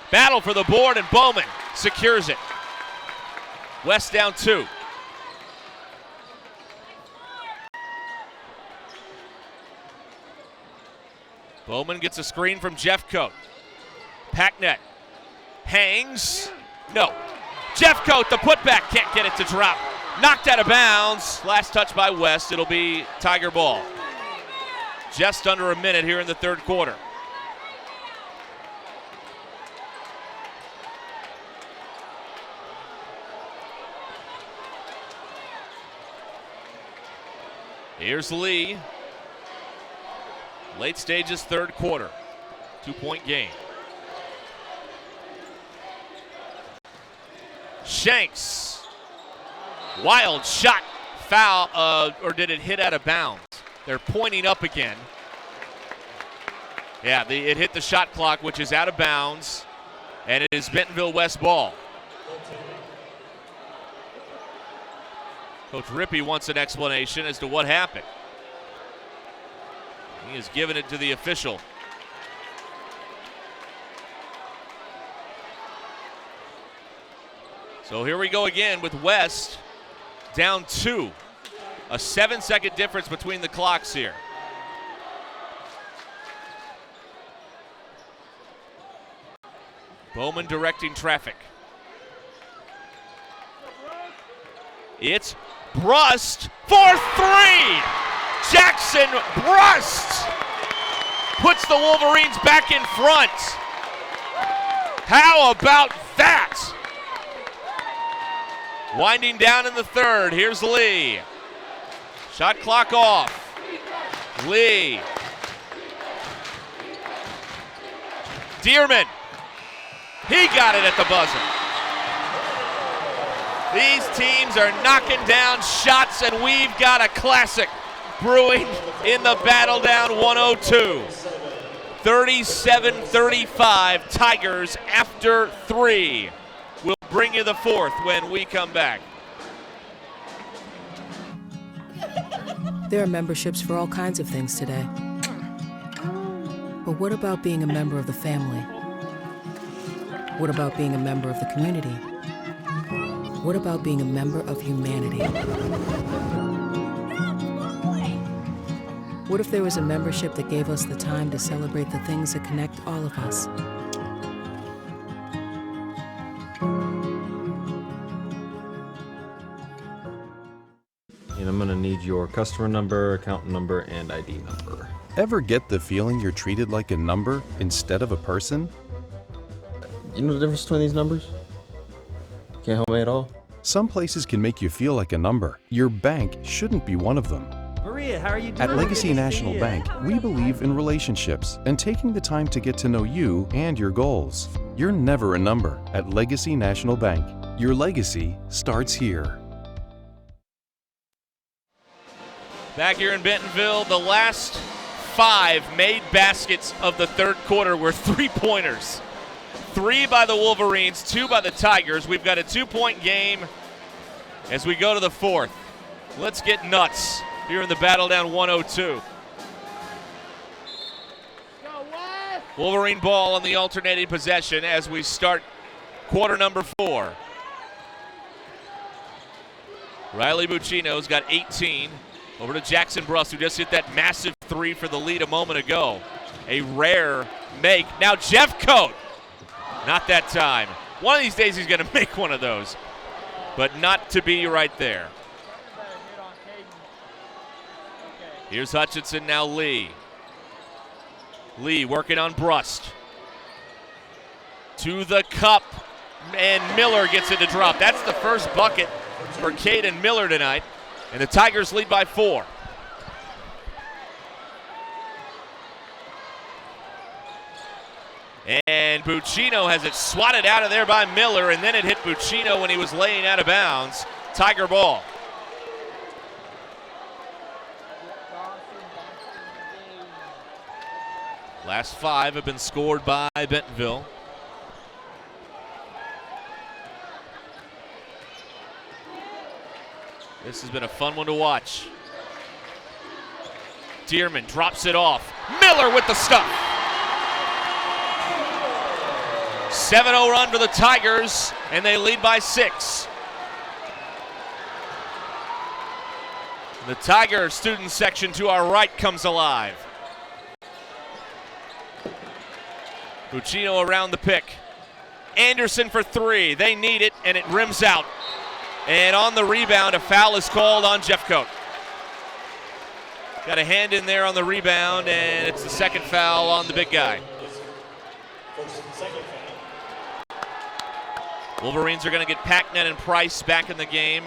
Battle for the board, and Bowman secures it. West down 2. Bowman gets a screen from Jeffcoat. Hacknet hangs. No. Jeffcoat, the putback, can't get it to drop. Knocked out of bounds. Last touch by West. It'll be Tiger ball. Just under a minute here in the third quarter. Here's Lee. Late stages, third quarter. 2-point game. Shanks. Wild shot. Foul, or did it hit out of bounds? They're pointing up again. Yeah, it hit the shot clock, which is out of bounds, and it is Bentonville West ball. Coach Rippey wants an explanation as to what happened. He has given it to the official. So here we go again with West down 2. A 7-second difference between the clocks here. Bowman directing traffic. It's Brust for 3! Jackson Brust puts the Wolverines back in front. How about that? Winding down in the third, here's Lee. Shot clock off. Lee. Dearman. He got it at the buzzer. These teams are knocking down shots, and we've got a classic brewing in the battle down 102. 37-35 Tigers after 3. We'll bring you the fourth when we come back. There are memberships for all kinds of things today. But what about being a member of the family? What about being a member of the community? What about being a member of humanity? What if there was a membership that gave us the time to celebrate the things that connect all of us? And I'm gonna need your customer number, account number, and ID number. Ever get the feeling you're treated like a number instead of a person? You know the difference between these numbers? Can't help me at all? Some places can make you feel like a number. Your bank shouldn't be one of them. Maria, how are you doing? At Legacy National Bank, we believe in relationships and taking the time to get to know you and your goals. You're never a number at Legacy National Bank. Your legacy starts here. Back here in Bentonville, the last 5 made baskets of the third quarter were 3-pointers. 3 by the Wolverines, 2 by the Tigers. We've got a 2-point game as we go to the fourth. Let's get nuts here in the battle down 102. Wolverine ball on the alternating possession as we start quarter number 4. Riley Buccino's got 18. Over to Jackson Brust, who just hit that massive 3 for the lead a moment ago. A rare make. Now Jeffcoat. Not that time. One of these days he's going to make one of those, but not to be right there. Here's Hutchinson, now Lee. Lee working on Brust. To the cup, and Miller gets it to drop. That's the first bucket for Caden Miller tonight, and the Tigers lead by 4. And Buccino has it swatted out of there by Miller, and then it hit Buccino when he was laying out of bounds. Tiger ball. Last 5 have been scored by Bentonville. This has been a fun one to watch. Dearman drops it off. Miller with the stuff. 7-0 run for the Tigers, and they lead by 6. The Tiger student section to our right comes alive. Buccino around the pick. Anderson for 3. They need it, and it rims out. And on the rebound, a foul is called on Jeffcoat. Got a hand in there on the rebound, and it's the second foul on the big guy. Wolverines are going to get Packnet and Price back in the game.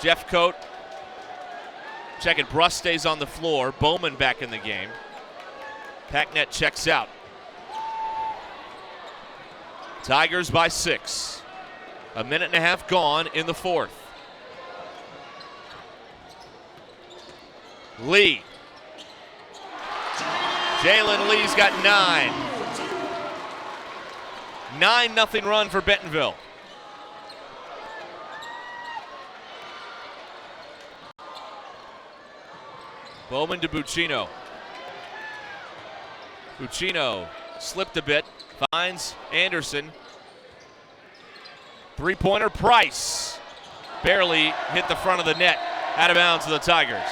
Jeffcoat. Check it, Brust stays on the floor. Bowman back in the game. Packnet checks out. Tigers by 6. A minute and a half gone in the 4th. Lee. Jalen Lee's got 9. 9-0 run for Bentonville. Bowman to Buccino. Buccino slipped a bit, finds Anderson. 3-pointer Price. Barely hit the front of the net. Out of bounds to the Tigers.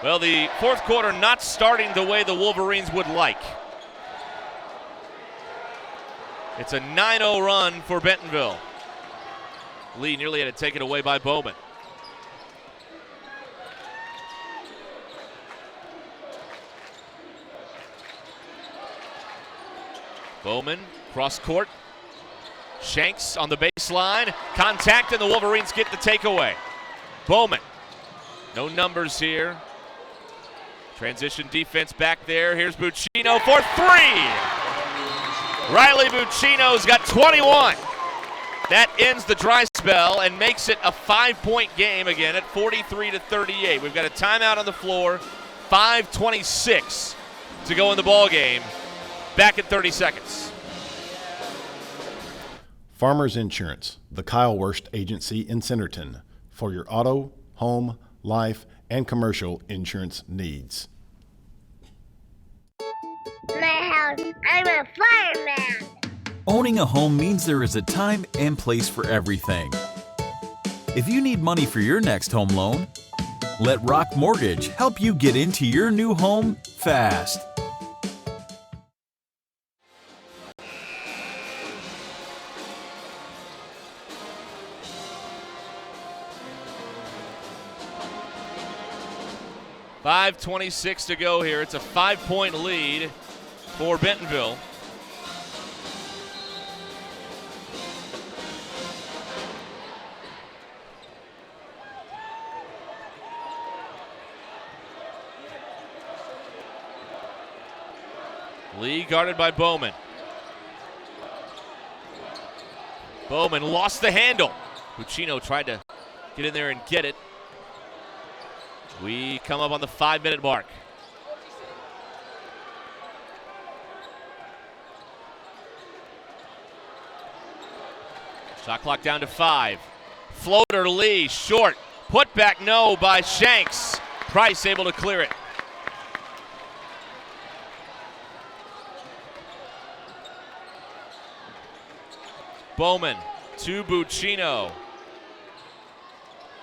Well, the 4th quarter not starting the way the Wolverines would like. It's a 9-0 run for Bentonville. Lee nearly had it taken away by Bowman. Bowman, cross court. Shanks on the baseline. Contact, and the Wolverines get the takeaway. Bowman. No numbers here. Transition defense back there. Here's Buccino for 3. Riley Buccino's got 21. That ends the dry spell and makes it a 5-point game again at 43-38. We've got a timeout on the floor. 5:26 to go in the ball game. Back in 30 seconds. Farmers Insurance, the Kyle Wurst Agency in Centerton, for your auto, home, life, and commercial insurance needs. My house, I'm a fireman. Owning a home means there is a time and place for everything. If you need money for your next home loan, let Rock Mortgage help you get into your new home fast. .26 to go here. It's a 5-point lead for Bentonville. Lee guarded by Bowman. Bowman lost the handle. Buccino tried to get in there and get it. We come up on the 5-minute mark. Shot clock down to 5. Floater Lee, short. Put back no by Shanks. Price able to clear it. Bowman to Buccino.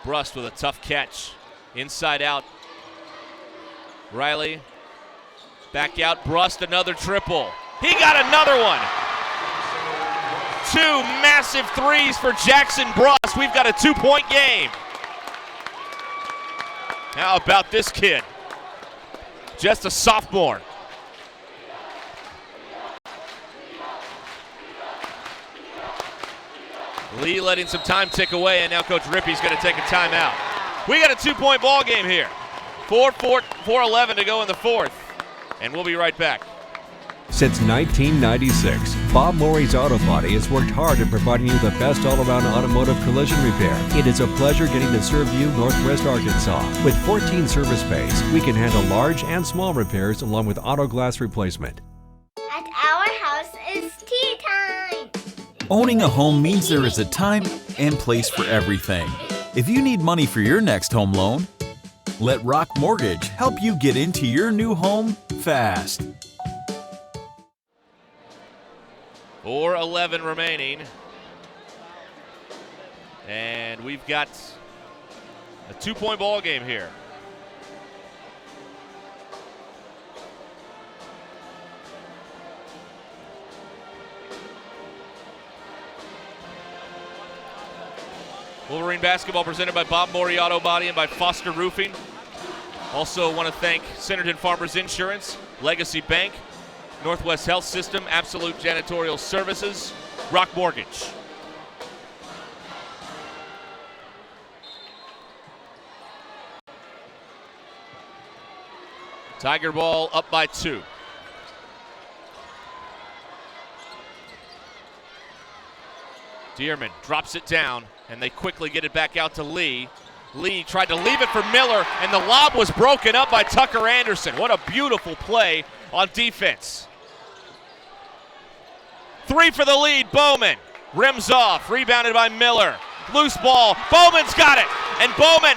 Brust with a tough catch. Inside out. Riley. Back out. Brust, another triple. He got another one. two massive threes for Jackson Bruss. We've got a 2-point game. How about this kid? Just a sophomore. Lee letting some time tick away, and now Coach Rippey's going to take a timeout. We got a 2-point ball game here. 4:11 to go in the fourth, and we'll be right back. Since 1996, Bob Morey's Auto Body has worked hard at providing you the best all-around automotive collision repair. It is a pleasure getting to serve you Northwest Arkansas. With 14 service bays, we can handle large and small repairs along with auto glass replacement. At our house, it's tea time. Owning a home means there is a time and place for everything. If you need money for your next home loan, let Rock Mortgage help you get into your new home fast. 4:11 remaining. And we've got a 2-point ball game here. Wolverine basketball presented by Bob Morey Auto Body and by Foster Roofing. Also want to thank Centerton Farmers Insurance, Legacy Bank, Northwest Health System, Absolute Janitorial Services, Rock Mortgage. Tiger ball up by 2. Dearman drops it down, and they quickly get it back out to Lee. Lee tried to leave it for Miller, and the lob was broken up by Tucker Anderson. What a beautiful play on defense. 3 for the lead, Bowman. Rims off, rebounded by Miller. Loose ball, Bowman's got it. And Bowman,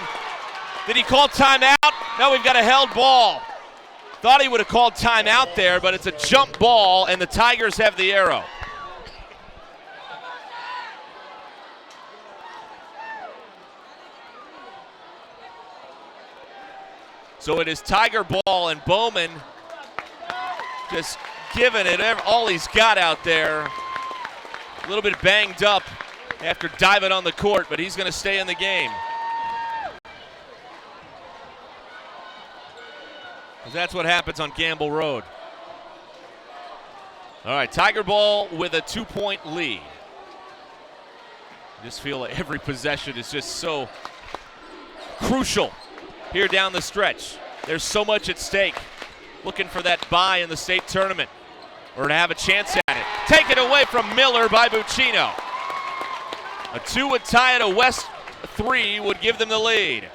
did he call timeout? No, we've got a held ball. Thought he would have called timeout there, but it's a jump ball, and the Tigers have the arrow. So it is Tiger ball, and Bowman just giving it all he's got out there. A little bit banged up after diving on the court, but he's going to stay in the game. Because that's what happens on Gamble Road. All right, Tiger ball with a 2-point lead. I just feel like every possession is just so crucial here down the stretch. There's so much at stake. Looking for that bye in the state tournament, or to have a chance at it. Taken away from Miller by Buccino. A 2 would tie it. A West 3 would give them the lead.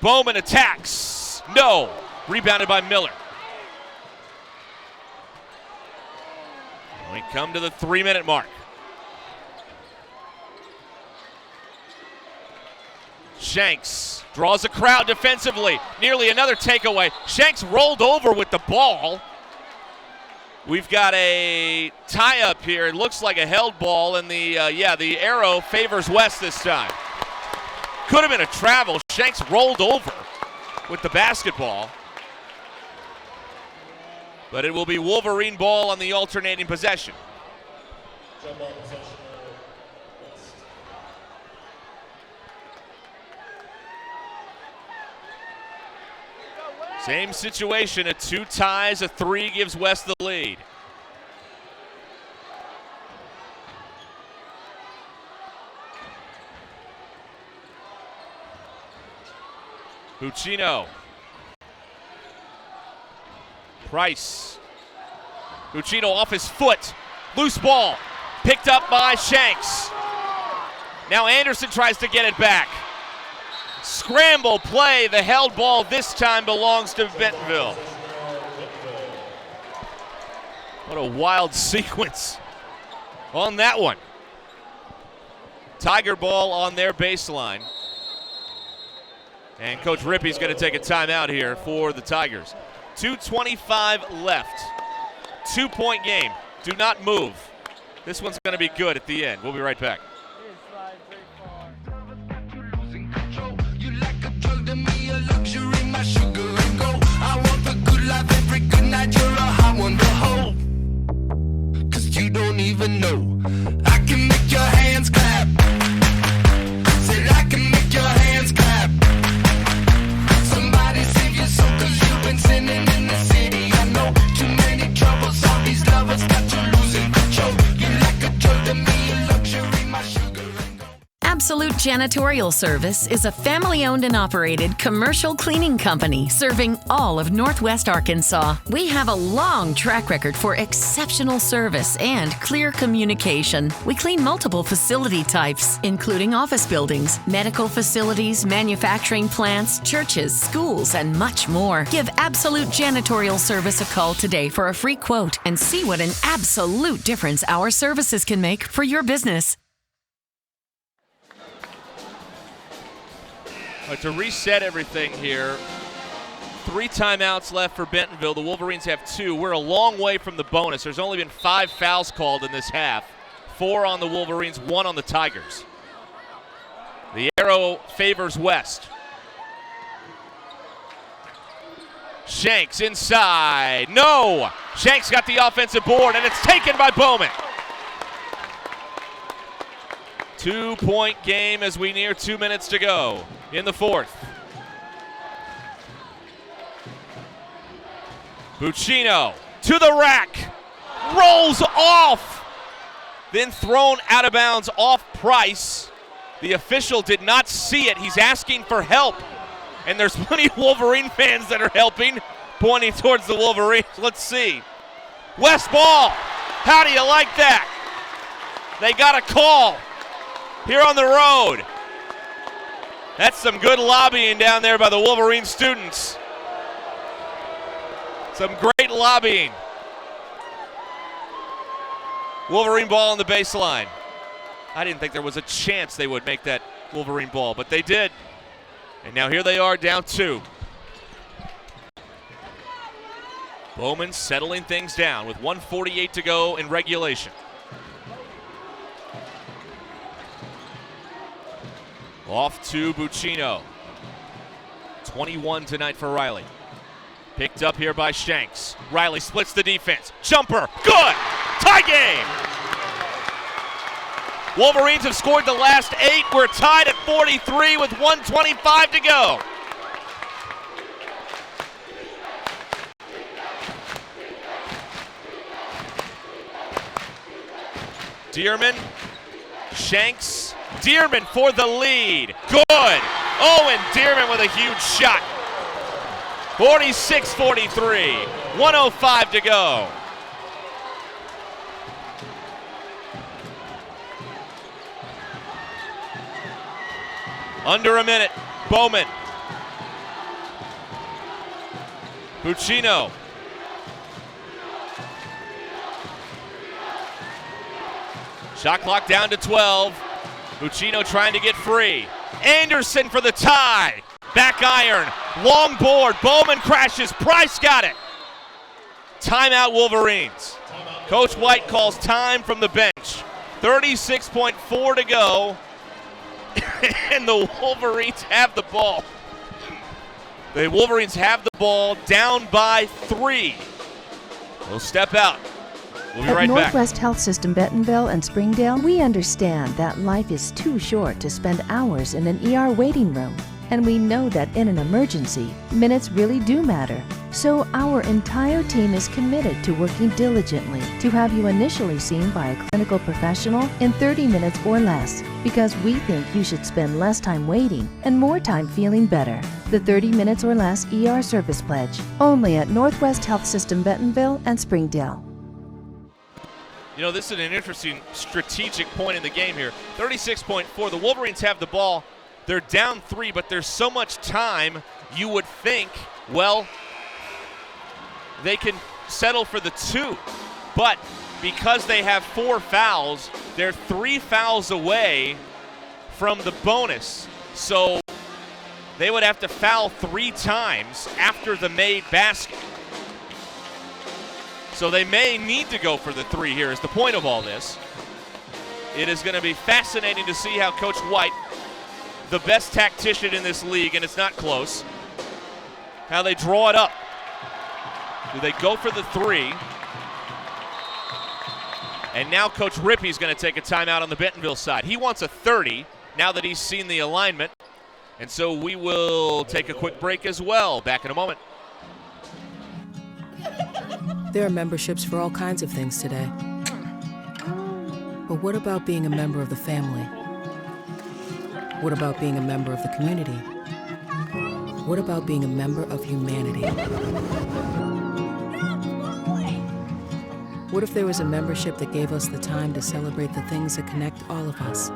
Bowman attacks. No. Rebounded by Miller. We come to the 3-minute mark. Shanks draws a crowd defensively. Nearly another takeaway. Shanks rolled over with the ball. We've got a tie-up here. It looks like a held ball, and the arrow favors West this time. Could have been a travel. Shanks rolled over with the basketball. But it will be Wolverine ball on the alternating possession. Same situation, a 2 ties, a 3 gives West the lead. Buccino. Price. Buccino off his foot. Loose ball. Picked up by Shanks. Now Anderson tries to get it back. Scramble play. The held ball this time belongs to Bentonville. What a wild sequence on that one. Tiger ball on their baseline. And Coach Rippey's going to take a timeout here for the Tigers. 2:25 left. 2-point game. Do not move. This one's going to be good at the end. We'll be right back. even know. I can make your hands clap. Said I can make your hands clap. Somebody save your soul, 'cause you've been sinning in the city. I know too many troubles, all these lovers got you losing control. You're like a drug to me, a luxury, my sugar and gold. Absolute Janitorial Service is a family-owned and operated commercial cleaning company serving all of Northwest Arkansas. We have a long track record for exceptional service and clear communication. We clean multiple facility types, including office buildings, medical facilities, manufacturing plants, churches, schools, and much more. Give Absolute Janitorial Service a call today for a free quote and see what an absolute difference our services can make for your business. To reset everything here, 3 timeouts left for Bentonville. The Wolverines have 2. We're a long way from the bonus. There's only been 5 fouls called in this half. 4 on the Wolverines, 1 on the Tigers. The arrow favors West. Shanks inside. No! Shanks got the offensive board, and it's taken by Bowman. 2-point game as we near 2 minutes to go in the 4th. Buccino to the rack, rolls off, then thrown out of bounds off Price. The official did not see it. He's asking for help, and there's plenty of Wolverine fans that are helping, pointing towards the Wolverines. Let's see. West ball. How do you like that? They got a call here on the road. That's some good lobbying down there by the Wolverine students. Some great lobbying. Wolverine ball on the baseline. I didn't think there was a chance they would make that Wolverine ball, but they did. And now here they are down 2. Bowman settling things down with 1:48 to go in regulation. Off to Buccino. 21 tonight for Riley. Picked up here by Shanks. Riley splits the defense. Jumper, good! Tie game! Wolverines have scored the last 8. We're tied at 43 with 1:25 to go. Dearman, Shanks, Dearman for the lead. Good. Owen Dearman with a huge shot. 46-43. 1:05 to go. Under a minute. Bowman. Buccino. Shot clock down to 12. Buccino trying to get free. Anderson for the tie. Back iron. Long board. Bowman crashes. Price got it. Timeout Wolverines. Coach White calls time from the bench. 36.4 to go. And the Wolverines have the ball. The Wolverines have the ball down by 3. We'll step out. We'll be right back. At Northwest Health System Bentonville and Springdale, we understand that life is too short to spend hours in an ER waiting room. And we know that in an emergency, minutes really do matter. So our entire team is committed to working diligently to have you initially seen by a clinical professional in 30 minutes or less, because we think you should spend less time waiting and more time feeling better. The 30 minutes or less ER service pledge, only at Northwest Health System Bentonville and Springdale. You know, this is an interesting strategic point in the game here. 36.4, the Wolverines have the ball. They're down 3, but there's so much time, you would think, well, they can settle for the 2. But because they have 4 fouls, they're 3 fouls away from the bonus. So they would have to foul 3 times after the made basket. So they may need to go for the 3 here is the point of all this. It is going to be fascinating to see how Coach White, the best tactician in this league, and it's not close, how they draw it up. Do they go for the 3? And now Coach Rippey's going to take a timeout on the Bentonville side. He wants a 30 now that he's seen the alignment. And so we will take a quick break as well. Back in a moment. There are memberships for all kinds of things today. But what about being a member of the family? What about being a member of the community? What about being a member of humanity? What if there was a membership that gave us the time to celebrate the things that connect all of us?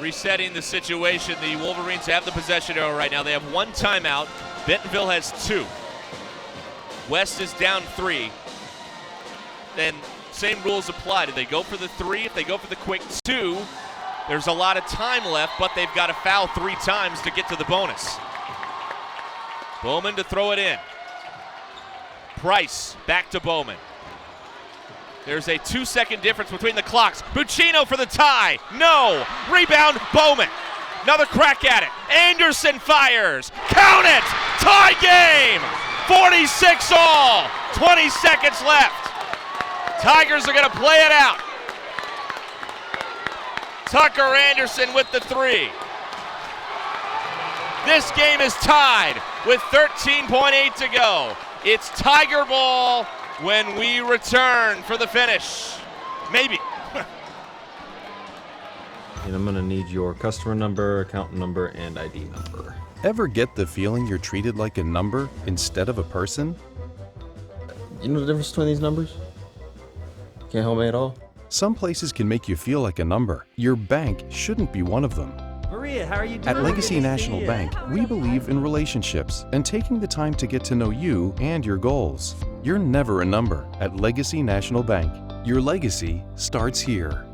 Resetting the situation, the Wolverines have the possession arrow right now. They have one timeout. Bentonville has two. West is down 3. Then same rules apply. Do they go for the 3? If they go for the quick 2, there's a lot of time left, but they've got to foul 3 times to get to the bonus. Bowman to throw it in. Price back to Bowman. There's a 2-second difference between the clocks. Buccino for the tie. No. Rebound, Bowman. Another crack at it. Anderson fires. Count it. Tie game. 46 all. 20 seconds left. Tigers are going to play it out. Tucker Anderson with the 3. This game is tied with 13.8 to go. It's Tiger ball when we return for the finish. Maybe. And I'm gonna need your customer number, account number, and ID number. Ever get the feeling you're treated like a number instead of a person? You know the difference between these numbers? Can't help me at all? Some places can make you feel like a number. Your bank shouldn't be one of them. Maria, how are you doing? At Legacy National Bank, we believe in relationships and taking the time to get to know you and your goals. You're never a number at Legacy National Bank. Your legacy starts here.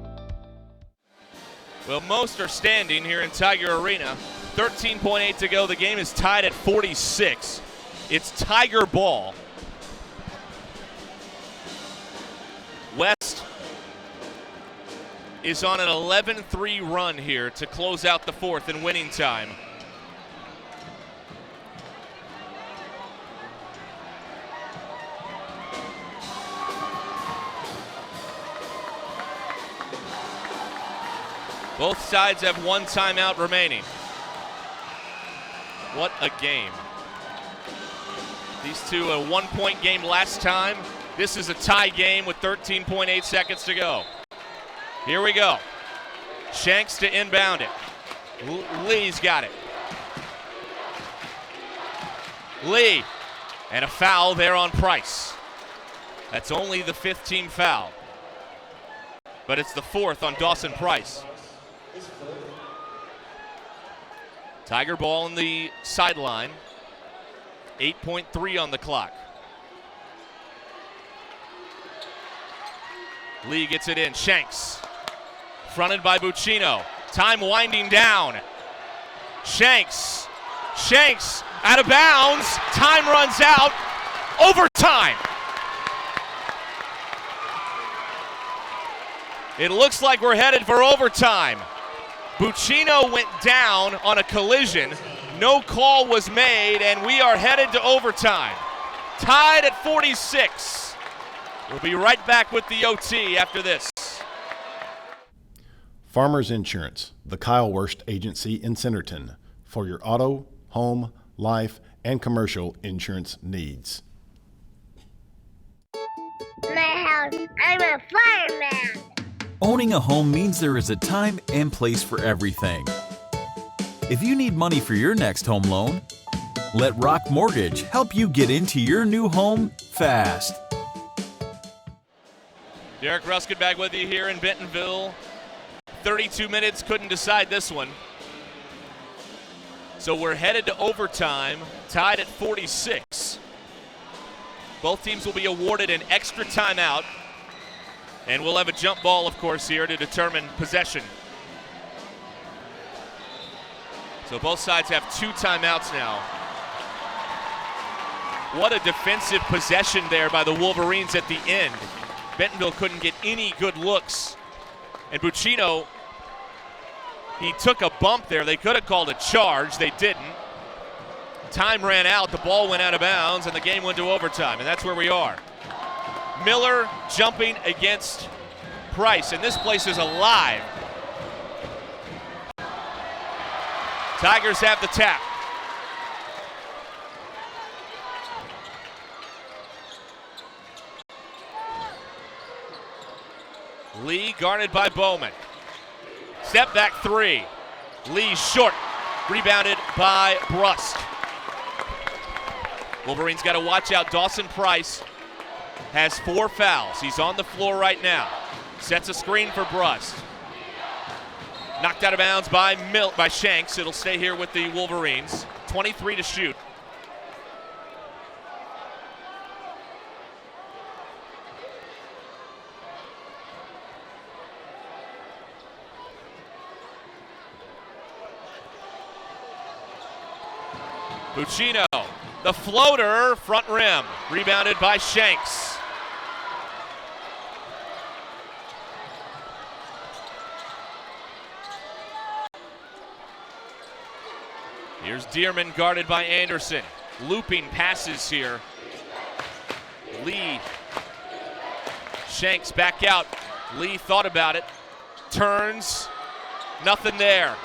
Well, most are standing here in Tiger Arena. 13.8 to go. The game is tied at 46. It's Tiger ball. West is on an 11-3 run here to close out the fourth in winning time. Both sides have one timeout remaining. What a game. These two, a 1-point game last time. This is a tie game with 13.8 seconds to go. Here we go. Shanks to inbound it. Lee's got it. Lee, and a foul there on Price. That's only the 5th team foul, but it's the 4th on Dawson Price. Tiger ball on the sideline. 8.3 on the clock. Lee gets it in. Shanks. Fronted by Buccino. Time winding down. Shanks. Shanks out of bounds. Time runs out. Overtime. It looks like we're headed for overtime. Buccino went down on a collision. No call was made, and we are headed to overtime. Tied at 46. We'll be right back with the OT after this. Farmers Insurance, the Kyle Wurst Agency in Centerton, for your auto, home, life, and commercial insurance needs. My house, I'm a fireman. Owning a home means there is a time and place for everything. If you need money for your next home loan, let Rock Mortgage help you get into your new home fast. Derek Ruskin back with you here in Bentonville. 32 minutes, couldn't decide this one. So we're headed to overtime, tied at 46. Both teams will be awarded an extra timeout. And we'll have a jump ball, of course, here to determine possession. So both sides have 2 timeouts now. What a defensive possession there by the Wolverines at the end. Bentonville couldn't get any good looks. And Buccino, he took a bump there. They could have called a charge. They didn't. time ran out, the ball went out of bounds, and the game went to overtime, and that's where we are. Miller jumping against Price, and this place is alive. Tigers have the tap. Lee guarded by Bowman. Step back three. Lee short. Rebounded by Brust. Wolverines got to watch out. Dawson Price has 4 fouls. He's on the floor right now. Sets a screen for Brust. Knocked out of bounds by Shanks. It'll stay here with the Wolverines. 23 to shoot. Buccino, the floater, front rim, rebounded by Shanks. Here's Dearman guarded by Anderson. Looping passes here. Lee, Shanks back out. Lee thought about it. Turns, nothing there.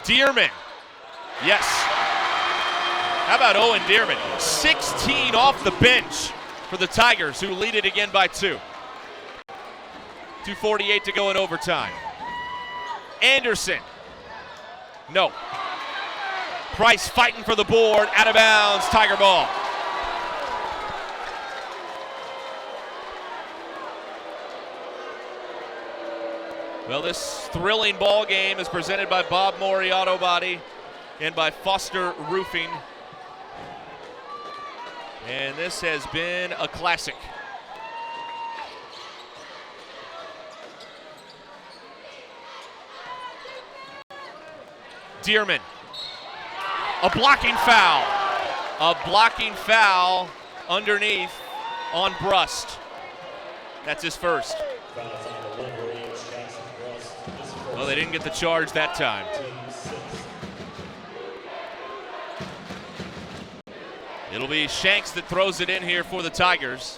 Dearman, yes. How about Owen Dearman? 16 off the bench for the Tigers, who lead it again by 2. 2:48 to go in overtime. Anderson. No. Price fighting for the board. Out of bounds. Tiger ball. Well, this thrilling ball game is presented by Bob Mori Auto Body and by Foster Roofing. And this has been a classic. Dearman. A blocking foul. A blocking foul underneath on Brust. That's his first. Well, they didn't get the charge that time. It'll be Shanks that throws it in here for the Tigers.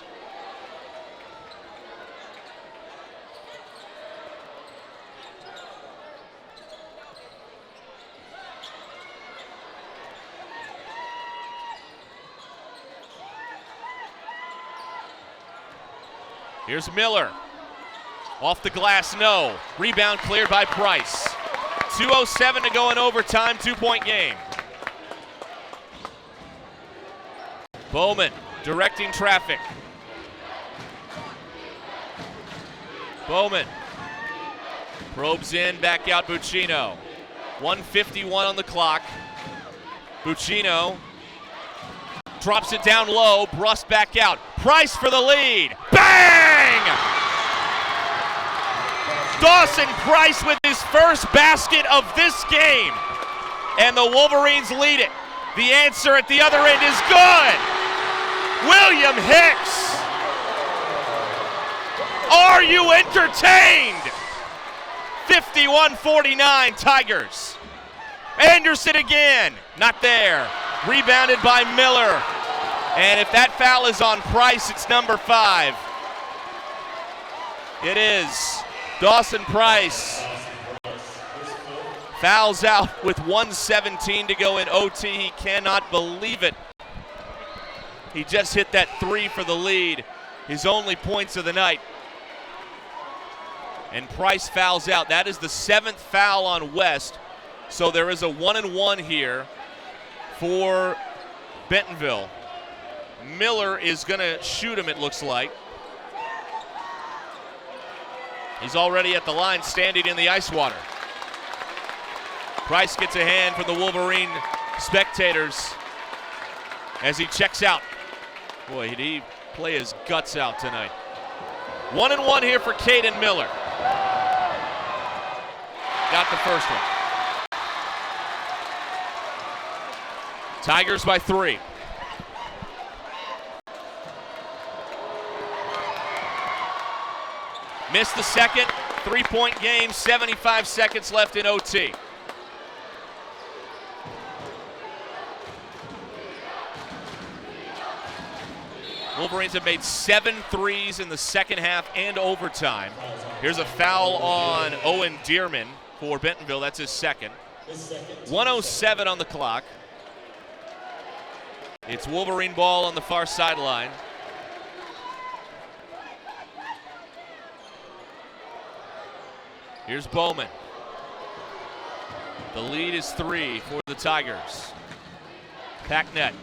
Here's Miller. Off the glass, no. Rebound cleared by Price. 2:07 to go in overtime, 2-point game. Bowman directing traffic. Bowman probes in, back out Buccino. 1:51 on the clock. Buccino drops it down low, Brust back out. Price for the lead. Bang! Dawson Price with his first basket of this game. And the Wolverines lead it. The answer at the other end is good. William Hicks. Are you entertained? 51-49 Tigers. Anderson again. Not there. Rebounded by Miller. And if that foul is on Price, it's number 5. It is. Dawson Price fouls out with 1:17 to go in OT. He cannot believe it. He just hit that 3 for the lead. His only points of the night. And Price fouls out. That is the 7th foul on West. So there is a 1-and-1 here for Bentonville. Miller is going to shoot him, it looks like. He's already at the line, standing in the ice water. Price gets a hand for the Wolverine spectators as he checks out. Boy, did he play his guts out tonight. 1-and-1 here for Caden Miller. Got the first one. Tigers by 3. Missed the second. 3-point game, 75 seconds left in OT. Wolverines have made 7 threes in the second half and overtime. Here's a foul on Owen Dearman for Bentonville. That's his second. 1:07 on the clock. It's Wolverine ball on the far sideline. Here's Bowman. The lead is 3 for the Tigers. Packnet.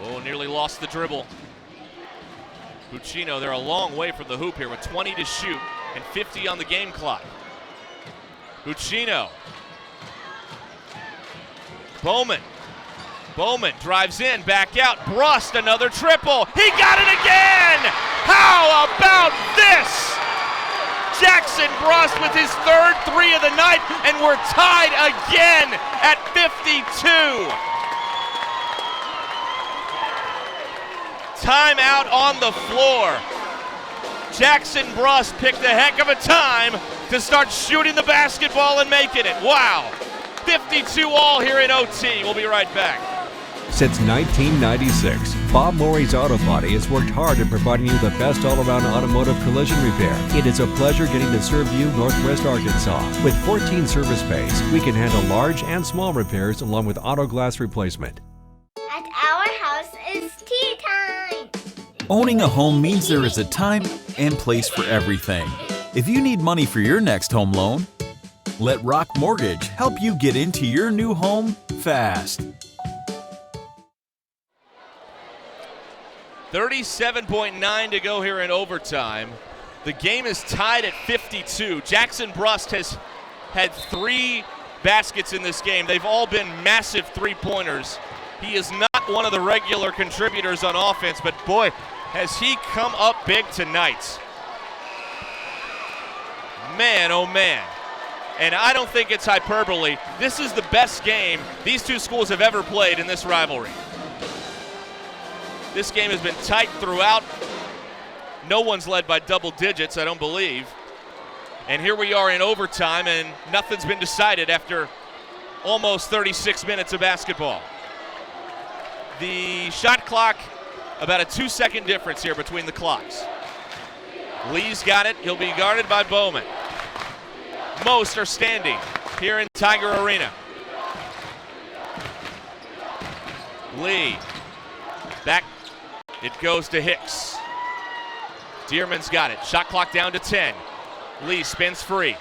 Oh, nearly lost the dribble. Buccino, they're a long way from the hoop here with 20 to shoot and 50 on the game clock. Buccino. Bowman. Bowman drives in, back out. Brust, another triple. He got it again! How about this? Jackson Brust with his third 3 of the night, and we're tied again at 52. Timeout on the floor. Jackson Brust picked a heck of a time to start shooting the basketball and making it. Wow. 52 all here in OT. We'll be right back. Since 1996, Bob Morey's Auto Body has worked hard at providing you the best all-around automotive collision repair. It is a pleasure getting to serve you Northwest Arkansas. With 14 service bays, we can handle large and small repairs along with auto glass replacement. At our house, it's tea time. Owning a home means there is a time and place for everything. If you need money for your next home loan, let Rock Mortgage help you get into your new home fast. 37.9 to go here in overtime. The game is tied at 52. Jackson Brust has had 3 baskets in this game. They've all been massive three-pointers. He is not one of the regular contributors on offense, but boy, has he come up big tonight. Man, oh man. And I don't think it's hyperbole. This is the best game these two schools have ever played in this rivalry. This game has been tight throughout. No one's led by double digits, I don't believe. And here we are in overtime, and nothing's been decided after almost 36 minutes of basketball. The shot clock, about a 2-second difference here between the clocks. Lee's got it. He'll be guarded by Bowman. Most are standing here in Tiger Arena. Lee. Back. It goes to Hicks. Dearman's got it. Shot clock down to 10. Lee spins free.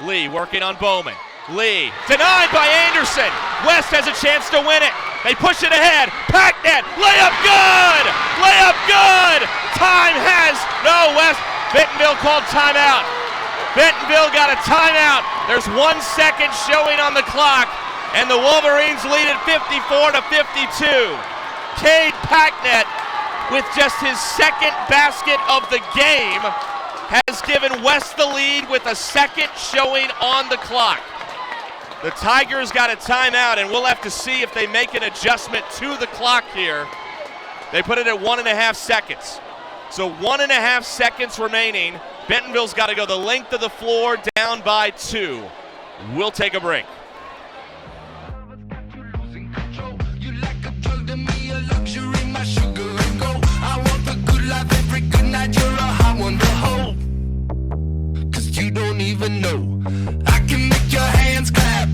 Lee working on Bowman. Lee denied by Anderson. West has a chance to win it. They push it ahead. Packnet. Layup good. Layup good. Time has no West. Bentonville called timeout. Bentonville got a timeout. There's 1 second showing on the clock, and the Wolverines lead at 54 to 52. Cade Packnet, with just his second basket of the game, has given West the lead with a second showing on the clock. The Tigers got a timeout, and we'll have to see if they make an adjustment to the clock here. They put it at 1.5 seconds. So 1.5 seconds remaining. Bentonville's got to go the length of the floor, down by 2. We'll take a break. You don't even know. I can make your hands clap.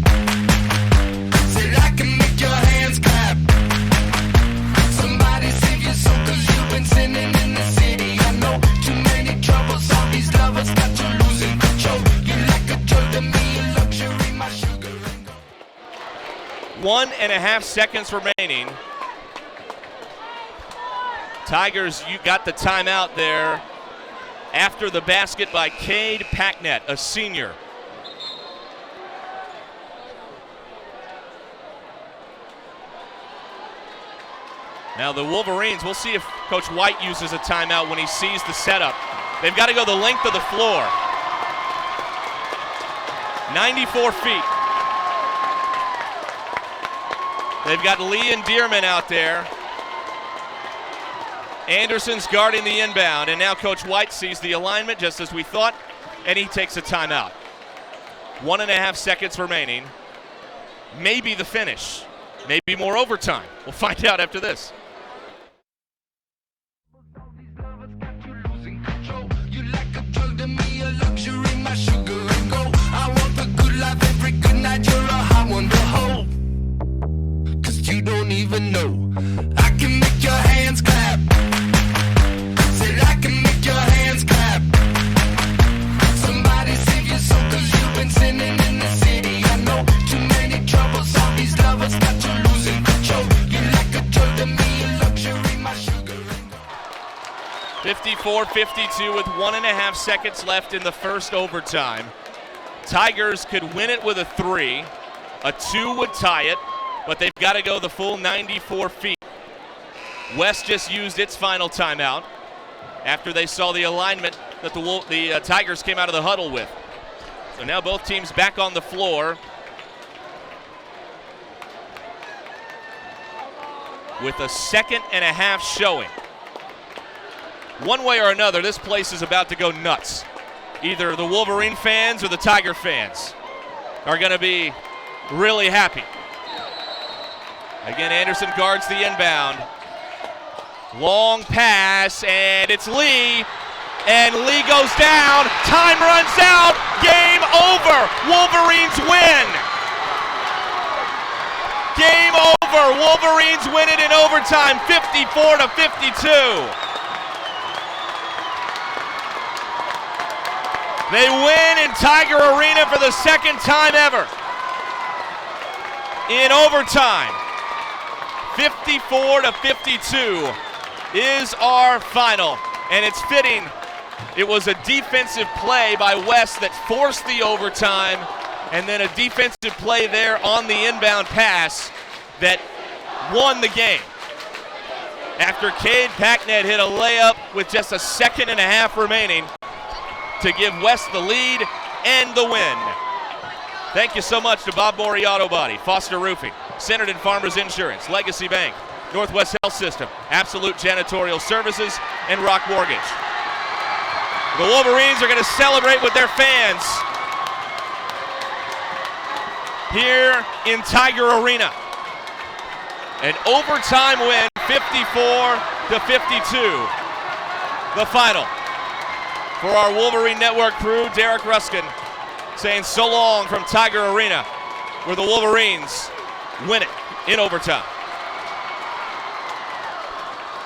Said I can make your hands clap. Somebody save your soul, 'cause you've been sinning in the city. I know too many troubles. All these lovers got you losing control. You like a drug to me, a luxury, my sugar and gold. 1.5 seconds remaining. Tigers, you got the timeout there after the basket by Cade Packnet, a senior. Now the Wolverines, we'll see if Coach White uses a timeout when he sees the setup. They've got to go the length of the floor. 94 feet. They've got Lee and Dearman out there. Anderson's guarding the inbound, and now Coach White sees the alignment just as we thought, and he takes a timeout. 1.5 seconds remaining. Maybe the finish. Maybe more overtime. We'll find out after this. even know. I can make your hands clap. Said I can make your hands clap. Somebody save your soul, 'cause you've been sinning in the city. I know too many troubles, all these lovers got you losing control. You like a drug to me, a luxury, my sugar. 54-52 with 1.5 seconds left in the first overtime. Tigers could win it with a 3. A 2 would tie it, but they've got to go the full 94 feet. West just used its final timeout after they saw the alignment that the Tigers came out of the huddle with. So now both teams back on the floor with a 2.5 showing. One way or another, this place is about to go nuts. Either the Wolverine fans or the Tiger fans are going to be really happy. Again, Anderson guards the inbound. Long pass, and it's Lee. And Lee goes down. Time runs out. Game over. Wolverines win. Game over. Wolverines win it in overtime, 54-52. They win in Tiger Arena for the second time ever. In overtime, 54-52 is our final. And it's fitting. It was a defensive play by West that forced the overtime, and then a defensive play there on the inbound pass that won the game. After Cade Packnett hit a layup with just a 2.5 remaining to give West the lead and the win. Thank you so much to Bob Morey Auto Body, Foster Roofing, Centerton Farmers Insurance, Legacy Bank, Northwest Health System, Absolute Janitorial Services, and Rock Mortgage. The Wolverines are going to celebrate with their fans here in Tiger Arena. An overtime win, 54-52. The final. For our Wolverine Network crew, Derek Ruskin saying so long from Tiger Arena, where the Wolverines win it in overtime.